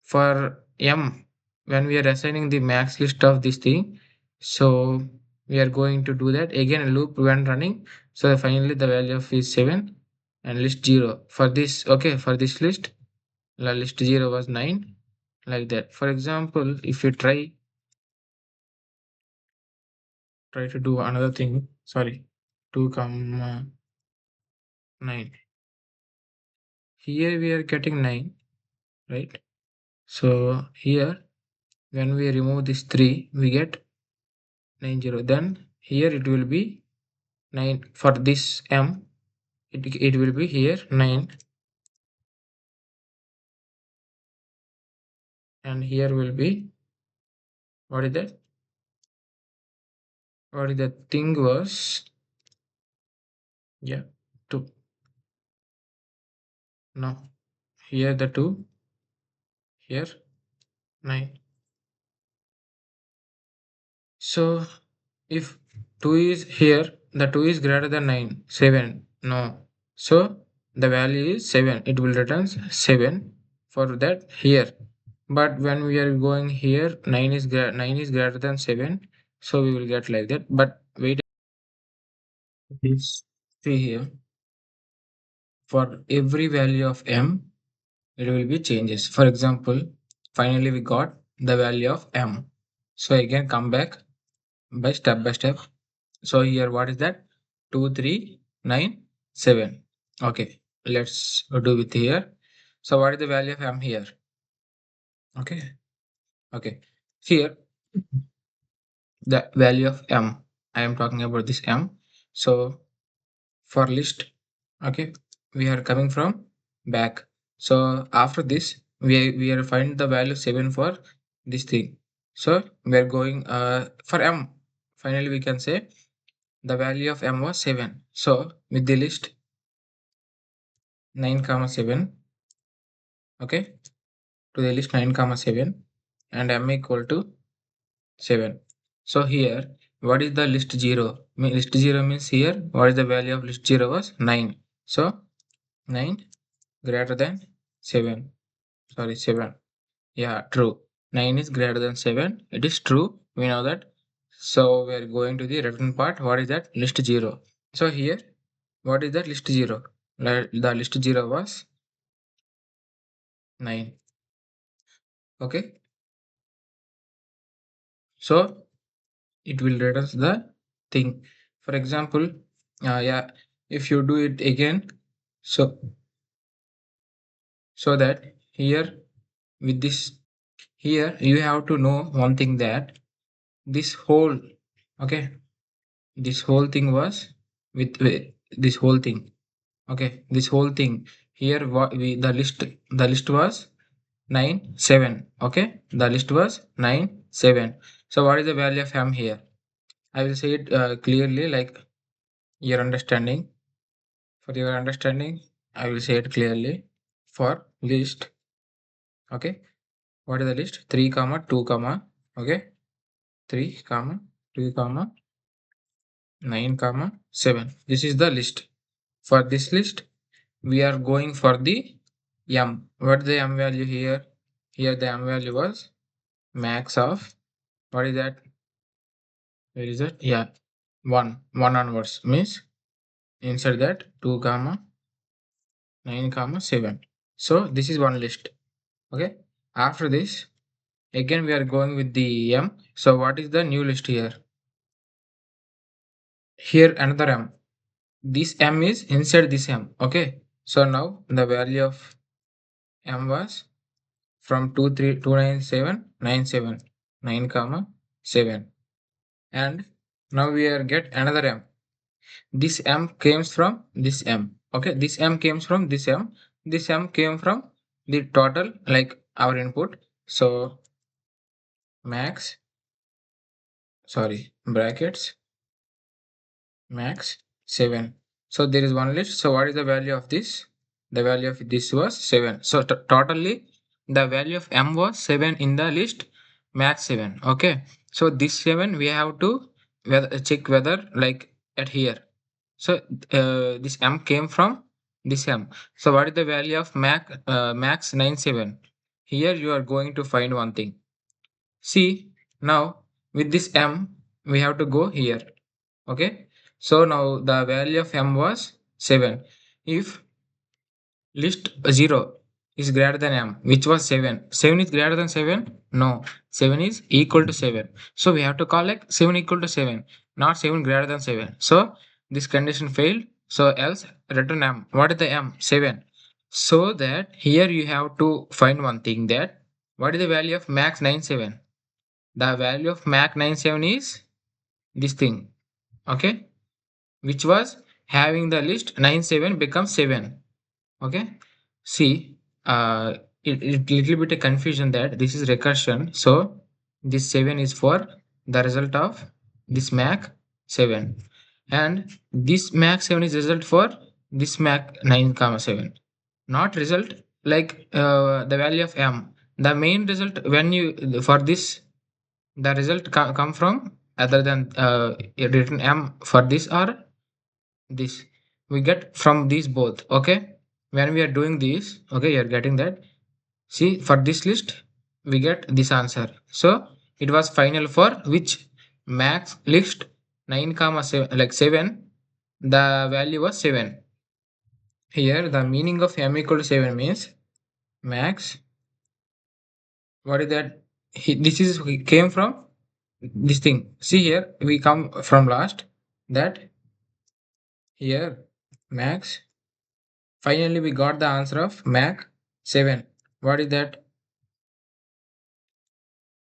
for m, when we are assigning the max list of this thing, so we are going to do that again a loop when running. So finally the value of is 7 and list 0 for this. Okay, for this list, the list 0 was 9, like that. For example, if you try to do another thing, sorry, 2 comma 9, here we are getting 9, right? So here when we remove this 3 we get 90. Then here it will be 9 for this m, it will be here 9, and here will be, what is that? What is the thing was, yeah, 2. No, here the 2, here 9. So if 2 is here, the 2 is greater than 9 7, no. So the value is 7, it will return 7 for that here. But when we are going here, 9 is greater than 7, so we will get like that. But wait, please see here, for every value of m, it will be changes. For example, finally we got the value of m. So again come back by step. So here what is that? 2, 3, 9, 7. Okay, let's do with here. So what is the value of m here? Okay, okay. Here the value of m. I am talking about this m. So for list, okay, we are coming from back. So after this, we are find the value 7 for this thing. So we are going for m. Finally, we can say the value of m was 7. So with the list 9 comma 7, okay, to the list 9 comma 7 and m equal to 7. So here, what is the list 0? List 0 means here, what is the value of list 0 was 9. So 9 greater than 7. Sorry, 7. Yeah, true. 9 is greater than 7. It is true. We know that. So we are going to the return part. What is that? List 0. So here, what is that list 0? The list 0 was 9. Okay. So it will return the thing. For example, yeah, if you do it again, so that here with this, here you have to know one thing, that this whole, okay, this whole thing was with this whole thing, okay, this whole thing here, what we the list was 9 7, okay, the list was 9 7. So what is the value of m here? I will say it clearly, like your understanding. For your understanding, I will say it clearly. For list, okay, what is the list? 3 comma 2 comma, okay, 3 comma 2 comma 9 comma 7. This is the list. For this list, we are going for the m. What is the m value here? Here the m value was max of, what is that? Where is that? Yeah, 1. 1 onwards means inside that 2 comma 9 comma 7. So this is one list. Okay. After this, again we are going with the m. So what is the new list here? Here another m. This m is inside this m. Okay. So now the value of m was from 2329797 9 comma 7, and now we are get another m. This m came from this m. Okay, this m came from this m. This m came from the total, like our input. So max, sorry, brackets max 7. So there is one list. So what is the value of this? The value of this was 7. So totally the value of m was 7 in the list max 7. Okay. So this 7 we have to check whether like at here. So this m came from this m. So what is the value of max 97? Here you are going to find one thing. See, now with this m we have to go here. Okay, so now the value of m was 7. If list 0 is greater than m, which was 7, 7 is greater than 7? No, 7 is equal to 7. So we have to call like 7 equal to 7, not 7 greater than 7. So this condition failed. So else return m. What is the m? 7. So that here you have to find one thing, that what is the value of max 97? The value of max 97 is this thing. Okay, which was having the list 97 becomes 7. Okay, see, it little bit a confusion that this is recursion. So this 7 is for the result of this mac 7, and this mac 7 is result for this mac 9 comma 7, not result like the value of m. The main result when you for this, the result come from other than written m for this or this. we get from these both. Okay, when we are doing this, okay, you are getting that. See, for this list, we get this answer. So it was final for which max list 9 comma 7, like 7. The value was 7. Here, the meaning of m equal to 7 means max. What is that? This is we came from this thing. See here, we come from last that here max. Finally, we got the answer of max 7. What is that?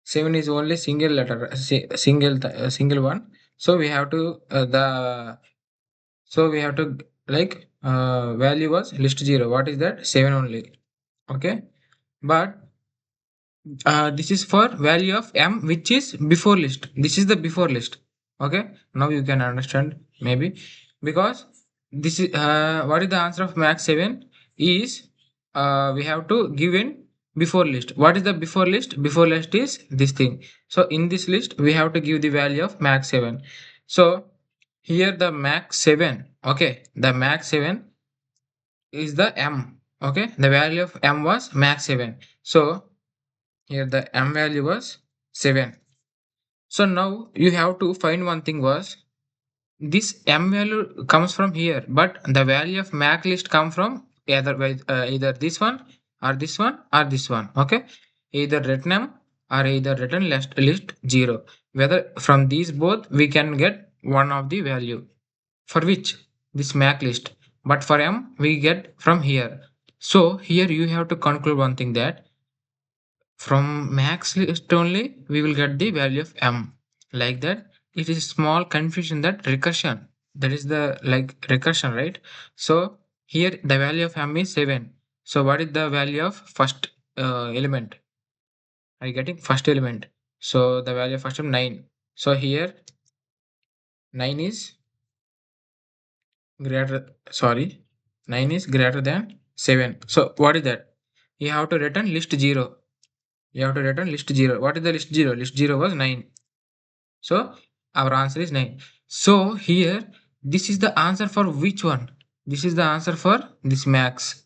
7 is only single letter, single one. So we have to so we have to like value was list 0. What is that? 7 only. Okay, but this is for value of m which is before list. This is the before list. Okay, now you can understand maybe, because this is what is the answer of max 7 is we have to give in before list. What is the before list? Before list is this thing. So in this list we have to give the value of max 7. So here the max 7, okay, the max 7 is the m. Okay, the value of m was max 7. So here the m value was 7. So now you have to find one thing was this m value comes from here, but the value of max list come from either this one or this one or this one. Okay, either written m or either written list 0. Whether from these both we can get one of the value for which this max list, but for m we get from here. So here you have to conclude one thing that from max list only, we will get the value of m. Like that, it is small confusion that recursion. That is the like recursion, right? So here the value of m is 7. So what is the value of first element? Are you getting first element? So the value of first element 9. So here 9 is greater, sorry, 9 is greater than 7. So what is that? You have to return list 0. You have to return list 0. What is the list 0? List 0 was 9. So our answer is 9. So here this is the answer for which one? This is the answer for this max.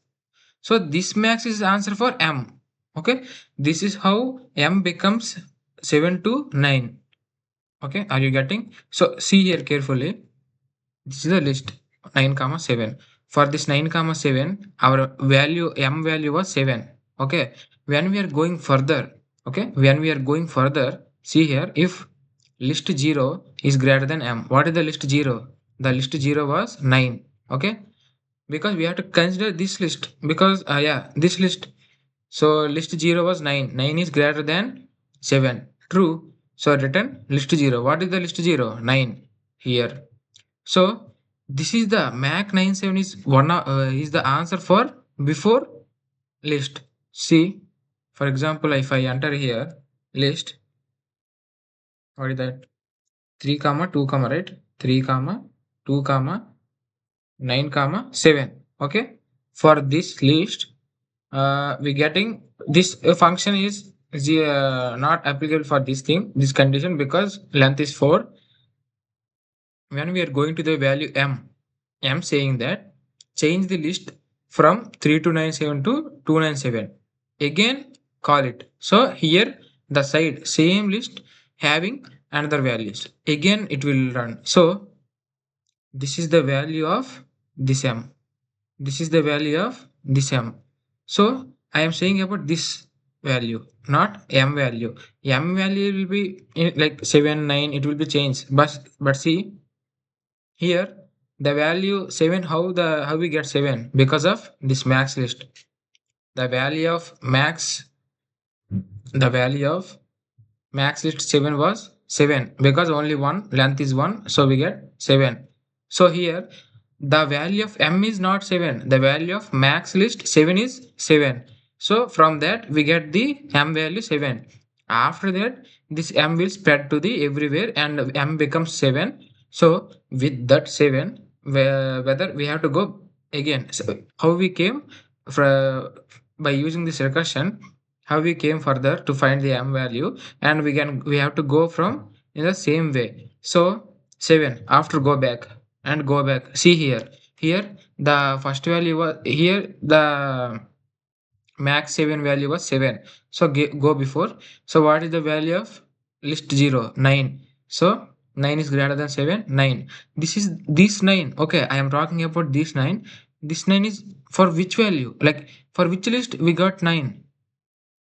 So this max is the answer for m. Okay. This is how m becomes 7 to 9. Okay. Are you getting? So see here carefully. This is the list 9 comma 7. For this 9 comma 7, our value m value was 7. Okay. When we are going further, okay, when we are going further, see here if list 0 is greater than m. What is the list 0? The list 0 was 9. Okay, because we have to consider this list because yeah, this list. So list 0 was 9. 9 is greater than 7. True. So return list 0. What is the list 0? 9 here. So this is the mac 97 is is the answer for before list. See, for example, if I enter here list, what is that? 3 comma 2 comma, right? 3 comma 2 comma 9 comma 7. Okay, for this list we getting this function is not applicable for this thing, this condition, because length is 4. When we are going to the value m saying that change the list from 3297 to 297, again call it. So here the side same list having another values, again it will run. So this is the value of this m, this is the value of this m. So I am saying about this value, not m value. M value will be like 7 9, it will be changed, but see here the value 7, how we get 7? Because of this max list. The value of max, the value of max list 7 was 7 because only one length is 1, so we get 7. So here the value of m is not 7, the value of max list 7 is 7. So from that we get the m value 7. After that this m will spread to the everywhere and m becomes 7. So with that 7, whether we have to go again, so how we came by using this recursion, how we came further to find the m value, and we have to go from in the same way. So 7 after go back and go back. See here Here the first value was here, the max 7 value was 7. So go before. So what is the value of list 0? 9. So 9 is greater than 7. 9. This is this 9. Okay, I am talking about this 9. This 9 is for which value? Like for which list we got 9?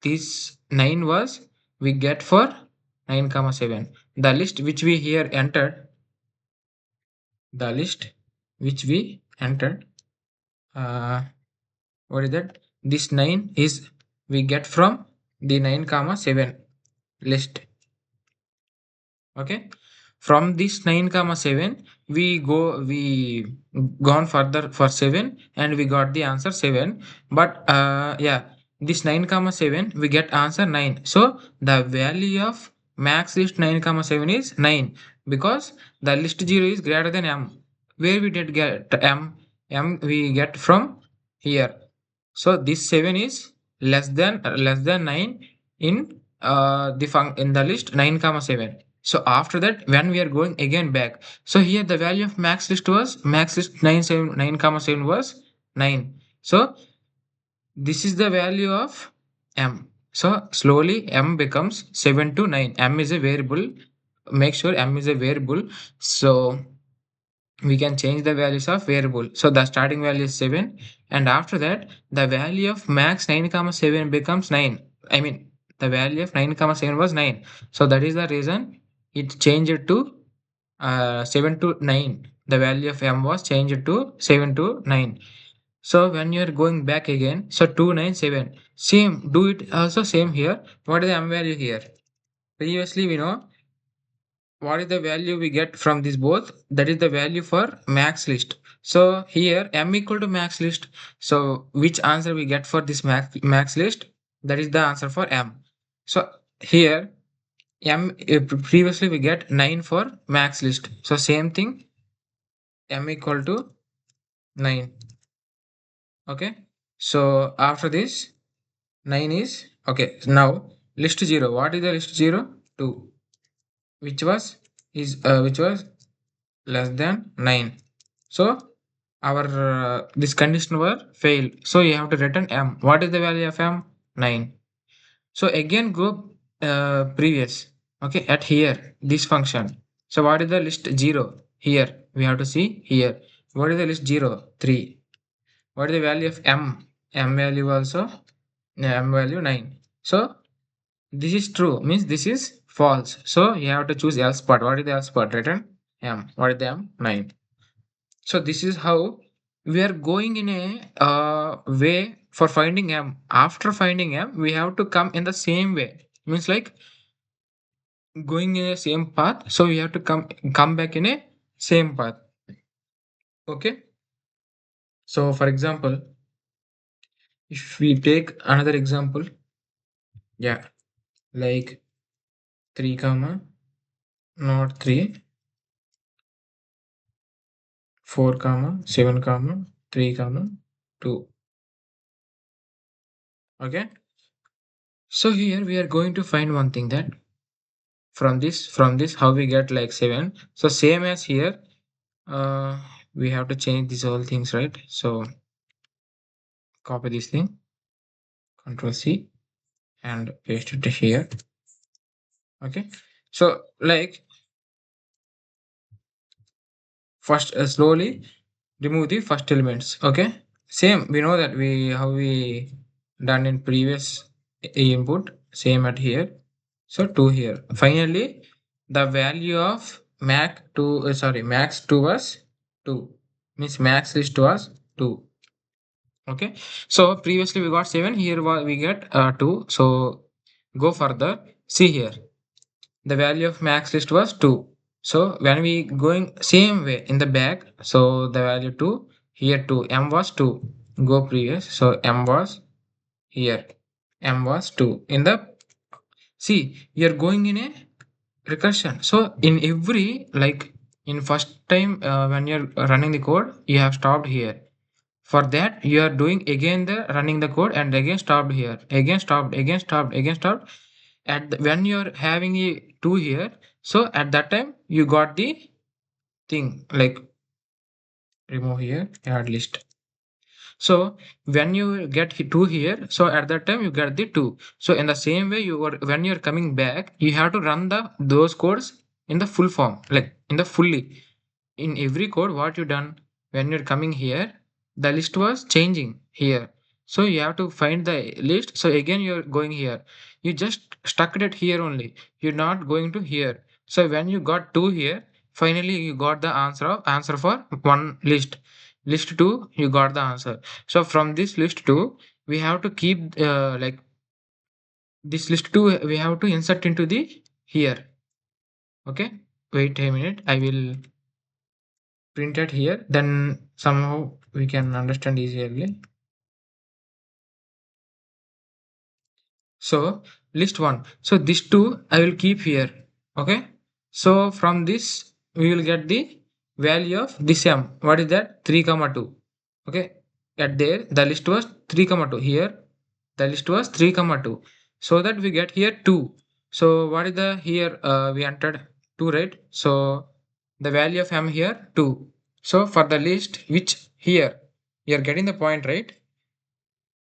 This 9 was we get for 9 comma 7. The list which we here entered, the list which we entered, uh, what is that? This 9 is we get from the 9 comma 7 list. Okay, from this 9 comma 7 we gone further for 7 and we got the answer 7. But yeah, this 9 comma 7 we get answer 9. So the value of max list 9 comma 7 is 9, because the list 0 is greater than m. Where we did get m we get from here. So this 7 is less than 9 in in the list 9 comma 7. So after that, when we are going again back, so here the value of max list 9 comma 7 was 9. So this is the value of m. So slowly m becomes 7 to 9. M is a variable. Make sure m is a variable. So we can change the values of variable. So the starting value is 7, and after that the value of max 9 comma 7 becomes 9. I mean, the value of 9 comma 7 was 9. So that is the reason it changed to 7 to 9. The value of m was changed to 7 to 9. So when you are going back again, so 297, same, do it also same here. What is the m value here? Previously we know what is the value we get from this both, that is the value for max list. So here m equal to max list, so which answer we get for this max list, that is the answer for m. So here m, previously we get 9 for max list, so same thing, m equal to 9. Okay, so after this 9 is okay. Now list 0, what is the list 0? 2, which was which was less than 9. So our this condition were failed. So you have to return m. What is the value of m? 9. So again go previous. Okay, at here this function. So what is the list 0? Here we have to see here. What is the list 0? 3. What is the value of m? M value also, m value 9. So this is true, means this is false. So you have to choose else part. What is the else part? Return m. What is the m? 9. So this is how we are going in a way for finding m. After finding m, we have to come in the same way. Means like going in a same path. So we have to come back in a same path. Okay. So for example, if we take another example, yeah, like 3 comma not 3, 4 comma 7 comma 3 comma 2. Okay. So here we are going to find one thing, that from this how we get like 7. So same as here, uh we have to change these all things, right? So copy this thing, control C, and paste it here. Okay, so like first slowly remove the first elements. Okay, same, we know that we how we done in previous input, same at here. So 2 here. Finally the value of max 2 was 2, means max list was 2. Okay, so previously we got 7, here we get 2. So go further, see here the value of max list was 2. So when we going same way in the back, so the value 2, here 2, m was 2. Go previous, so m was here, m was 2 in the, see you're going in a recursion. So in every, like in first time when you're running the code, you have stopped here. For that you are doing again the running the code and again stopped here, again stopped, again stopped, again stopped. When you're having a 2 here, so at that time you got the thing, like remove here, add list. So when you get 2 here, so at that time you get the 2. So in the same way, when you're coming back, you have to run those codes in the full form, like in the fully. In every code, what you done when you're coming here, the list was changing here. So you have to find the list. So again, you're going here. You just stuck it here only. You're not going to here. So when you got 2 here, finally you got the answer for one list. List 2, you got the answer. So from this list 2, we have to keep like this list 2, we have to insert into the here. Okay, wait a minute, I will print it here, then somehow we can understand easily. So list 1, so this 2 I will keep here. Okay, so from this we will get the value of this m. What is that? 3 comma 2. Okay, at there the list was 3 comma 2. Here the list was 3 comma 2, so that we get here 2. So what is the here we entered 2, right? So the value of m here 2. So for the list which here you are getting the point, right?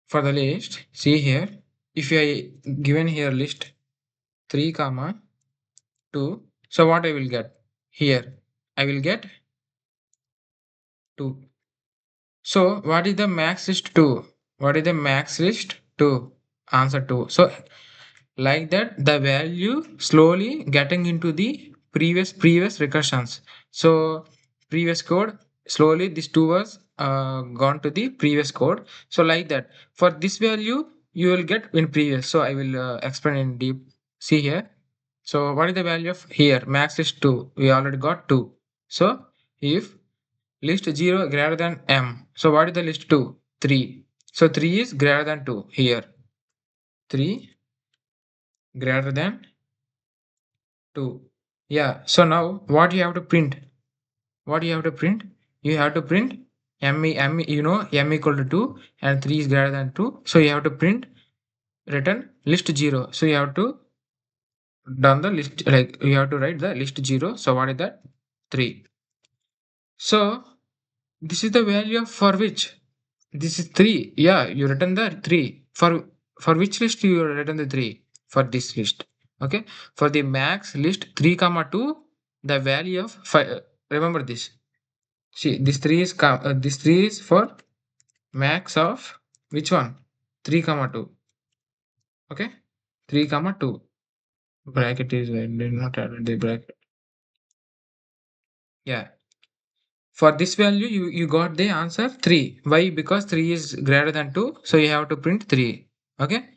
For the list, see here, if I given here list 3 comma 2, so what I will get here, I will get 2. So what is the max list 2? What is the max list 2? Answer 2. So like that the value slowly getting into the previous recursions. So previous code, slowly this 2 was gone to the previous code. So like that, for this value you will get in previous. So I will explain in deep. See here, so what is the value of here? Max is 2, we already got 2. So if list 0 greater than m, so what is the list 2? 3. So 3 is greater than 2 here. 3 greater than 2. Yeah, so now what you have to print? What you have to print? You have to print m, m equal to 2 and 3 is greater than 2. So you have to print return list 0. So you have to done the list, like you have to write the list 0. So what is that? 3. So this is the value of for which? This is 3. Yeah, you return the 3. For which list you return the 3? For this list. Okay. For the max list 3 comma 2, the value of 5. Remember this. See, this 3 is for max of which one? 3 comma 2. Okay. 3 comma 2. Bracket is I did not add the bracket. Yeah. For this value, you got the answer 3. Why? Because 3 is greater than 2. So you have to print 3. Okay.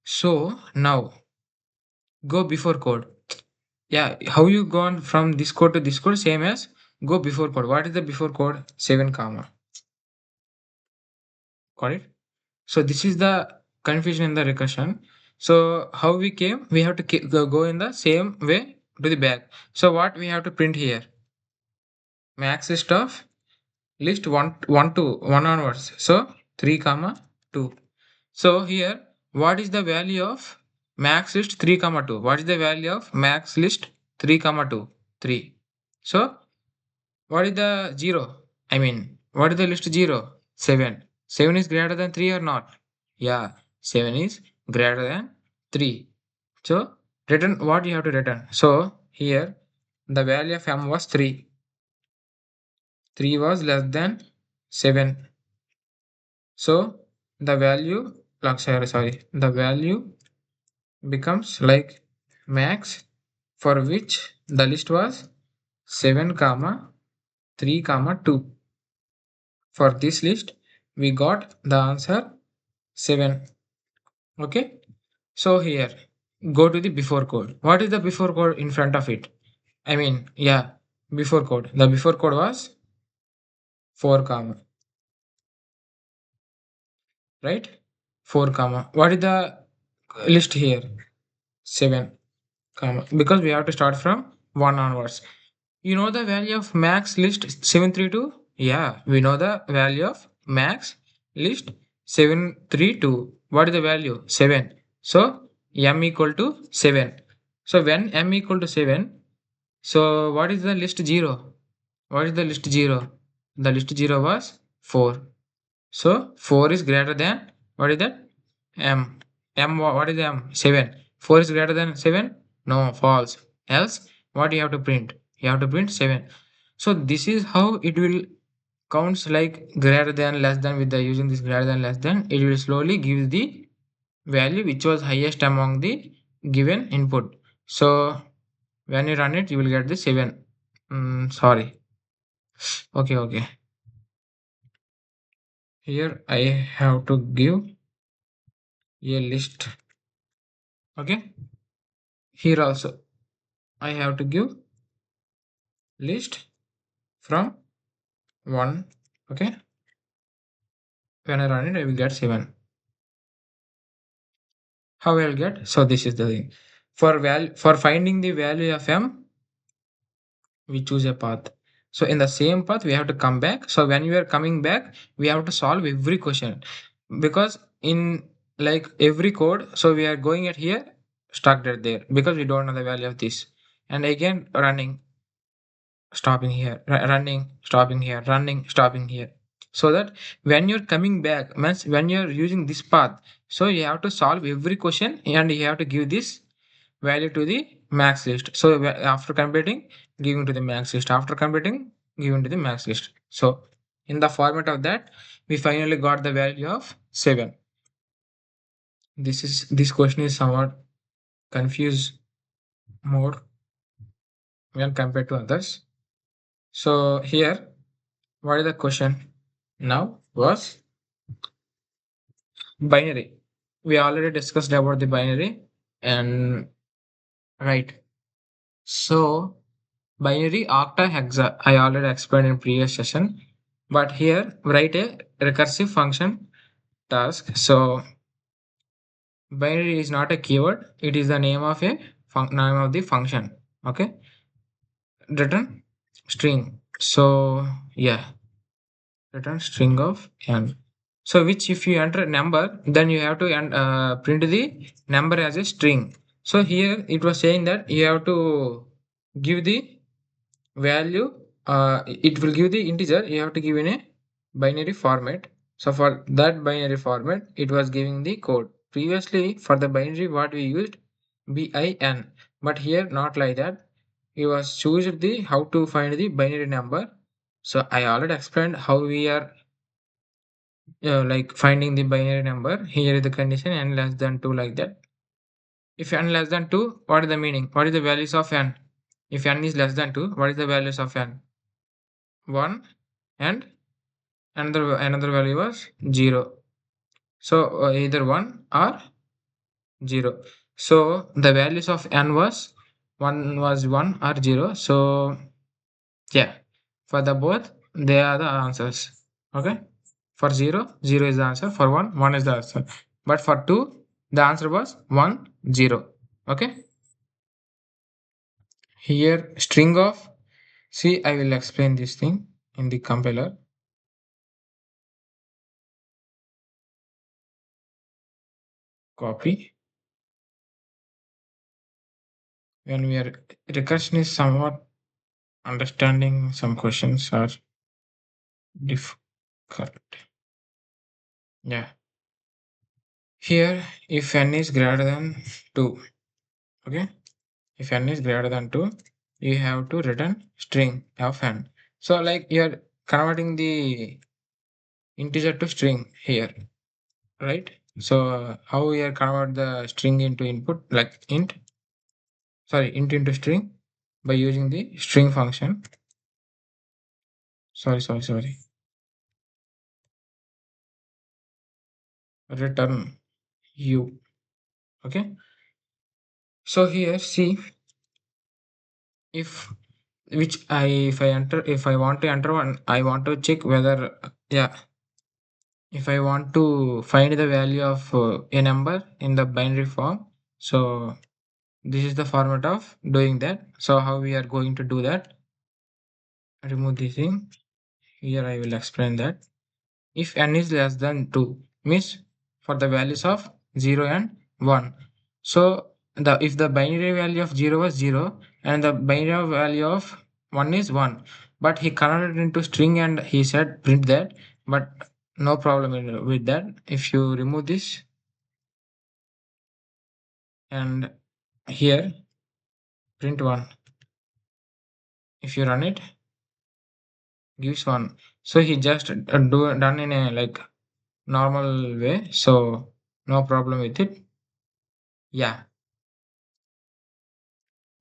So now go before code. Yeah. How you gone from this code to this code? Same as go before code. What is the before code? 7 comma. Got it? So this is the confusion in the recursion. So how we came? We have to go in the same way to the back. So what we have to print here? Max list of list 1 to 1 onwards. So 3 comma 2. So here, what is the value of max list 3 comma 2? What is the value of max list 3 comma 2? 3. So what is the 0? I mean, what is the list 0? 7. 7 is greater than 3 or not? Yeah, 7 is greater than 3. So return what you have to return. So here the value of m was 3. 3 was less than 7. So the value, sorry, the value becomes like max, for which the list was 7 comma 3 comma 2. For this list we got the answer 7. Okay, so here go to the before code. What is the before code in front of it? I mean, yeah, before code, the before code was 4 comma, right? 4 comma, what is the list here? 7 comma, because we have to start from 1 onwards. You know the value of max list 732? Yeah, we know the value of max list 732. What is the value? 7. So m equal to 7. So when m equal to 7, so what is the list 0? What is the list 0? The list 0 was 4. So 4 is greater than, what is that? M. What is M? 7. 4 is greater than 7? No, false. Else, what you have to print? You have to print 7. So this is how it will counts like greater than, less than. With the using this greater than, less than, it will slowly give the value which was highest among the given input. So when you run it, you will get the 7. Sorry. Okay. Here I have to give a list. Okay. Here also I have to give list from 1. Okay. When I run it, I will get 7. How I will get? So this is the thing. For finding the value of m, we choose a path. So in the same path, we have to come back. So when we are coming back, we have to solve every question, because in like every code, so we are going at here, stuck at there because we don't know the value of this, and again running, stopping here, running, stopping here, running, stopping here. So that when you're coming back, means when you're using this path, so you have to solve every question and you have to give this value to the max list. So after computing, giving to the max list. After computing, giving to the max list. So in the format of that, we finally got the value of 7. This question is somewhat confused more when compared to others. So here, what is the question now was binary. We already discussed about the binary, and right. So binary, octa, hexa, I already explained in previous session. But here write a recursive function task. So binary is not a keyword, it is the name of a name of the function. Okay, return string. So yeah, return string of n. So which if you enter a number, then you have to print the number as a string. So here it was saying that you have to give the value, it will give the integer, you have to give in a binary format. So for that binary format, it was giving the code. Previously for the binary, what we used bin, but here not like that. It was choose the how to find the binary number. So I already explained how we are like finding the binary number. Here is the condition n less than 2, like that. If n less than 2, what is the meaning? What is the values of n? If n is less than 2, what is the values of n? 1 and another value was 0. So either 1 or 0. So the values of n was 1 or 0. So yeah, for the both they are the answers. Okay, for 0, 0 is the answer. For 1, 1 is the answer. But for 2, the answer was 1, 0. Okay, here string of, see, I will explain this thing in the compiler. Copy. When we are, recursion is somewhat understanding some questions are difficult. Yeah. Here, if n is greater than 2, okay? If n is greater than 2, you have to return string of n. So like you're converting the integer to string here, right? So how we are convert the string into input, like int, sorry, int into string by using the string function. Sorry. Return u. Okay. So here, see, if if I want to enter one, I want to check whether, yeah, if I want to find the value of a number in the binary form. So this is the format of doing that. So how we are going to do that? Remove this thing. Here I will explain that. If n is less than 2, means for the values of 0 and 1. So the if the binary value of 0 was 0 and the binary value of 1 is 1, but he converted into string and he said print that, but no problem with that. If you remove this and here print 1, if you run it, gives 1. So he just done in a like normal way, so no problem with it. Yeah,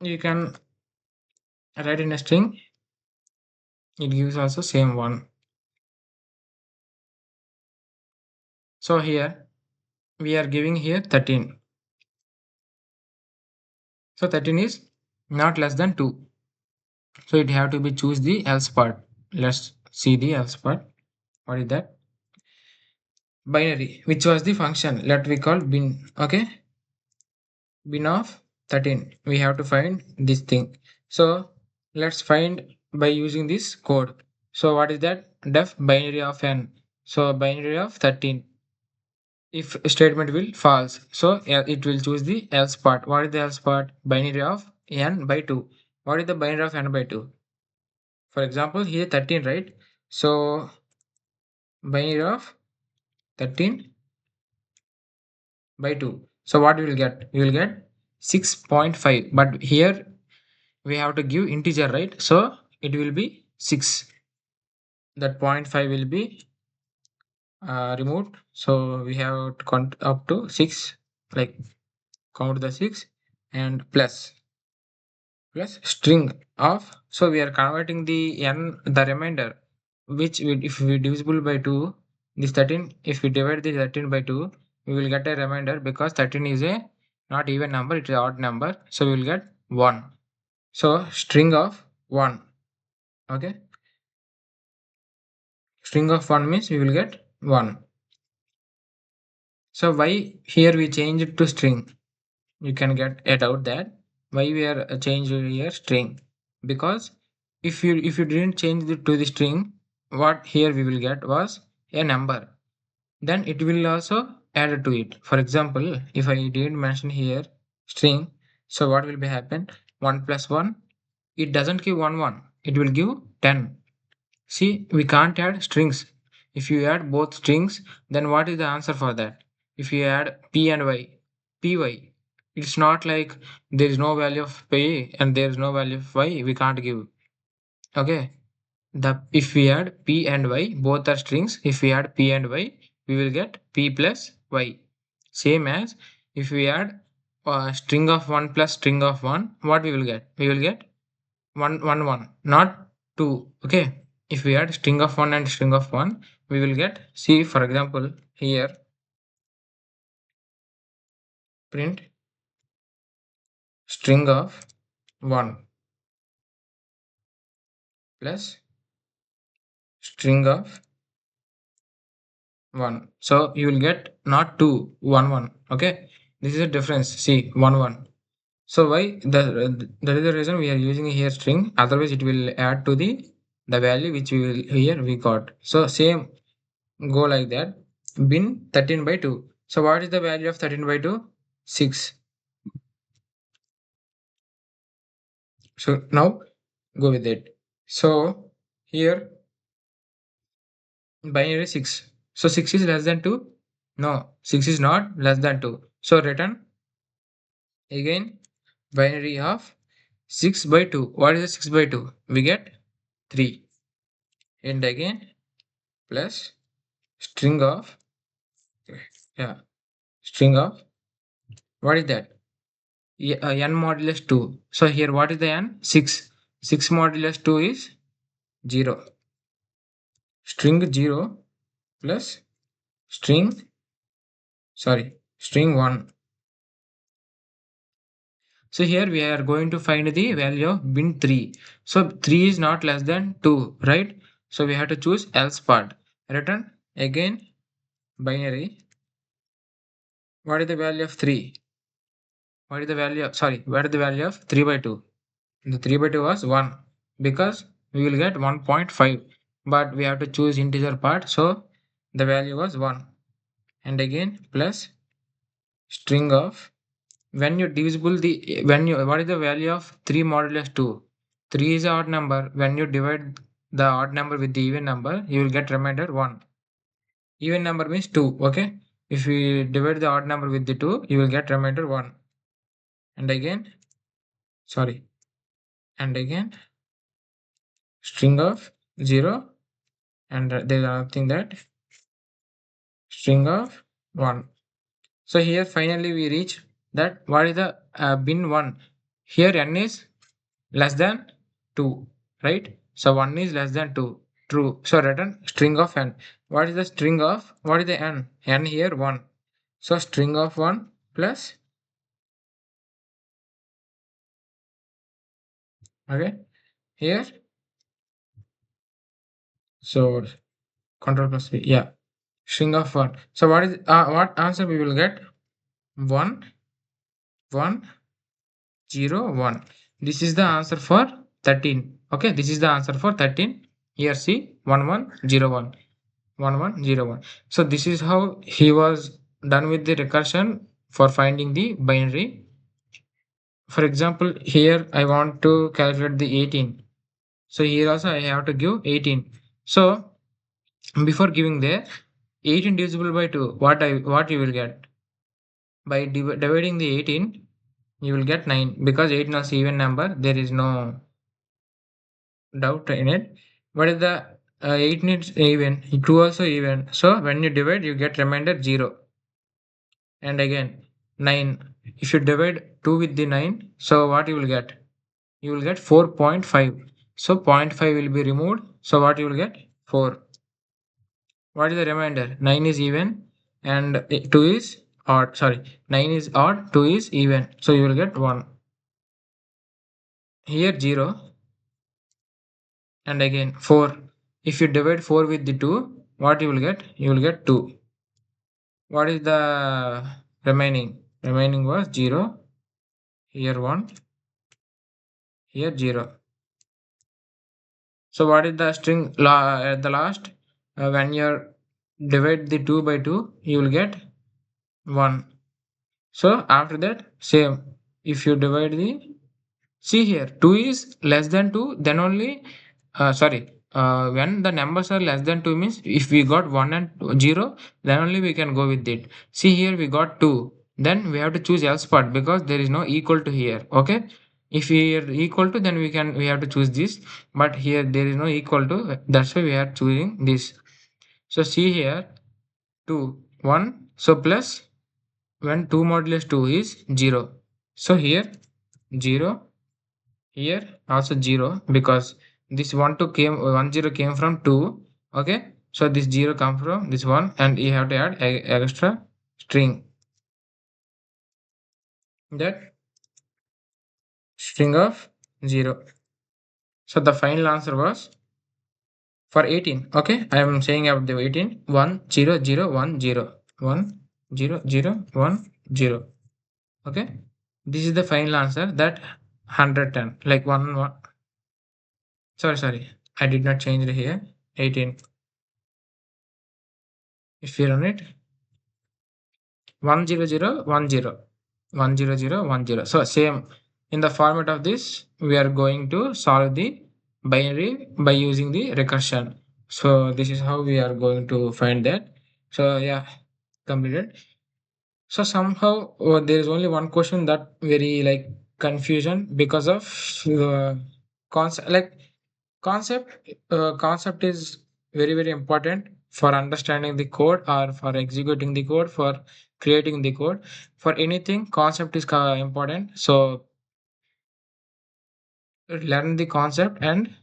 you can write in a string, it gives also same 1. So here we are giving here 13. So 13 is not less than 2. So it have to be choose the else part. Let's see the else part. What is that? Binary, which was the function that we call bin. Okay, bin of 13. We have to find this thing. So let's find by using this code. So what is that? Def binary of n. So binary of 13. If statement will false, so it will choose the else part. What is the else part? Binary of n by 2. What is the binary of n by 2? For example, here 13, right? So binary of 13 by 2. So what we will get? We will get 6.5. But here we have to give integer, right? So it will be 6. That point 5 will be removed. So we have to count up to 6. Like count the 6 and plus string of. So we are converting the n, the remainder, which we, if we divisible by 2, this 13, if we divide the 13 by 2, we will get a remainder, because 13 is a not even number, it is odd number, so we will get 1. So string of 1. Okay, string of 1 means we will get 1. So why here we change it to string? You can get it out that why we are changing here string, because if you didn't change it to the string, what here we will get was a number, then it will also add to it. For example, if I didn't mention here string, so what will be happen? 1 plus 1, it doesn't give 1 1, it will give 10. See, we can't add strings. If you add both strings, then what is the answer for that? If you add p and y, py, it's not like there is no value of p and there is no value of y, we can't give. Okay. The if we add p and y, both are strings. If we add p and y, we will get p plus y. Same as if we add string of 1 plus string of 1, what we will get? We will get 1 1 1, not 2. Okay, if we add string of 1 and string of 1, we will get, see for example here print string of 1 plus string of 1. So you will get not 2 1 1. Okay, this is a difference. See 1 1. So why that is the reason we are using here string, otherwise it will add to the value which we will here we got. So same go like that. Bin 13 by 2. So what is the value of 13 by 2? 6. So now go with it. So here binary 6. So 6 is less than 2? No, 6 is not less than 2. So return again binary of 6 by 2. What is the 6 by 2? We get 3. And again plus string of, yeah, string of, what is that? N modulus 2. So here what is the n? 6. 6 modulus 2 is 0. String 0 plus string, sorry, string 1. So here we are going to find the value of bin 3. So 3 is not less than 2, right? So we have to choose else part. Return again binary. What is the value of 3? What is the value of, sorry, what is the value of 3 by 2? The 3 by 2 was 1, because we will get 1.5, but we have to choose integer part, so the value was 1. And again plus string of, when you divisible the, when you, what is the value of 3 modulus 2? 3 is an odd number. When you divide the odd number with the even number, you will get remainder 1. Even number means 2. Okay. If we divide the odd number with the 2, you will get remainder 1. And again, sorry, and again, string of 0. And there is another thing that string of 1. So here finally we reach that what is the bin 1. Here n is less than 2, right? So 1 is less than 2. True. So return string of n. What is the string of, what is the n? N here 1. So string of 1 plus, okay, here. So control plus v. Yeah. String of 1. So what answer we will get? 1, 1, 0, 1. This is the answer for 13. Okay, this is the answer for 13. Here see 1, 1, 0, 1. 1, 1, 0, 1. So this is how he was done with the recursion for finding the binary. For example, here I want to calculate the 18. So here also I have to give 18. So before giving there, 18 divisible by 2, what you will get? By dividing the 18, you will get 9 because 18 is even number. There is no doubt in it. What is the 18 is even, 2 also even. So when you divide, you get remainder 0. And again 9. If you divide 2 with the 9, so what you will get? You will get 4.5. So zero point 0.5 will be removed. So what you will get? 4. What is the remainder? 9 is even and 2 is odd. Sorry, 9 is odd, 2 is even. So you will get 1. Here 0 and again 4. If you divide 4 with the 2, what you will get? You will get 2. What is the remaining? Remaining was 0. Here 1. Here 0. So what is the string at the last? When you divide the 2 by 2, you will get 1. So after that, same. If you divide the, see here, 2 is less than 2, then only, when the numbers are less than 2 means if we got 1 and 0, then only we can go with it. See here we got 2, then we have to choose else part because there is no equal to here. Okay. If we are equal to, then we have to choose this, but here there is no equal to, that's why we are choosing this. So see here 2, 1, so plus when 2 modulus 2 is 0. So here 0, here also 0 because this 1 0 came from 2. Okay, so this 0 come from this one and you have to add extra string, that string of 0. So the final answer was for 18. Okay, I am saying about the 18, 1 0 0 1 0 1 0 0 1 0. Okay, this is the final answer, that 110, like 1 1. Sorry, I did not change it here. 18. If you run it, 100 100 So same in the format of this, we are going to solve the binary by using the recursion. So this is how we are going to find that. So yeah, completed. So somehow there is only one question that very like confusion because of concept. Like concept is very important for understanding the code or for executing the code, for creating the code. For anything, concept is important. So learn the concept and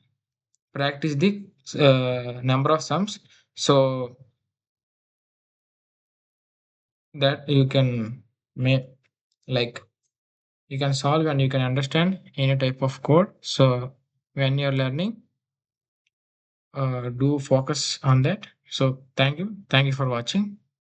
practice the number of sums, so that you can make, like, you can solve and you can understand any type of code. So when you're learning, do focus on that. So thank you for watching.